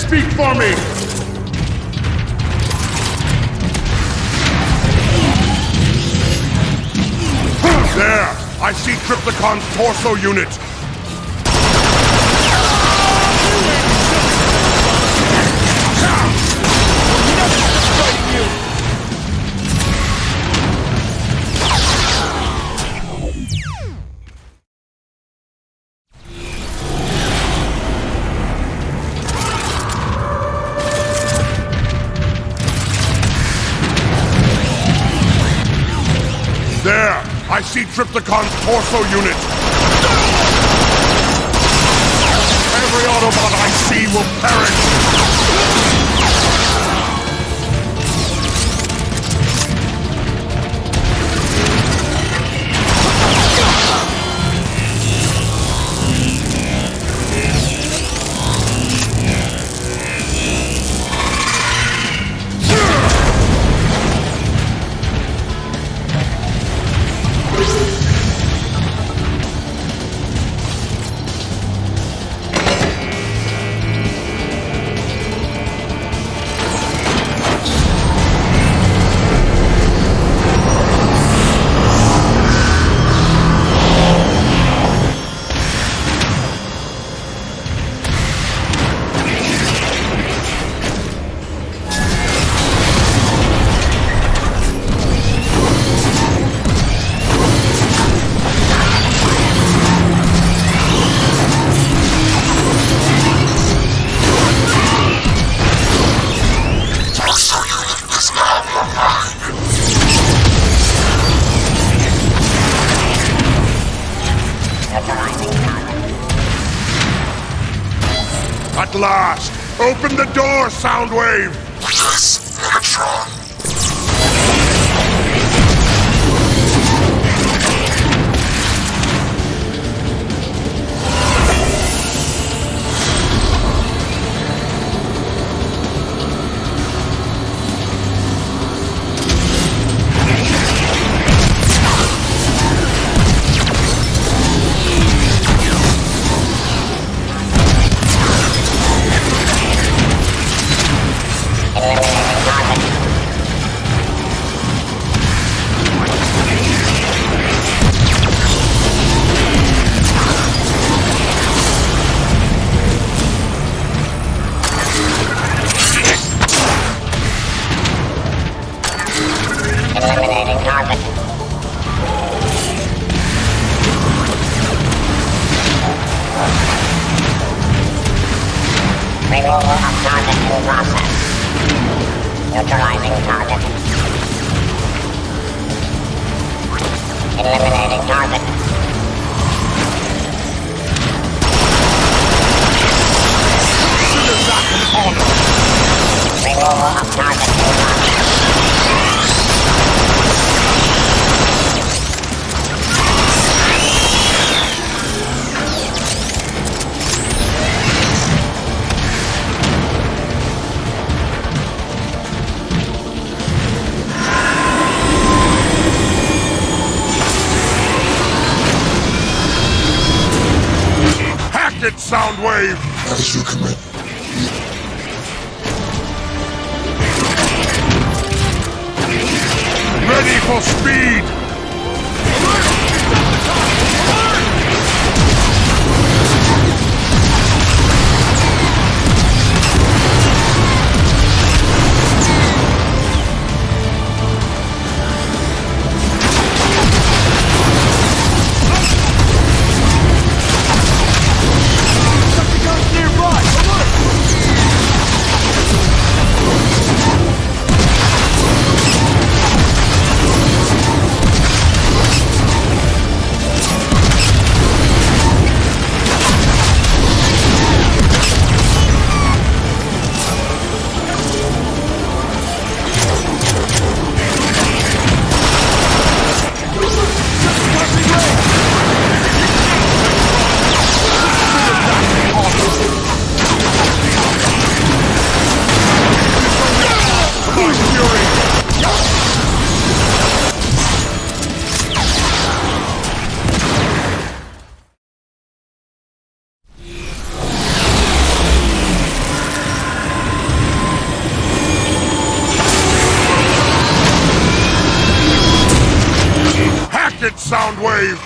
speak for me! There! I see Trypticon's torso unit! There! I see Trypticon's torso unit! Every Autobot I see will perish! At last! Open the door, Soundwave! Yes, Megatron. Eliminating target. Removal of target in process. Neutralizing target. Eliminating target. Removal of target in process. It, Soundwave! As you commit. Ready for speed! Soundwave!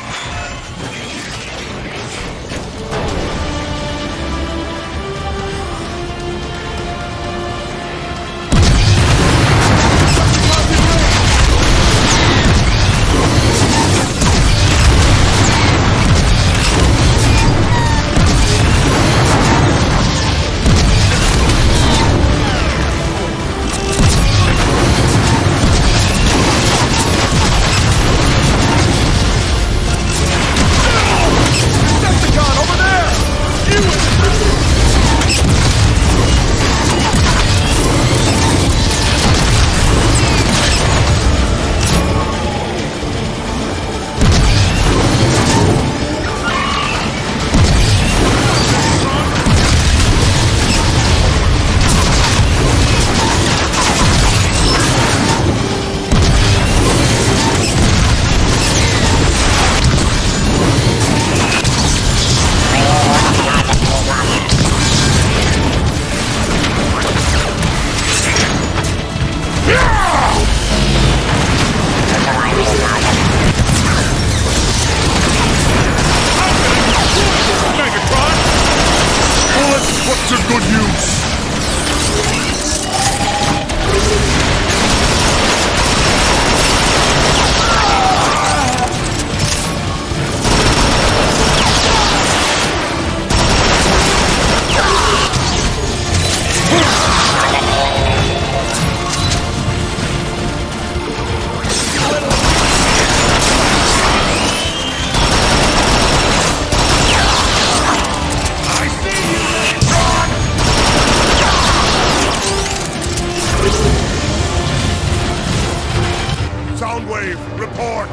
Soundwave, report!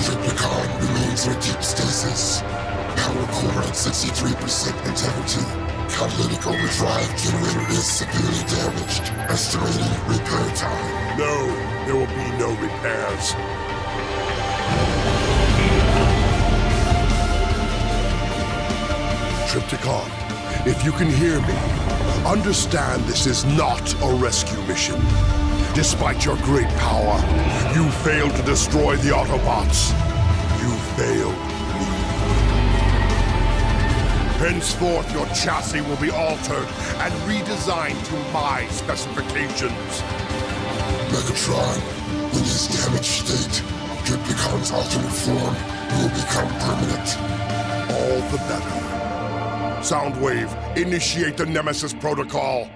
Cybertron remains in deep stasis. Power core at 63% integrity. Catalytic overdrive generator is severely damaged. Estimating repair time. No, there will be no repairs. Triptychon, if you can hear me, understand this is not a rescue mission. Despite your great power, you failed to destroy the Autobots. You failed me. Henceforth, your chassis will be altered and redesigned to my specifications. Megatron, in his damaged state, Triptychon's alternate form will become permanent. All the better. Soundwave, initiate the Nemesis Protocol.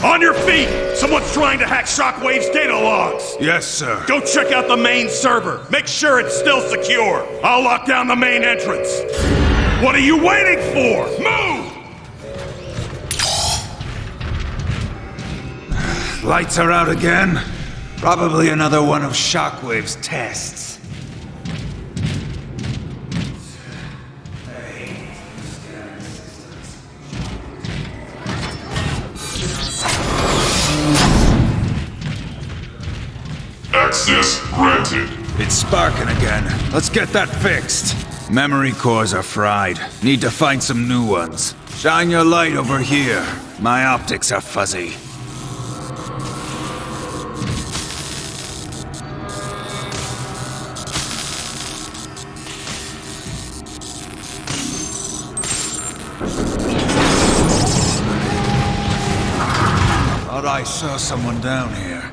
On your feet! Someone's trying to hack Shockwave's data logs! Yes, sir. Go check out the main server. Make sure it's still secure. I'll lock down the main entrance. What are you waiting for? Move! Lights are out again. Probably another one of Shockwave's tests. Access granted. It's sparking again. Let's get that fixed. Memory cores are fried. Need to find some new ones. Shine your light over here. My optics are fuzzy. Thought I saw someone down here.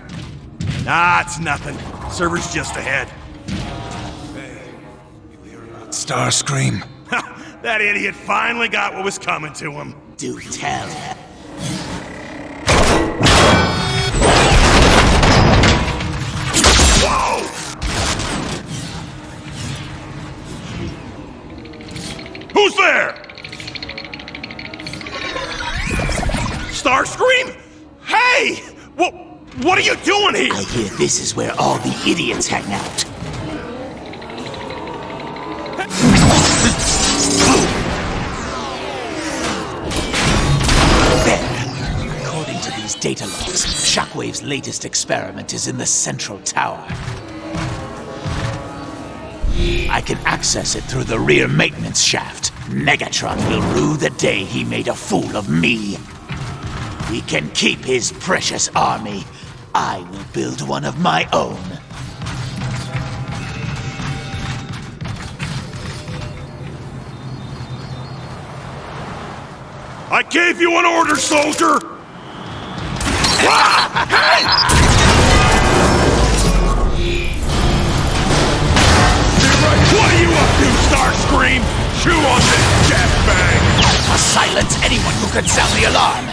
Nah, it's nothing. Server's just ahead. Starscream. That idiot finally got what was coming to him. Do tell. Whoa! Who's there? Starscream? Hey! What are you doing here? I hear this is where all the idiots hang out. There. According to these data logs, Shockwave's latest experiment is in the central tower. I can access it through the rear maintenance shaft. Megatron will rue the day he made a fool of me. He can keep his precious army. I will build one of my own. I gave you an order, soldier! What are you up to, Starscream? Chew on this gas bag! Silence anyone who could sound the alarm!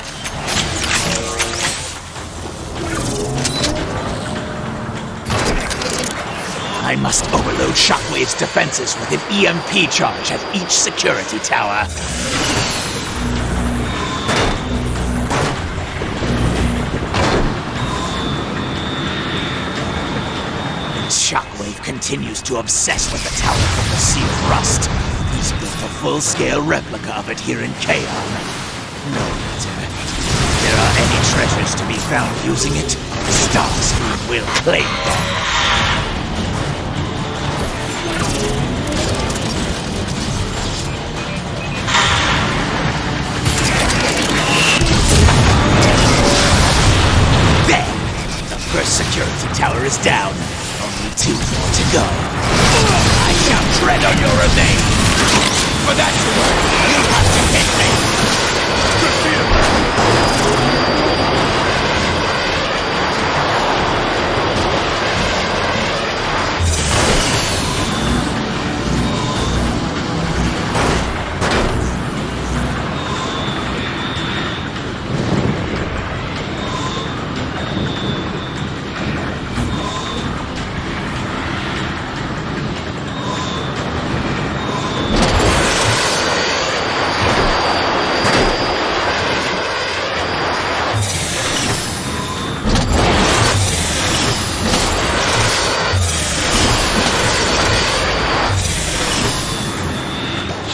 I must overload Shockwave's defenses with an EMP charge at each security tower. Shockwave continues to obsess with the tower from the Sea of Rust. He's built a full-scale replica of it here in Kaon. No matter. If there are any treasures to be found using it, Starscream will claim them. First security tower is down. Only 2 more to go. I shall tread on your remains. For that to work, you have to hit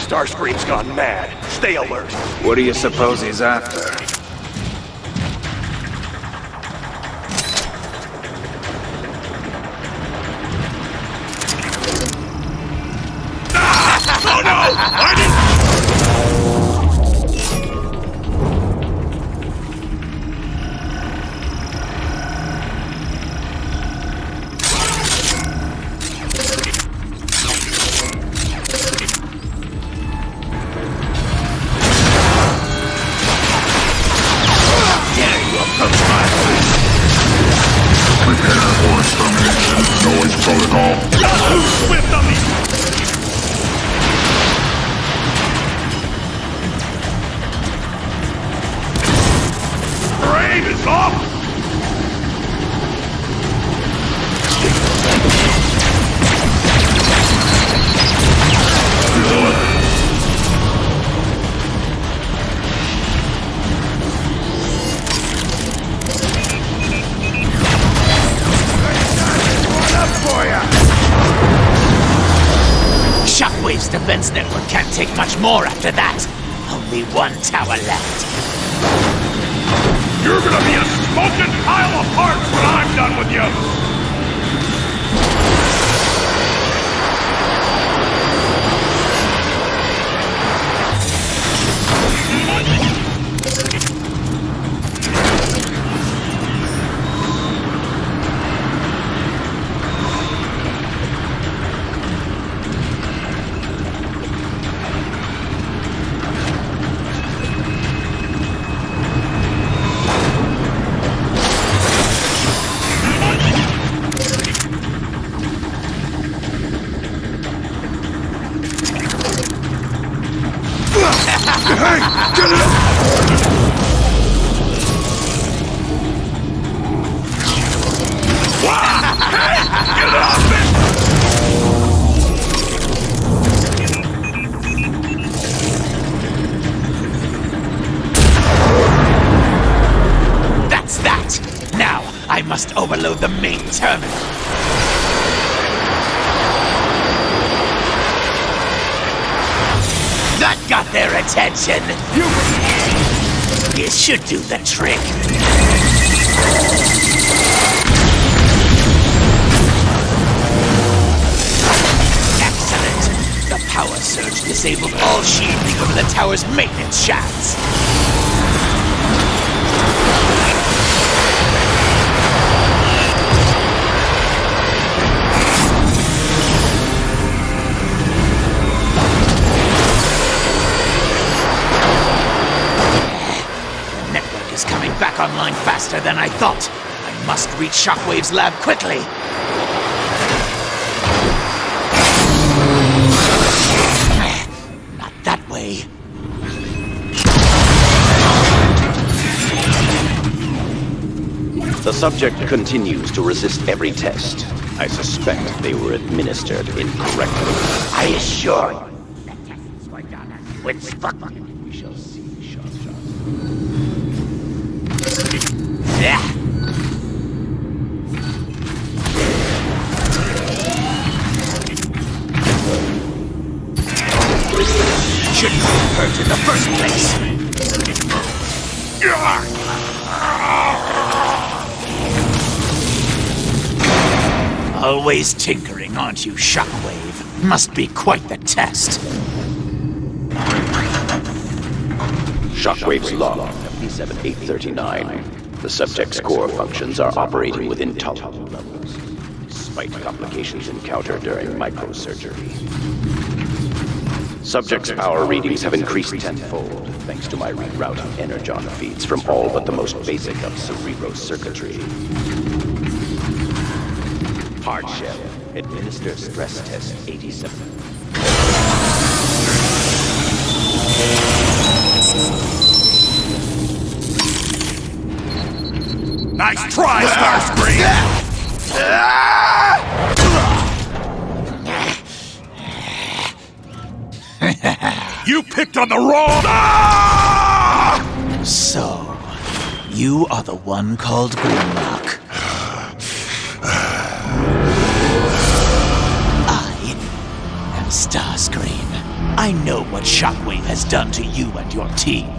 Starscream's gone mad. Stay alert. What do you suppose he's after? Oh no! I didn't... Shockwave's defense network can't take much more after that. Only 1 tower left. You're gonna be a smoking pile of parts when I'm done with you! Hey, get it up! Hey, get off it! must overload the main terminal. That got their attention! You should do the trick. Excellent! The power surge disabled all shielding over the tower's maintenance shafts. Is coming back online faster than I thought. I must reach Shockwave's lab quickly. Not that way. The subject continues to resist every test. I suspect they were administered incorrectly. I assure you, the tests were done with fuck. We shall see, Shot. Yeah. Shouldn't have hurt in the first place. Always tinkering, aren't you, Shockwave? Must be quite the test. Shockwave's log, 77839. The subject's core functions are operating within tolerable levels, despite complications encountered during microsurgery. Subject's power readings have increased tenfold, thanks to my rerouting energon feeds from all but the most basic of cerebrocircuitry. Hard shell. Administer stress test 87. Nice try, Starscream! You picked on the wrong... So, you are the one called Grimlock. I am Starscream. I know what Shockwave has done to you and your team.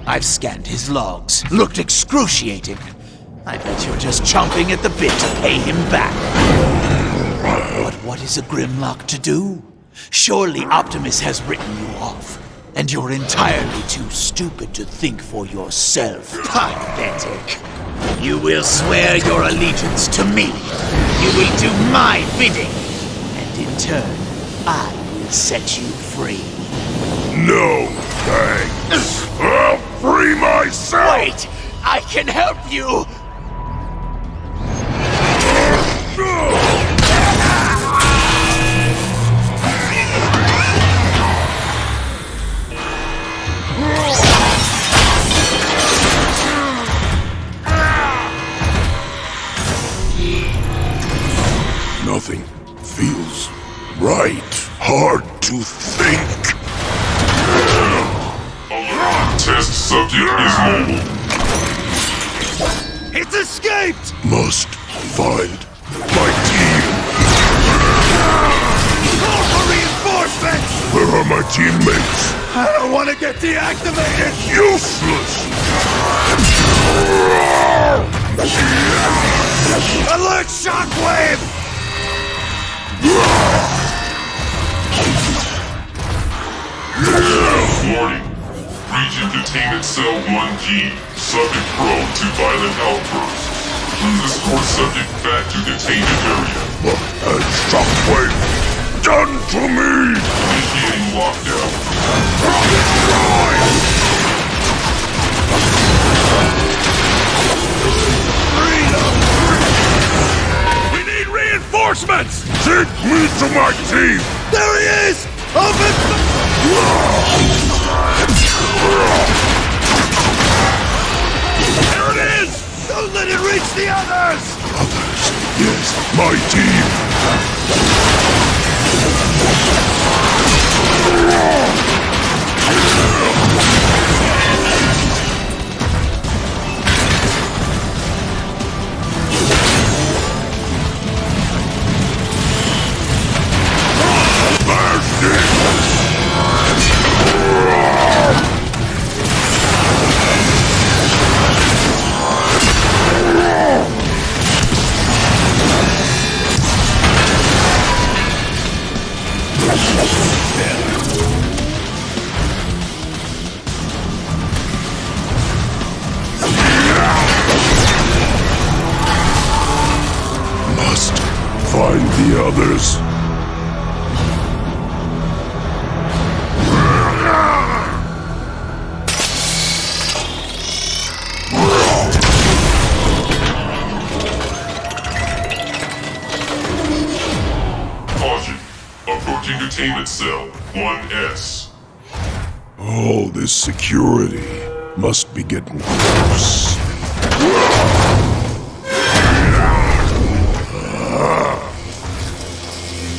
I've scanned his logs. Looked excruciating. I bet you're just chomping at the bit to pay him back. But what is a Grimlock to do? Surely Optimus has written you off, and you're entirely too stupid to think for yourself. Pathetic. You will swear your allegiance to me. You will do my bidding, and in turn, I will set you free. No, thanks. I'll free myself! Wait! I can help you! Nothing feels right. Hard to think. Test subject is mobile. It's escaped! Must find my team. Call for reinforcements! Where are my teammates? I don't want to get deactivated! Useless! Alert Shockwave! Warning. Region containment cell 1G. Subject prone to violent outbursts. Please escort subject back to containment area. What has Shockwave done to me? Initiating lockdown. We need reinforcements! Take me to my team! There he is! Open! There it is! Don't let it reach the others! Others? Yes, my team! Find the others. Caution. Approaching containment cell 1S. All this security must be getting close.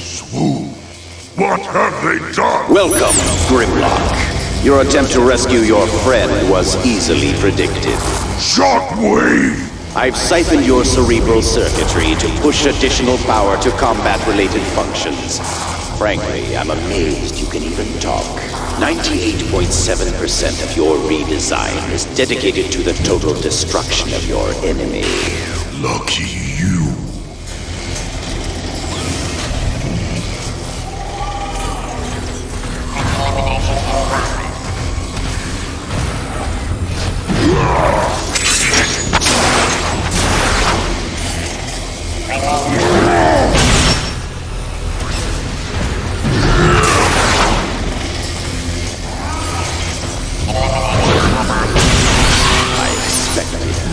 Swoon. What have they done? Welcome, Grimlock. Your attempt to rescue your friend was easily predicted. Shockwave! I've siphoned your cerebral circuitry to push additional power to combat-related functions. Frankly, I'm amazed you can even talk. 98.7% of your redesign is dedicated to the total destruction of your enemy. Lucky you.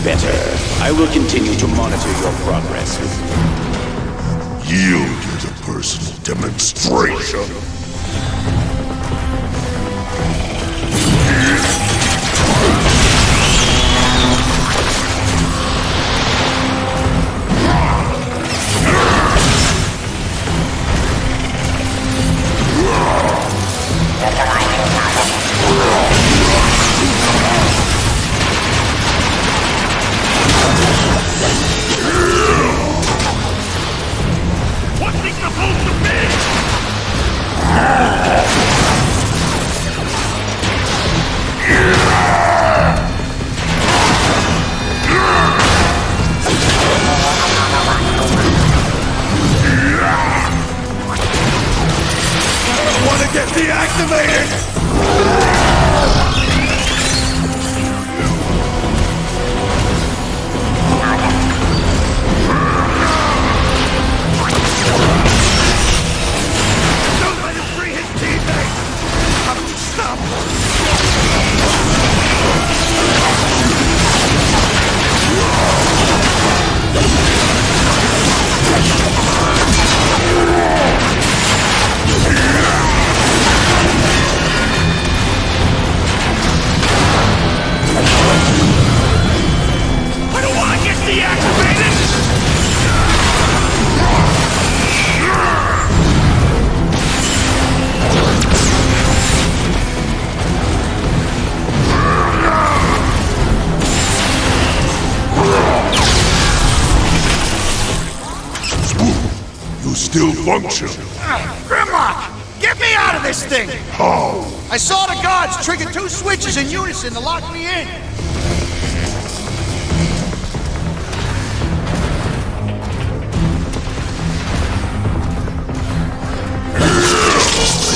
Better. I will continue to monitor your progress. Yield to personal demonstration. What's he supposed to be? Want to get deactivated? Don't let him free his teammates! How do we stop him? I don't want to get deactivated! You still function. Grimlock! Get me out of this thing! How? I saw the guards trigger 2 switches in unison to lock me in!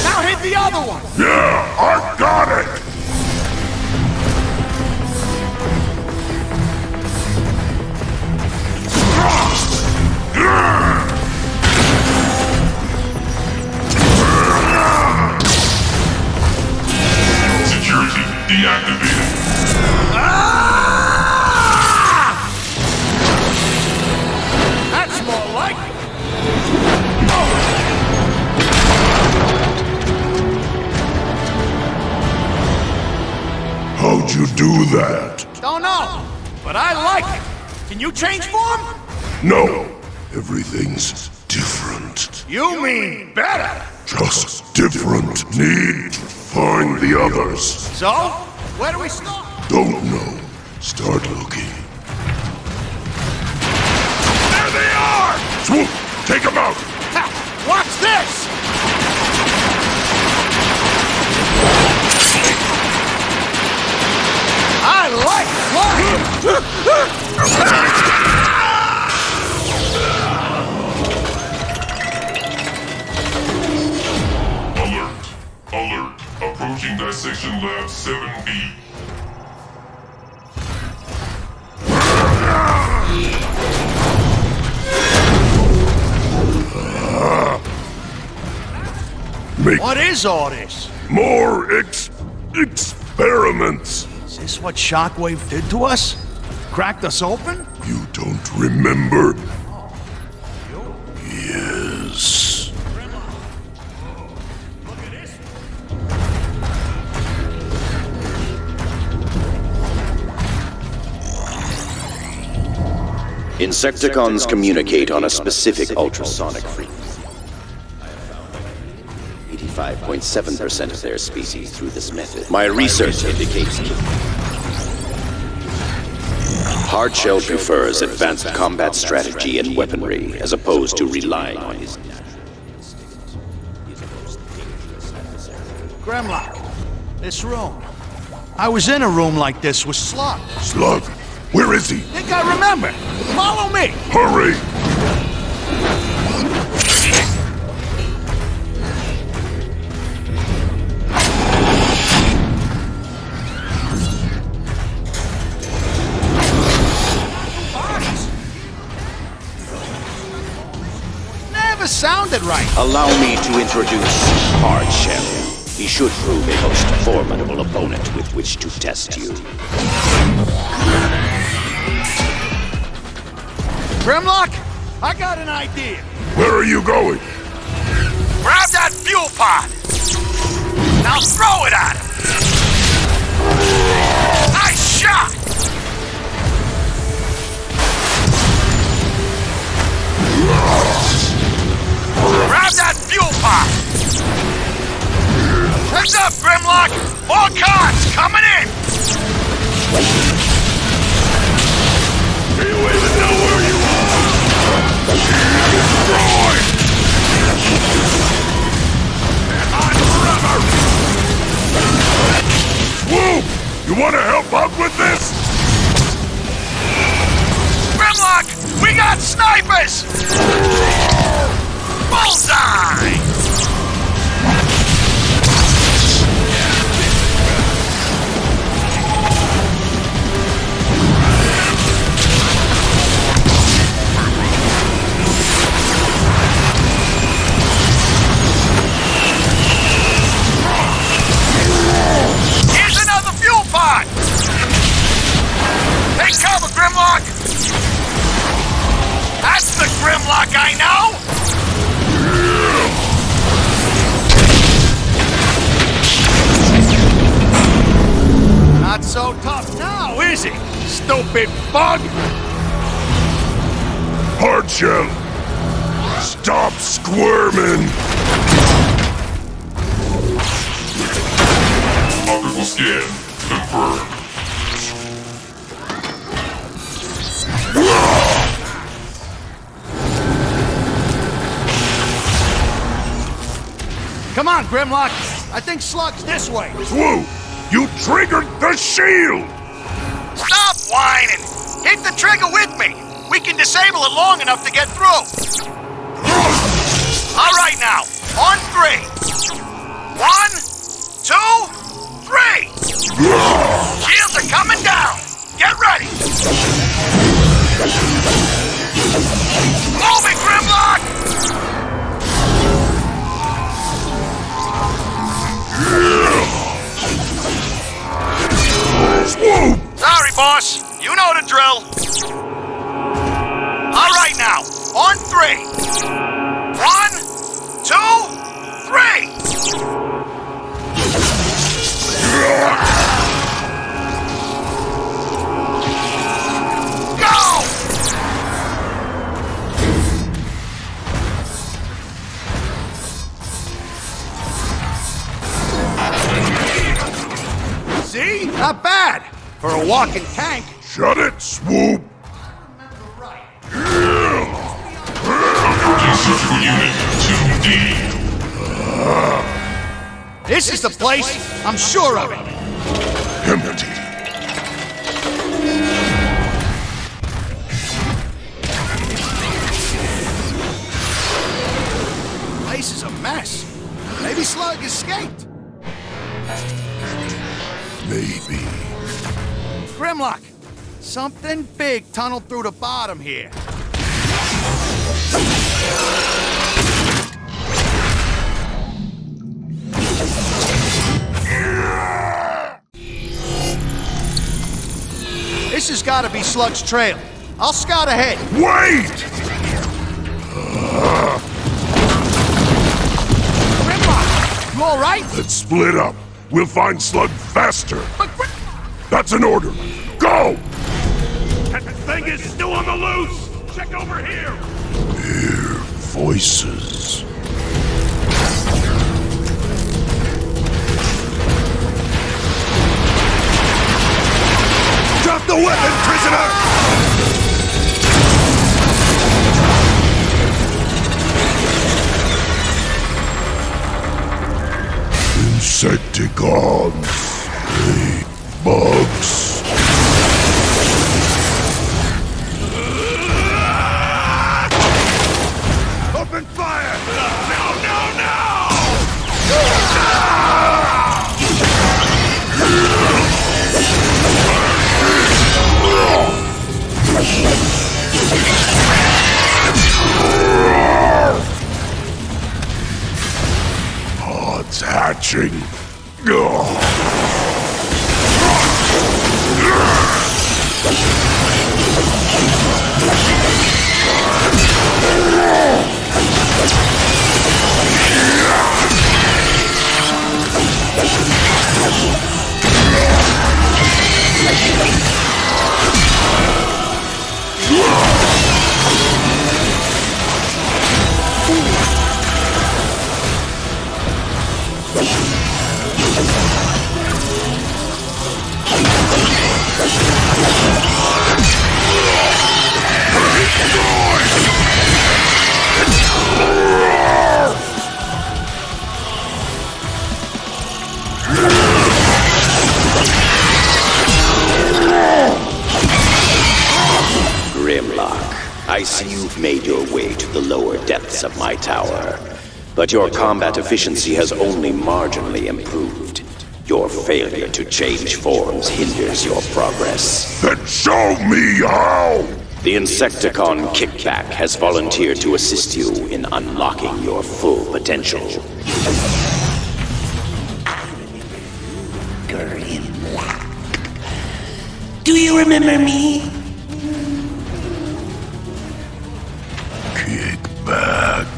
Now hit the other one! Yeah, I got it! Security deactivated. That's more like it! How'd you do that? Don't know, but I like it. Can you change form? No, everything's different. You mean better? Just different. Need to find the others. So, where do we start? Don't know. Start looking. There they are! Swoop! Take them out! Ha! Watch this! I like Alert! Alert! Approaching Dissection Lab 7B. make What is all this? more experiments. Is this what Shockwave did to us? Cracked us open? You don't remember? Yes. Insecticons communicate on a specific ultrasonic frequency. 85.7% of their species through this method. My research indicates Hardshell prefers advanced combat strategy and weaponry as opposed to relying on his... Grimlock, this room. I was in a room like this with Slug. Slug? Where is he? Think I remember. Follow me. Hurry! Never sounded right. Allow me to introduce Hardshell. He should prove a most formidable opponent with which to test you. Grimlock, I got an idea. Where are you going? Grab that fuel pod. Now throw it at him. Nice shot. Grab that fuel pod. Heads up, Grimlock. More cons coming in. Do you even know where you are? Destroy! On forever! Swoop! You want to help out with this? Grimlock, we got snipers! Bullseye! Here's another fuel pod! Take cover, Grimlock! That's the Grimlock I know! Not so tough now, is he? Stupid bug! Hardshell! Stop squirming! Optical scan confirmed. Come on, Grimlock! I think Slug's this way! Swoop! You triggered the shield! Stop whining! Hit the trigger with me! We can disable it long enough to get through! All right now, on 3. 1, 2, 3! Shields are coming down! Get ready! Move it, Grimlock! Swoop! Sorry, boss. You know the drill. All right now, on 3. 1, 2, 3! Go! See? Not bad. For a walking tank. Shut it, Swoop! Physical unit 2D. This is the place. I'm sure of it. Empty. The place is a mess. Maybe Slug escaped. Maybe. Grimlock, something big tunneled through the bottom here. This has got to be Slug's trail. I'll scout ahead. Wait! Grimlock, you all right? Let's split up. We'll find Slug faster. That's an order. Go! That thing is still on the loose! Check over here! Hear voices. Drop the weapon, prisoner! Insecticons. Hey, bugs. Open fire! No, no, no! Pods hatching. Grimlock, I see you've made your way to the lower depths of my tower. But your combat efficiency has only marginally improved. Your failure to change forms hinders your progress. Then show me how! The Insecticon Kickback has volunteered to assist you in unlocking your full potential. Grimlock. Do you remember me? Kickback.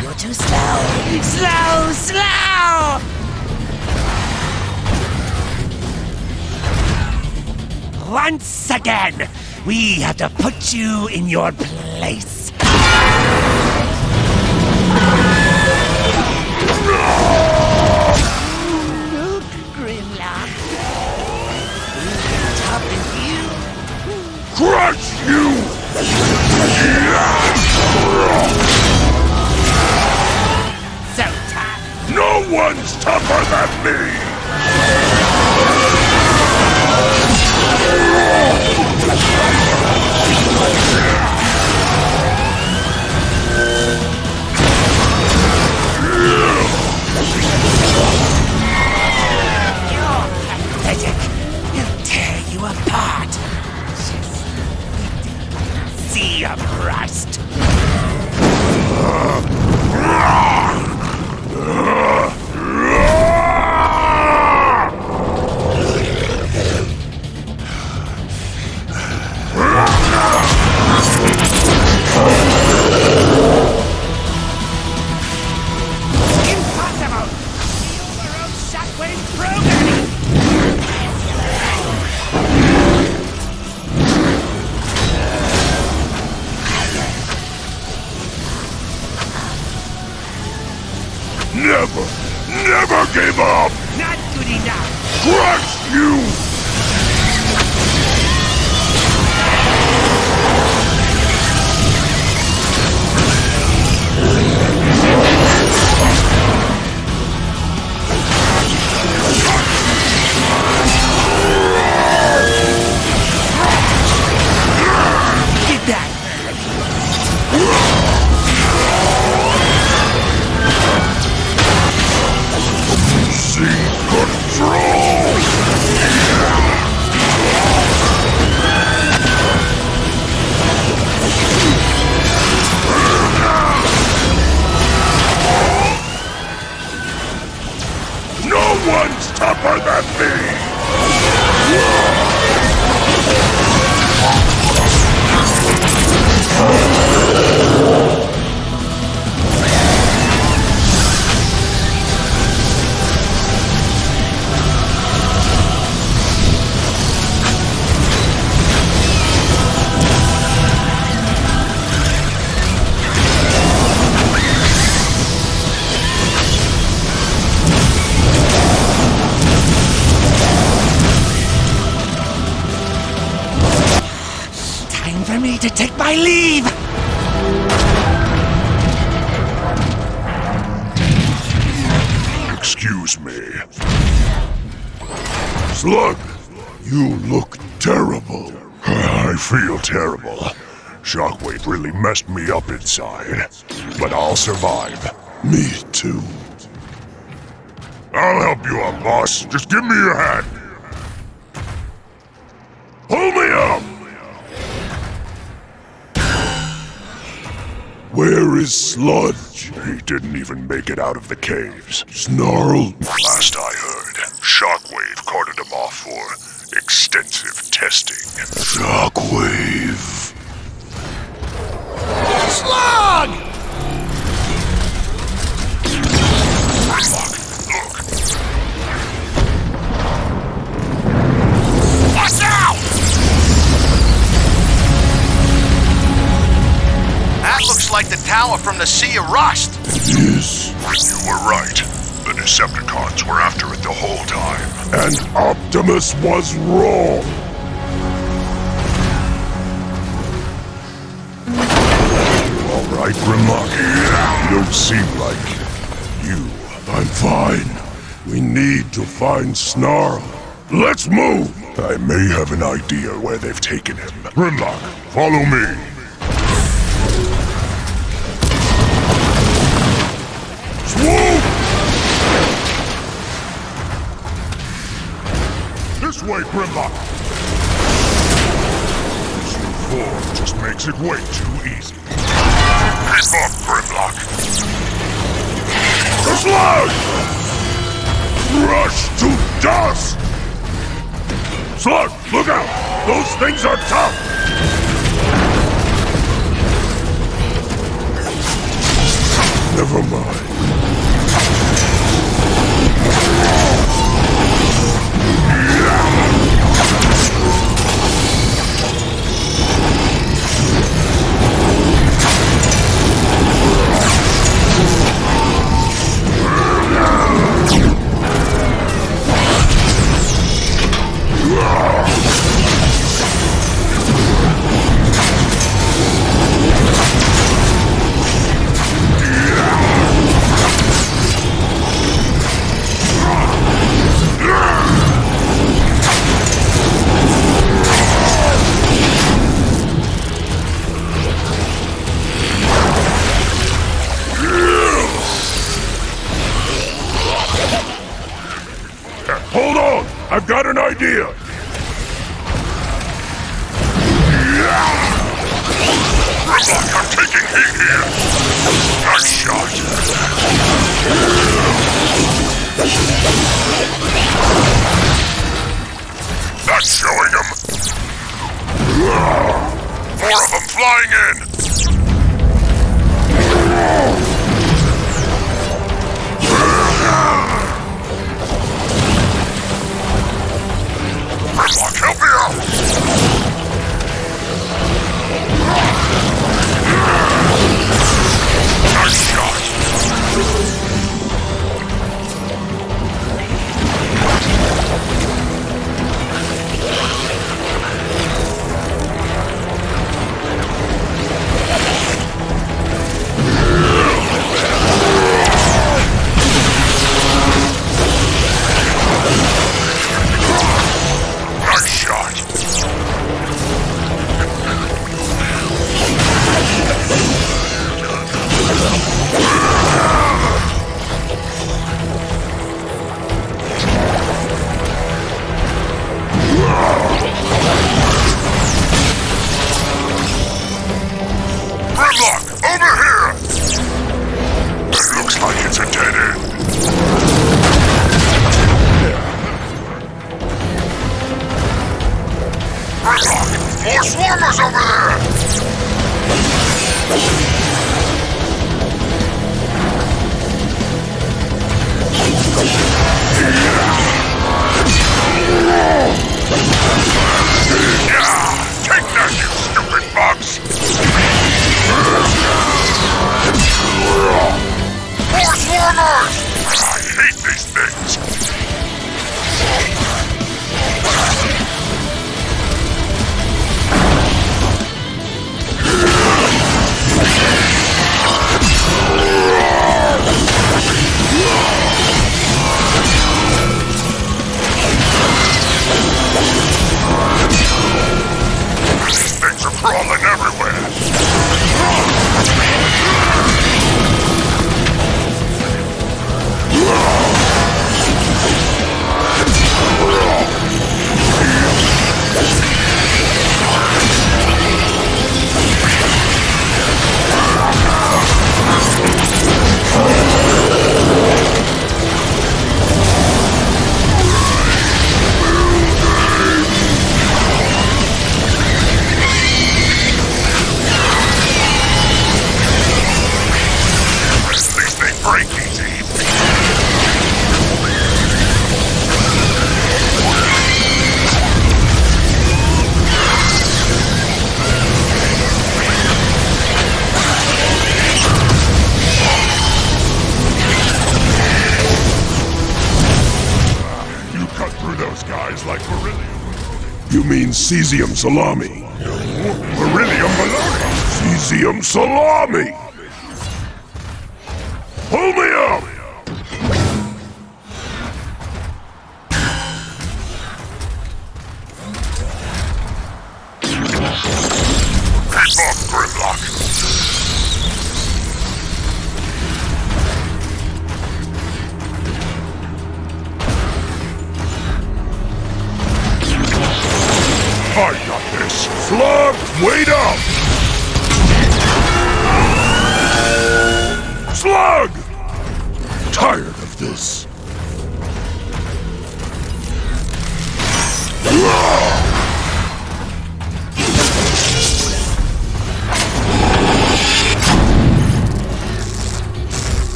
You're too slow. Slow, slow! Once again, we have to put you in your place. Look, Grimlock. Top of you. Crush you! So tough. No one's tougher than me! You're pathetic. He'll tear you apart. Sea of rust. Impossible! Feel the road shockwave programming! Never give up! Not good enough! Crush you! Get that! Seek control! one's tougher than Time for me to take my leave! Excuse me. Slug, you look terrible. I feel terrible. Shockwave really messed me up inside. But I'll survive. Me too. I'll help you up, boss. Just give me your hand. Pull me up! Where is Sludge? He didn't even make it out of the caves. Snarl? Last I heard, Shockwave carted him off for extensive testing. Shockwave. Slug! Look. Watch out! That looks like the tower from the Sea of Rust. It is. You were right. The Decepticons were after it the whole time. And Optimus was wrong. All right, Grimlock. You don't seem like you. I'm fine. We need to find Snarl. Let's move! I may have an idea where they've taken him. Grimlock, follow me. Swoop! This way, Grimlock! This new form just makes it way too easy. Keep up, Grimlock! The slug! Rush to dust! Slug, look out! Those things are tough! Never mind. Hold on! I've got an idea! Grimlock, I'm taking heat here! Nice shot! That's showing him! More of them flying in! Grimlock, help me out! Nice shot! Transformers over there! Take that, you stupid bugs! More swarmers! I hate these things! These things are crawling everywhere! You mean cesium salami? Beryllium baloney! Cesium salami! Pull me up! Keep up, Grimlock! I got this! Slug, wait up! Slug! Tired of this.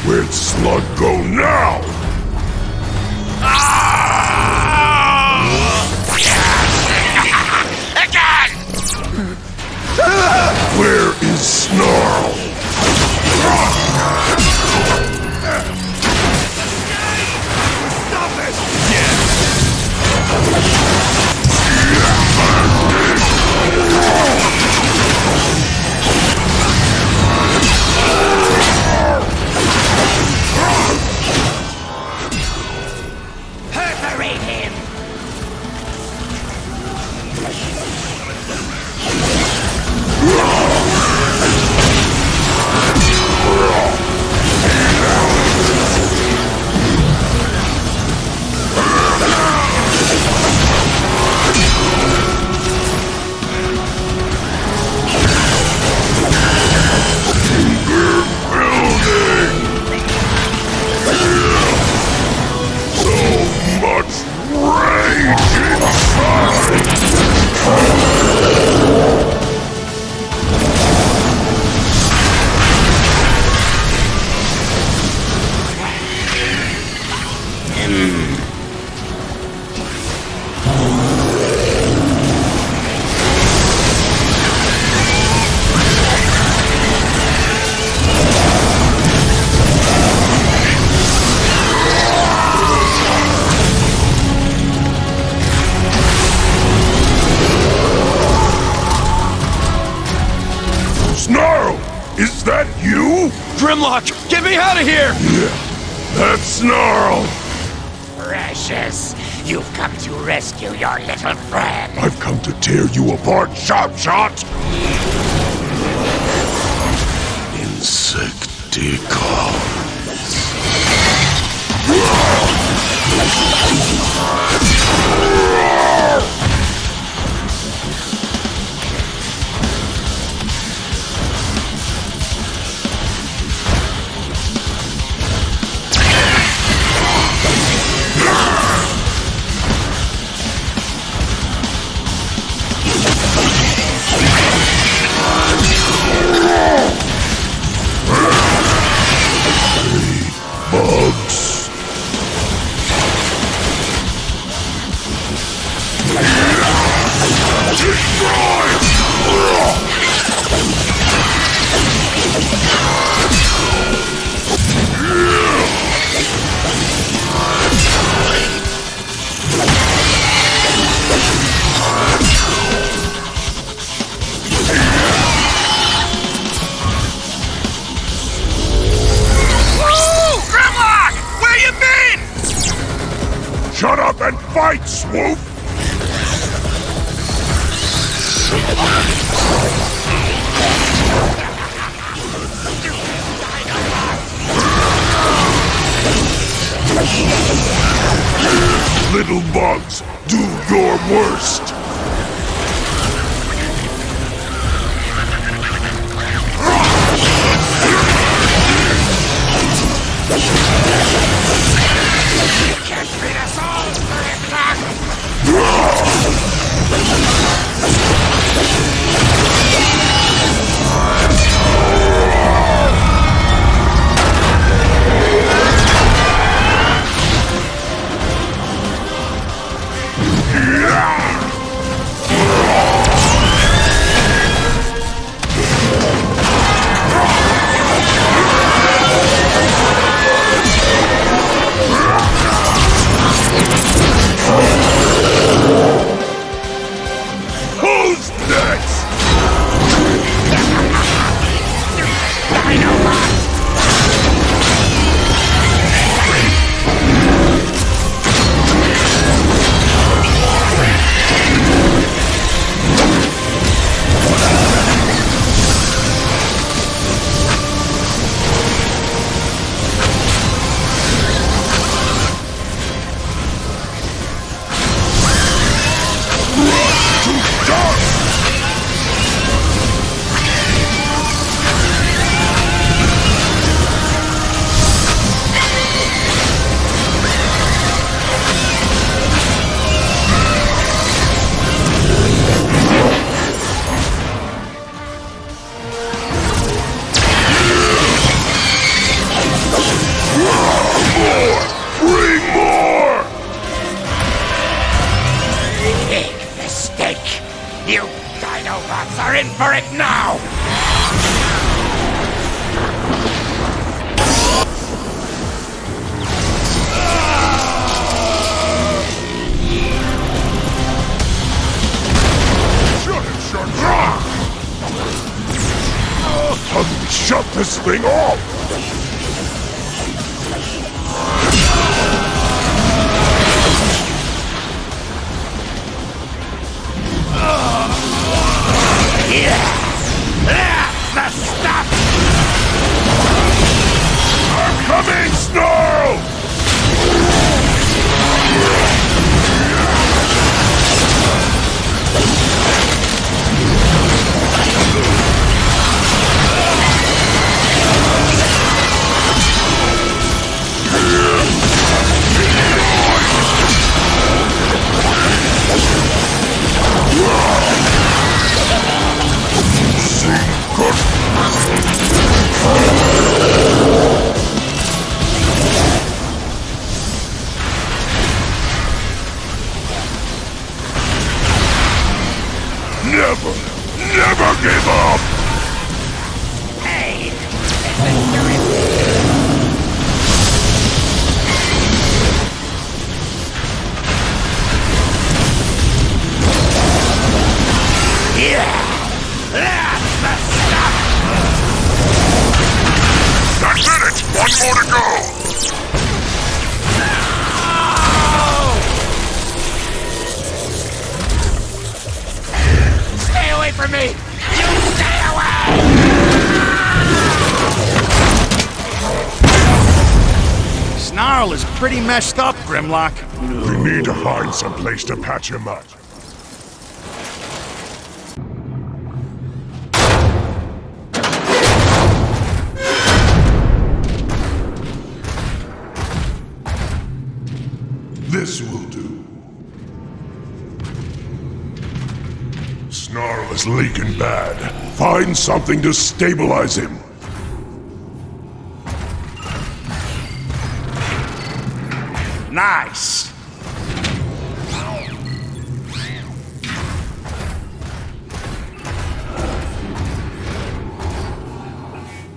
Where'd Slug go now? Again! Where is Snarl? Stop it! Perforate him! Snarl! Is that you? Grimlock, get me out of here! Yeah, that's Snarl! Precious, You've come to rescue your little friend. I've come to tear you apart, Sharpshot! Bugs. Shut up and fight, Swoop! Little bugs, do your worst! Who's next? Bring more! Big mistake. You Dinobots are in for it now! Shut this thing off! The stuff! I'm coming, Snarl! Never, never give up! Hey! That's it! One more to go! for me! You stay away! Snarl is pretty messed up, Grimlock. We need to find some place to patch him up. This will do. Snarl is leaking bad. Find something to stabilize him. Nice.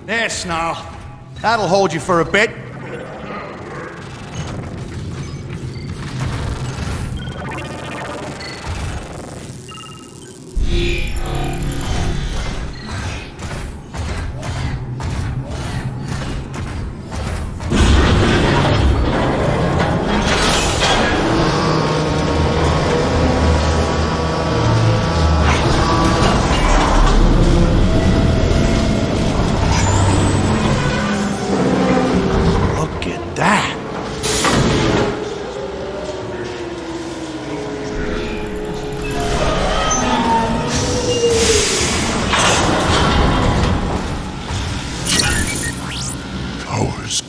There, Snarl. That'll hold you for a bit.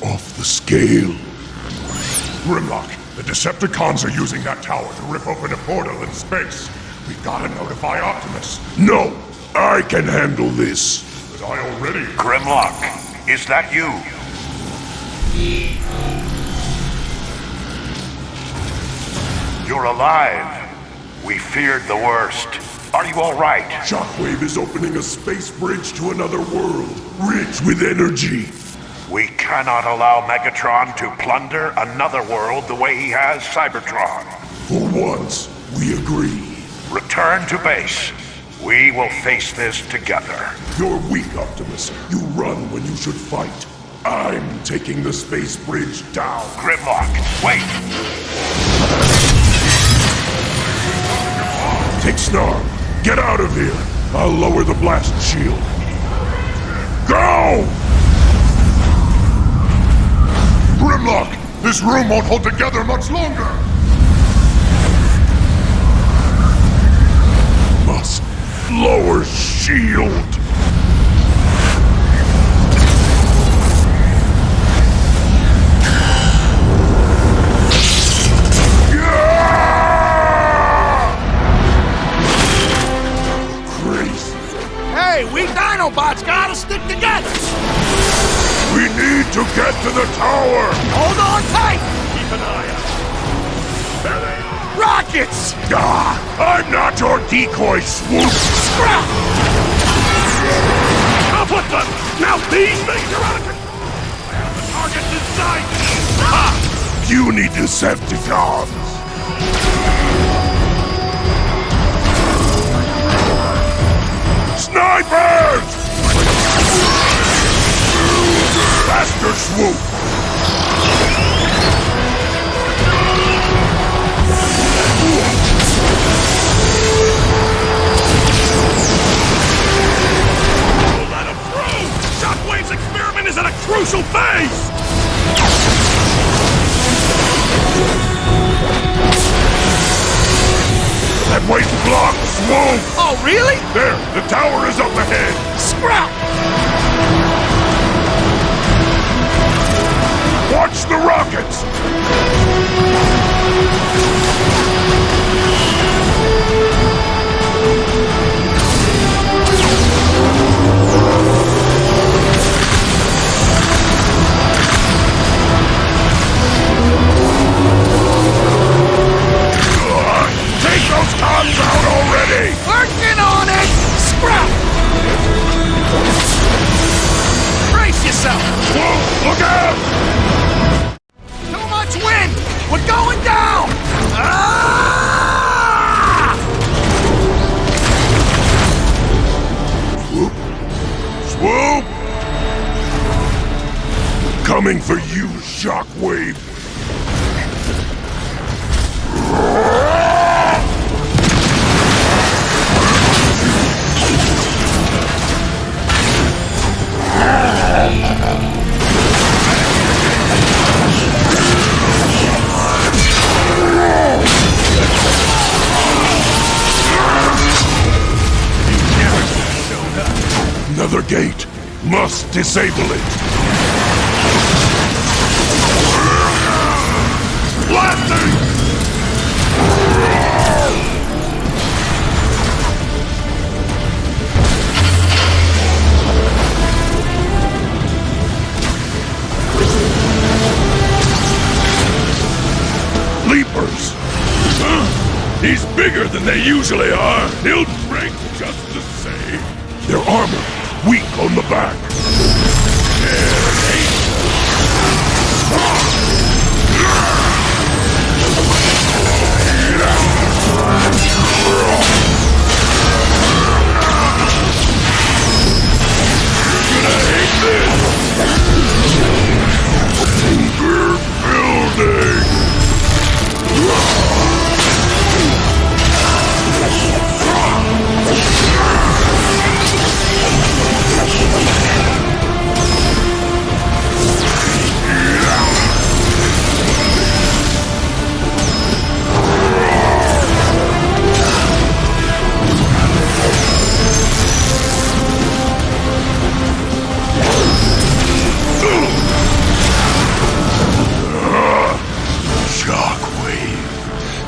Off the scale. Grimlock, the Decepticons are using that tower to rip open a portal in space. We gotta notify Optimus. No, I can handle this. But I already... Grimlock, is that you? You're alive. We feared the worst. Are you all right? Shockwave is opening a space bridge to another world, rich with energy. We cannot allow Megatron to plunder another world the way he has Cybertron. For once, we agree. Return to base. We will face this together. You're weak, Optimus. You run when you should fight. I'm taking the space bridge down. Grimlock, wait! Take Snarl. Get out of here. I'll lower the blast shield. Go! Grimlock! This room won't hold together much longer! Must lower shield! Crazy. Hey, we Dinobots gotta stick together! We need to get to the tower! Hold on tight! Keep an eye out. There they are! Rockets! Ah! I'm not your decoy, Swoop! Scrap! Up with them! Now these things are out of control! I have the targets in sight! Ha! You need Decepticons! Snipers! Faster swoop! Let him through! Shockwave's experiment is at a crucial phase! That way's blocked, swoop! Oh, really? There, the tower is up ahead! Scrap! Watch the rockets! Take those cons out already! Working on it! Scrap! Brace yourself! Whoa, look out! Too much wind! We're going down! Ah! Swoop! Coming for you, Shockwave! disable it. Blasting! Leapers! He's bigger than they usually are. He'll break just the same. Their armor weak on the back.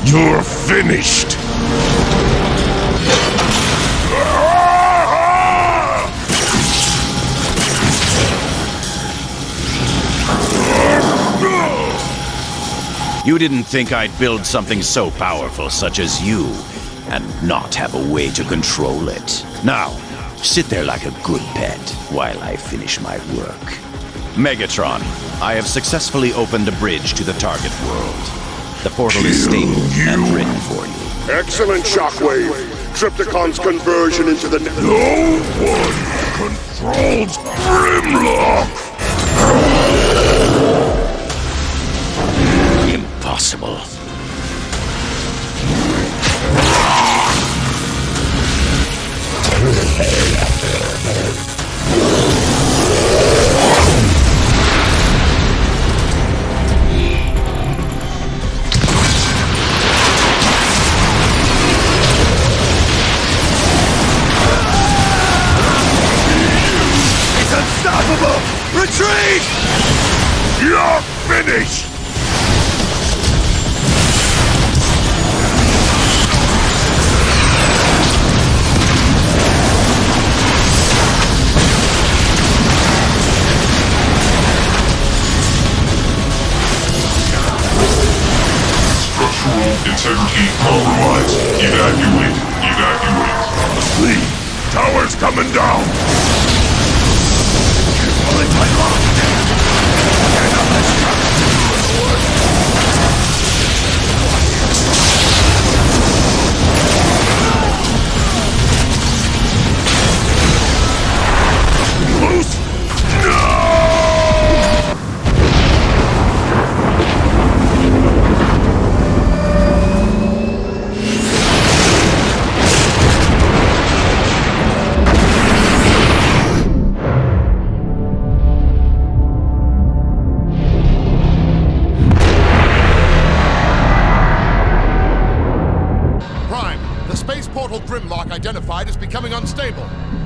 You're finished! You didn't think I'd build something so powerful such as you, and not have a way to control it. Now, sit there like a good pet while I finish my work. Megatron, I have successfully opened a bridge to the target world. The portal is stable and ready for you. Excellent, Shockwave. Trypticon's conversion into the... No one controls Grimlock! Impossible. Unstoppable! Retreat! You're finished! Structural integrity compromised. Evacuate. Evacuate. Lee, tower's coming down! Loose! Grimlock identified as becoming unstable.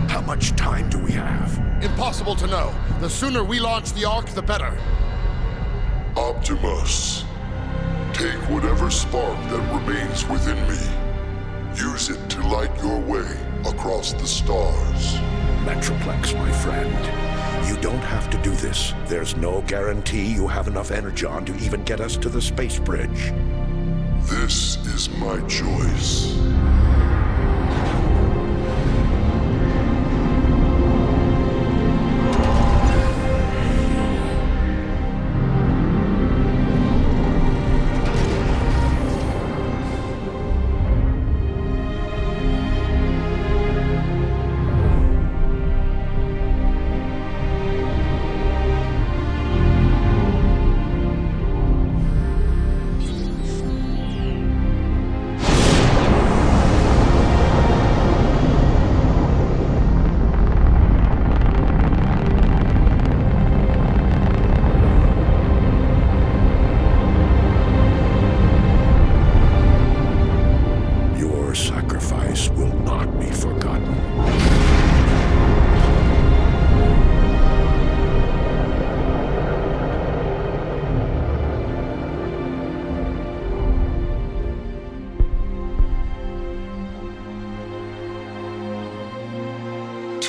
How much time do we have? Impossible to know. The sooner we launch the Ark, the better. Optimus, take whatever spark that remains within me. Use it to light your way across the stars. Metroplex, my friend. You don't have to do this. There's no guarantee you have enough energon to even get us to the space bridge. This is my choice.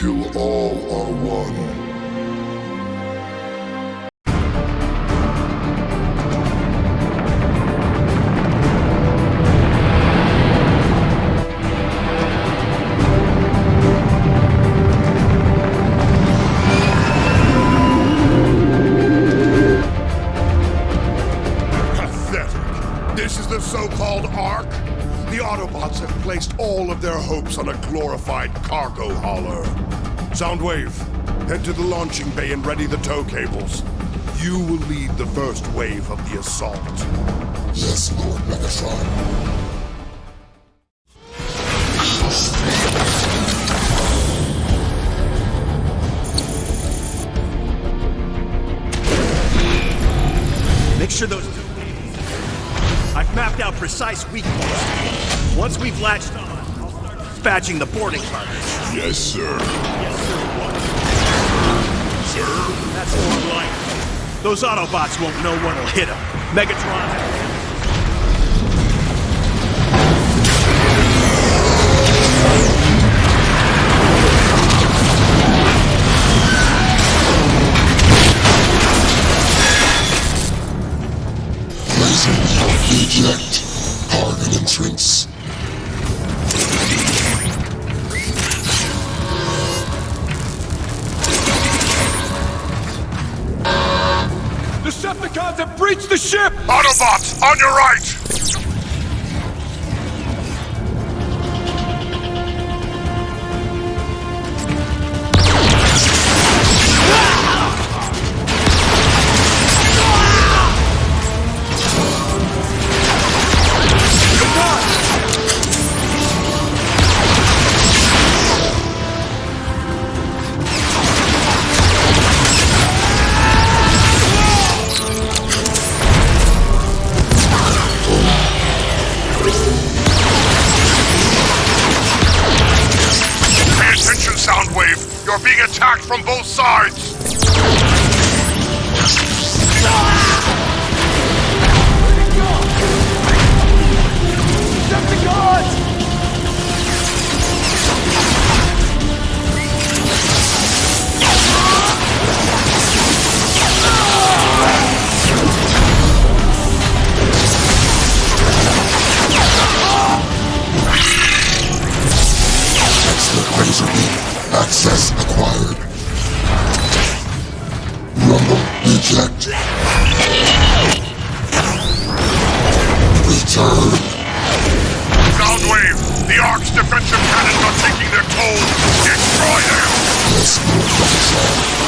until all are one. This is the so-called Ark? The Autobots have placed all of their hopes on a glorified cargo hauler. Soundwave, head to the launching bay and ready the tow cables. You will lead the first wave of the assault. Yes, Lord Megatron. Make sure those two I've mapped out precise weak points. Once we've latched on, I'll start dispatching the boarding parties. Yes, sir. Yes, sir, what? Sir? That's more like those Autobots won't know what'll hit them. Megatron... Eject. Target entrance. Decepticons have breached the ship! Autobots, on your right! Soundwave, you're being attacked from both sides! Access acquired. Rumble eject. Return. Soundwave, the Ark's defensive cannons are taking their toll. Destroy them! Yes, Lord Megatron.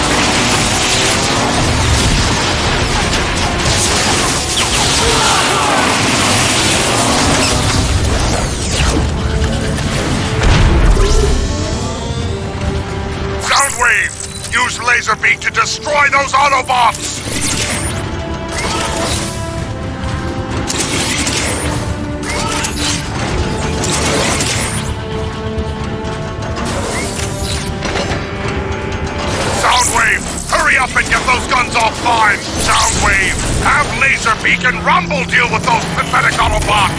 Soundwave, use Laserbeak to destroy those Autobots! Soundwave, hurry up and get those guns offline! Soundwave, have Laserbeak and Rumble deal with those pathetic Autobots!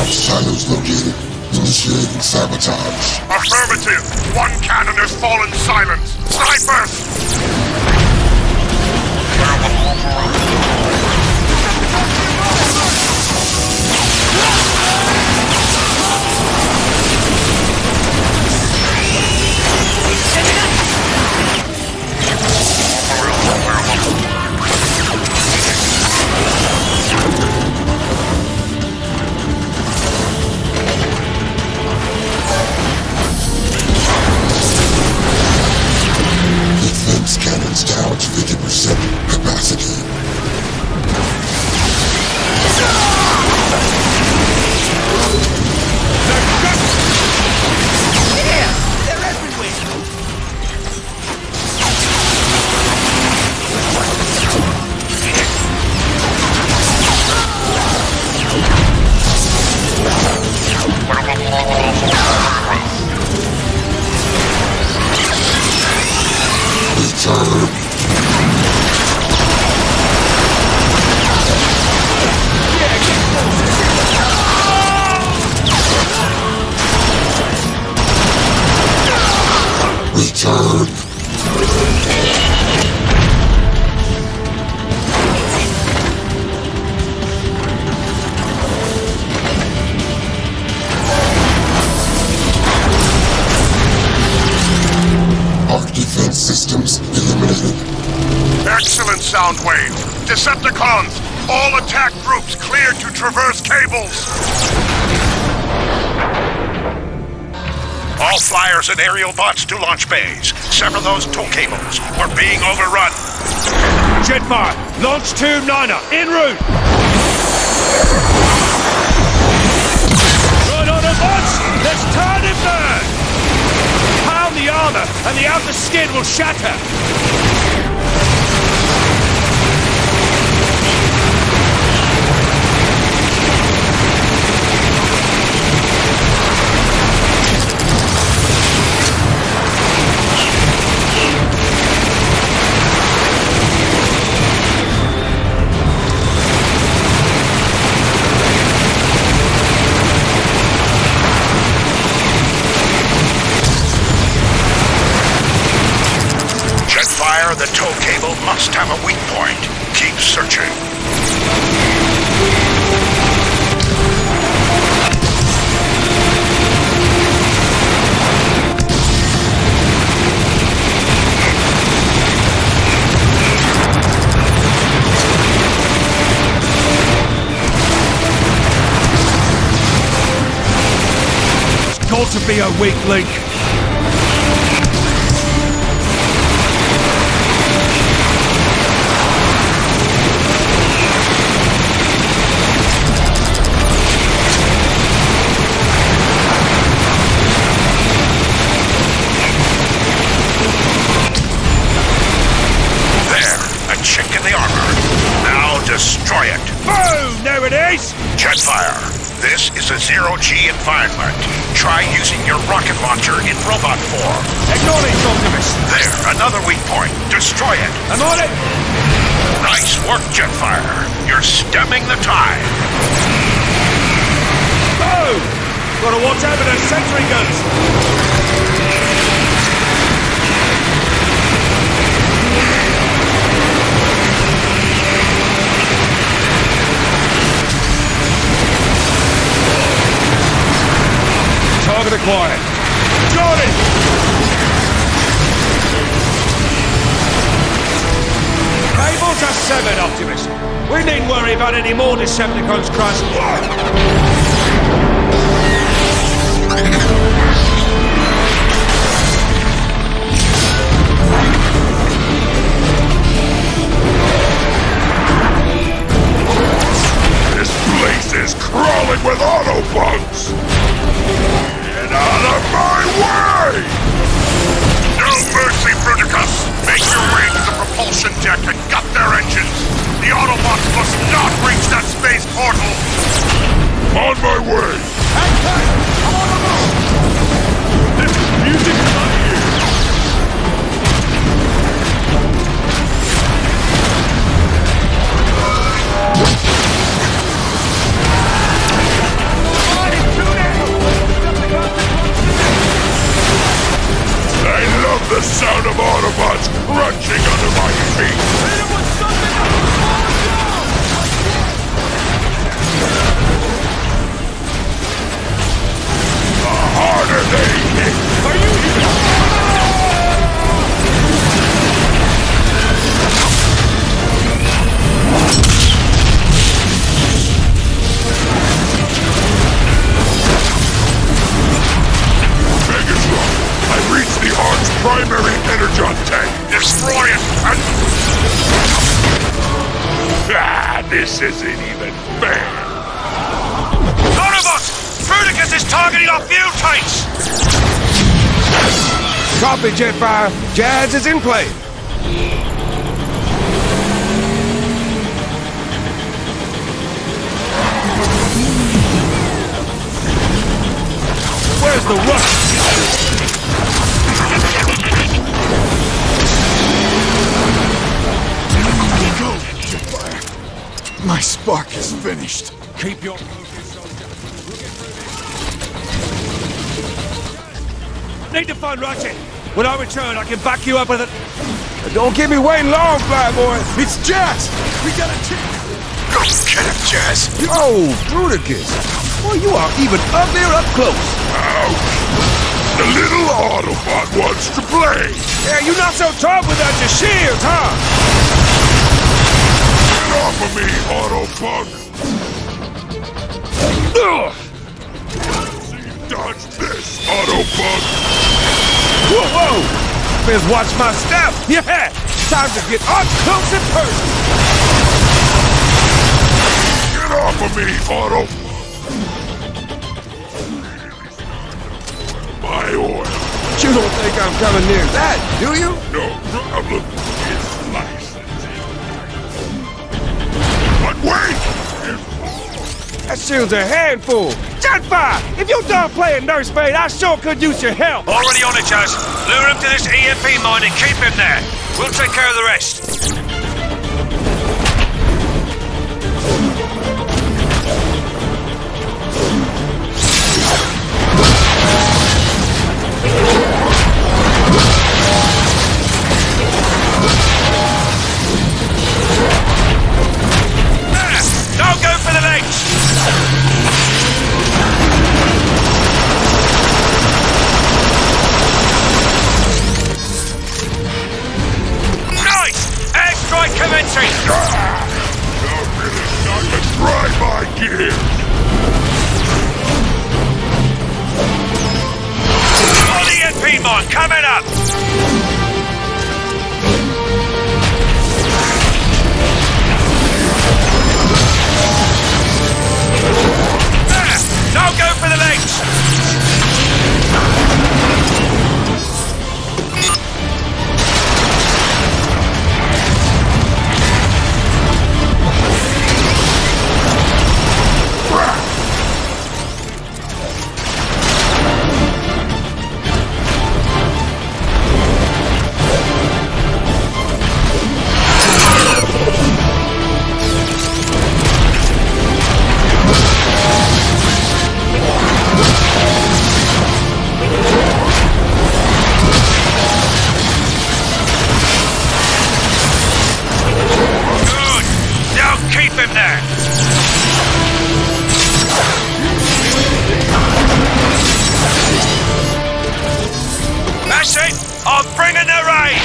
Silos located. Initiating sabotage. Affirmative! One cannon has fallen silent! Snipers! Defense cannons down. turn. Arc defense systems eliminated. Excellent, Soundwave. Decepticons, all attack groups cleared to traverse cables. All flyers and aerial bots to launch bays. Sever those tow cables. We're being overrun. Jetfire, launch Tomb Niner, en route! Run on at once! Let's turn him burn! Pound the armor, and the outer skin will shatter! The tow cable must have a weak point. Keep searching. It's got to be a weak link. Destroy it! Boom! There it is! Jetfire, this is a zero-G environment. Try using your rocket launcher in robot form. Acknowledge, Optimus! There, another weak point. Destroy it! I'm on it! Nice work, Jetfire. You're stemming the tide. Boom! Gotta watch out for those sentry guns! Target acquired. Jordan! Cables are severed, Optimus. We needn't worry about any more Decepticons crashing. This place is crawling with Autobots! Get out of my way! No mercy, Bruticus! Make your way to the propulsion deck and gut their engines! The Autobots must not reach that space portal! On my way! I'm on the move! This is music in my ears! I love the sound of Autobots crunching under my feet! The harder they hit! Are you Megatron, I've reached the Ark's primary energon tank. Destroy it and... this isn't even fair. Autobots! Bruticus is targeting our fuel tanks! Copy, Jetfire. Jazz is in play. Where's the rush? Go, Jetfire. My spark is finished. Keep your focus, soldier. We'll get through this. Need to find Ratchet. When I return, I can back you up with it. Don't keep me waiting long, Flyboy. It's Jazz! We got a Go get him, Jazz! Oh, Bruticus. Boy, you are even uglier up close. The little Autobot wants to play! Yeah, you're not so tough without your shields, huh? Get off of me, Autobug! Dodge this, Autobug! Whoa, whoa! Better watch my step! Yeah! Time to get up close and personal! Get off of me, Autobug! My oil. You don't think I'm coming near that, do you? No problem. It's licensing. But wait! That shield's a handful. Jetfire! If you're done playing nursemaid, I sure could use your help. Already on it, Jazz. Lure him to this EMP mine and keep him there. We'll take care of the rest. Don't go for the legs! Nice! Airstrike commencing! Don't really start to grind my gears! Body MP mine coming up! Now go for the legs! Him there! That's it! I'm bringing the raid!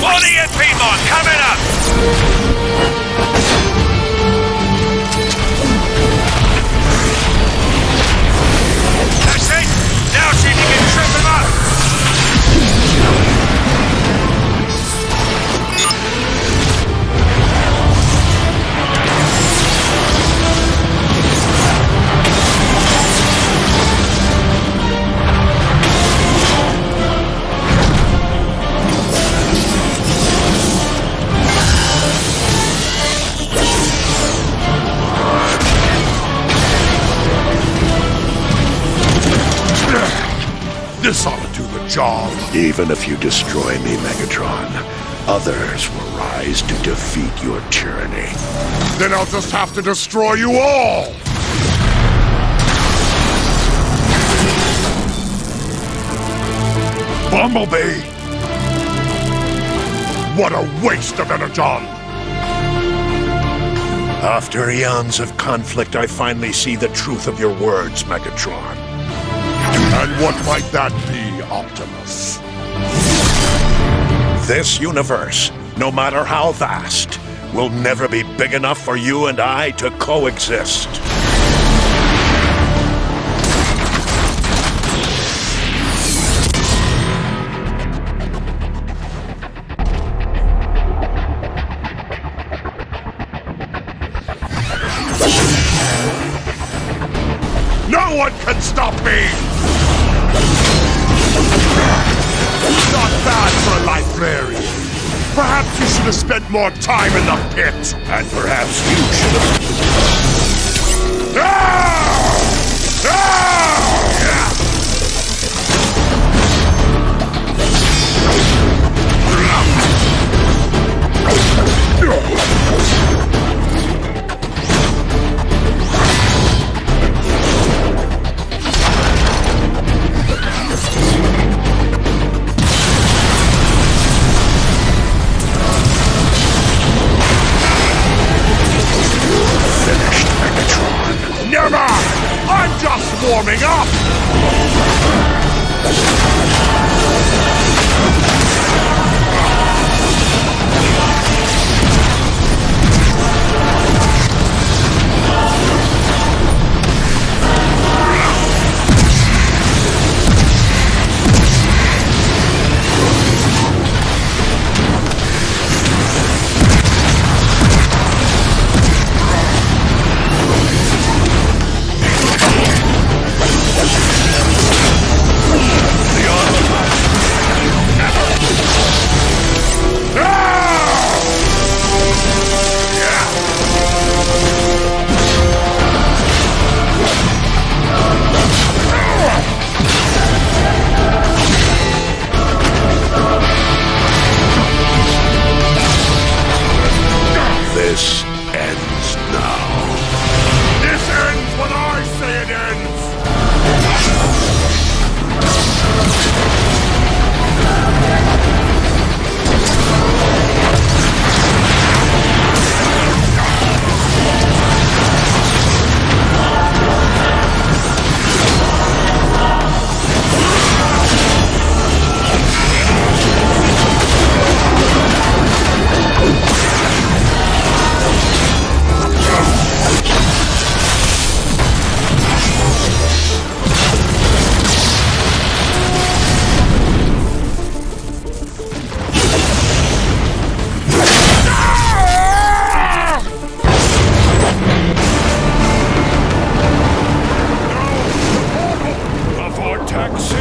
One EMP mine coming up! That's it! Now see if you can trip him up! This ought to do the job. Even if you destroy me, Megatron, others will rise to defeat your tyranny. Then I'll just have to destroy you all! Bumblebee! What a waste of energon! After eons of conflict, I finally see the truth of your words, Megatron. And what might that be, Optimus? This universe, no matter how vast, will never be big enough for you and I to coexist. No one can stop me! Not bad for a librarian. Perhaps you should have spent more time in the pit. And perhaps you should have... Ah! Ah! This ends now. This ends when I say it ends! The vortex